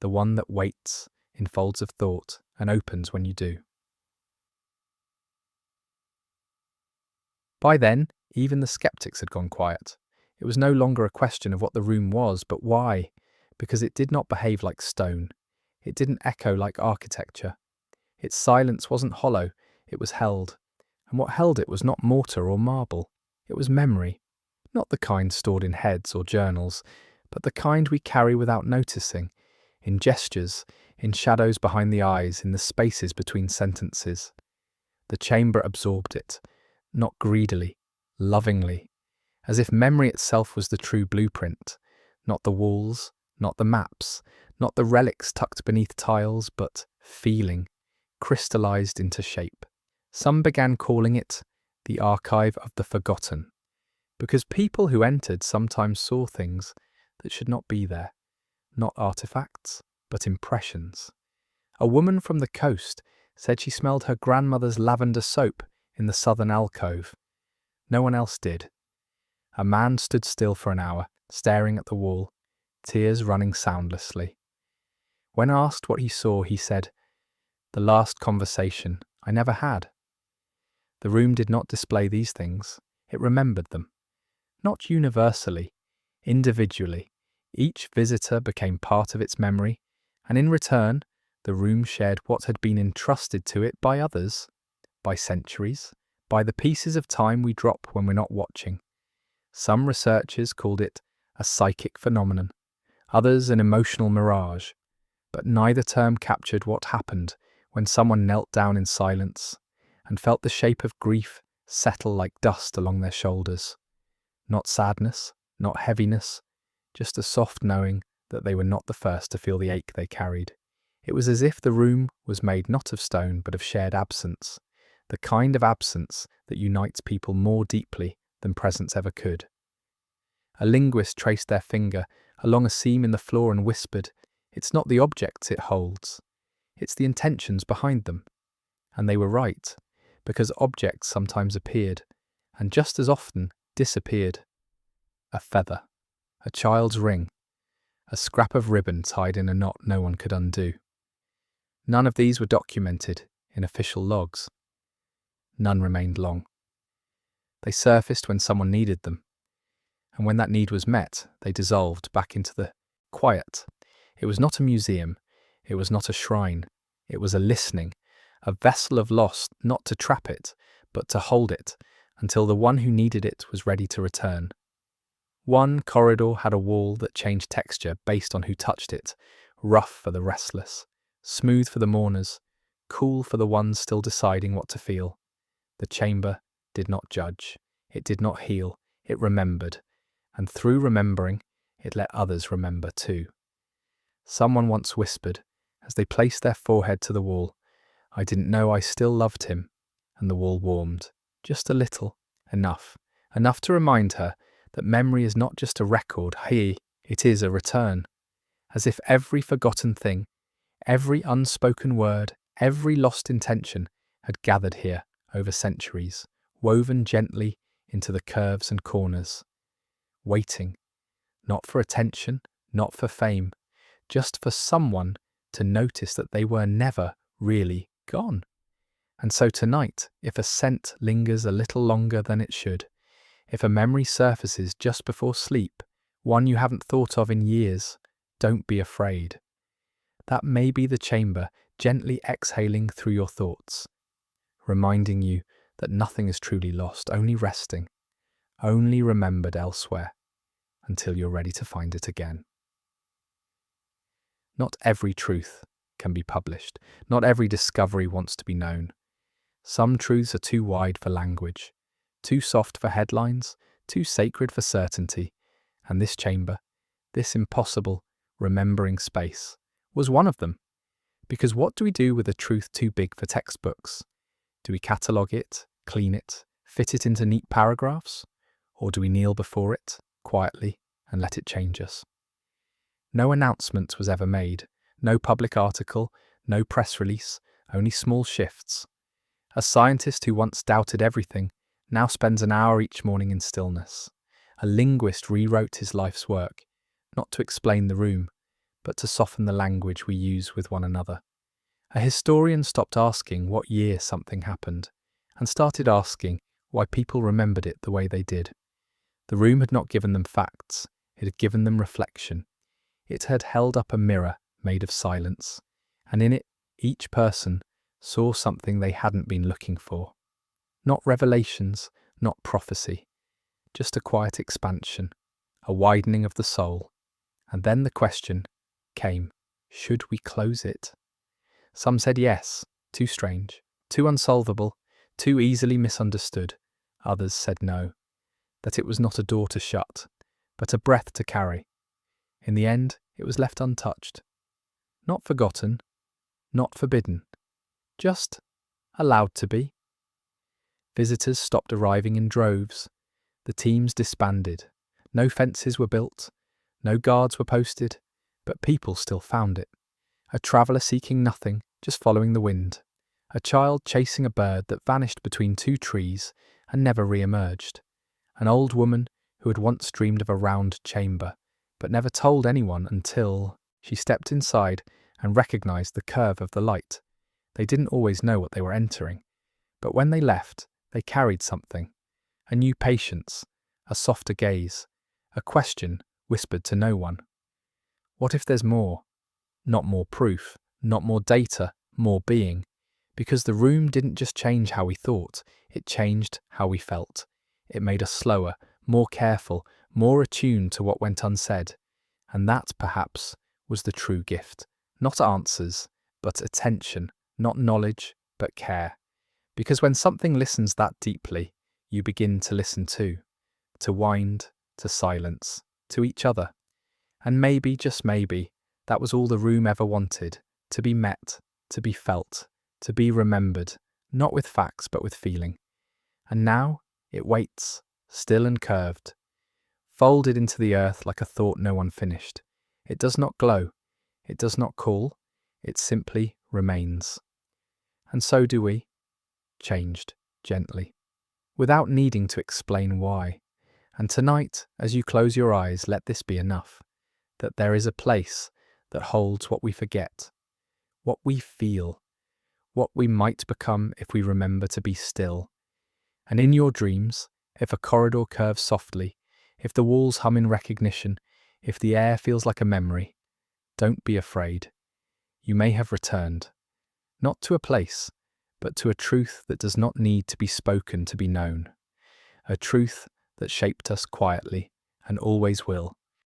the one that waits in folds of thought and opens when you do. By then, even the skeptics had gone quiet. It was no longer a question of what the room was, but why, because it did not behave like stone. It didn't echo like architecture. Its silence wasn't hollow, it was held. And what held it was not mortar or marble. It was memory. Not the kind stored in heads or journals, but the kind we carry without noticing, in gestures, in shadows behind the eyes, in the spaces between sentences. The chamber absorbed it, not greedily, lovingly, as if memory itself was the true blueprint, not the walls, not the maps, not the relics tucked beneath tiles, but feeling, crystallized into shape. Some began calling it the archive of the forgotten, because people who entered sometimes saw things that should not be there, not artifacts, but impressions. A woman from the coast said she smelled her grandmother's lavender soap in the southern alcove. No one else did. A man stood still for an hour, staring at the wall, tears running soundlessly. When asked what he saw, he said, "The last conversation I never had." The room did not display these things, it remembered them. Not universally, individually. Each visitor became part of its memory, and in return, the room shared what had been entrusted to it by others, by centuries, by the pieces of time we drop when we're not watching. Some researchers called it a psychic phenomenon, others an emotional mirage, but neither term captured what happened when someone knelt down in silence and felt the shape of grief settle like dust along their shoulders. Not sadness, not heaviness, just a soft knowing that they were not the first to feel the ache they carried. It was as if the room was made not of stone but of shared absence, the kind of absence that unites people more deeply than presence ever could. A linguist traced their finger along a seam in the floor and whispered, "It's not the objects it holds, it's the intentions behind them." And they were right, because objects sometimes appeared, and just as often disappeared. A feather, a child's ring, a scrap of ribbon tied in a knot no one could undo. None of these were documented in official logs. None remained long. They surfaced when someone needed them, and when that need was met, they dissolved back into the quiet. It was not a museum, it was not a shrine, it was a listening, a vessel of loss, not to trap it, but to hold it, until the one who needed it was ready to return. One corridor had a wall that changed texture based on who touched it, rough for the restless, smooth for the mourners, cool for the ones still deciding what to feel. The chamber did not judge, it did not heal, it remembered, and through remembering, it let others remember too. Someone once whispered, as they placed their forehead to the wall, "I didn't know I still loved him," and the wall warmed, just a little, enough to remind her that memory is not just a record, it is a return, as if every forgotten thing, every unspoken word, every lost intention had gathered here over centuries, woven gently into the curves and corners, waiting, not for attention, not for fame, just for someone to notice that they were never really gone. And so tonight, if a scent lingers a little longer than it should, if a memory surfaces just before sleep, one you haven't thought of in years, don't be afraid. That may be the chamber gently exhaling through your thoughts, reminding you that nothing is truly lost, only resting, only remembered elsewhere, until you're ready to find it again. Not every truth can be published. Not every discovery wants to be known. Some truths are too wide for language, too soft for headlines, too sacred for certainty. And this chamber, this impossible remembering space, was one of them. Because what do we do with a truth too big for textbooks? Do we catalogue it, clean it, fit it into neat paragraphs? Or do we kneel before it, quietly, and let it change us? No announcement was ever made, no public article, no press release, only small shifts. A scientist who once doubted everything now spends an hour each morning in stillness. A linguist rewrote his life's work, not to explain the room, but to soften the language we use with one another. A historian stopped asking what year something happened, and started asking why people remembered it the way they did. The room had not given them facts, it had given them reflection. It had held up a mirror made of silence, and in it each person saw something they hadn't been looking for. Not revelations, not prophecy, just a quiet expansion, a widening of the soul. And then the question came, should we close it? Some said yes, too strange, too unsolvable, too easily misunderstood. Others said no, that it was not a door to shut, but a breath to carry. In the end, it was left untouched. Not forgotten, not forbidden, just allowed to be. Visitors stopped arriving in droves. The teams disbanded. No fences were built, no guards were posted, but people still found it. A traveller seeking nothing, just following the wind. A child chasing a bird that vanished between two trees and never re-emerged. An old woman who had once dreamed of a round chamber, but never told anyone until she stepped inside and recognised the curve of the light. They didn't always know what they were entering, but when they left, they carried something. A new patience, a softer gaze, a question whispered to no one. What if there's more? Not more proof, not more data, more being. Because the room didn't just change how we thought, it changed how we felt. It made us slower, more careful, more attuned to what went unsaid. And that, perhaps, was the true gift. Not answers, but attention. Not knowledge, but care. Because when something listens that deeply, you begin to listen too. To wind, to silence, to each other. And maybe, just maybe, that was all the room ever wanted. To be met, to be felt, to be remembered, not with facts but with feeling. And now it waits, still and curved, folded into the earth like a thought no one finished. It does not glow, it does not call, it simply remains. And so do we, changed, gently, without needing to explain why. And tonight, as you close your eyes, let this be enough, that there is a place that holds what we forget, what we feel, what we might become if we remember to be still. And in your dreams, if a corridor curves softly, if the walls hum in recognition, if the air feels like a memory, don't be afraid. You may have returned, not to a place, but to a truth that does not need to be spoken to be known. A truth that shaped us quietly and always will.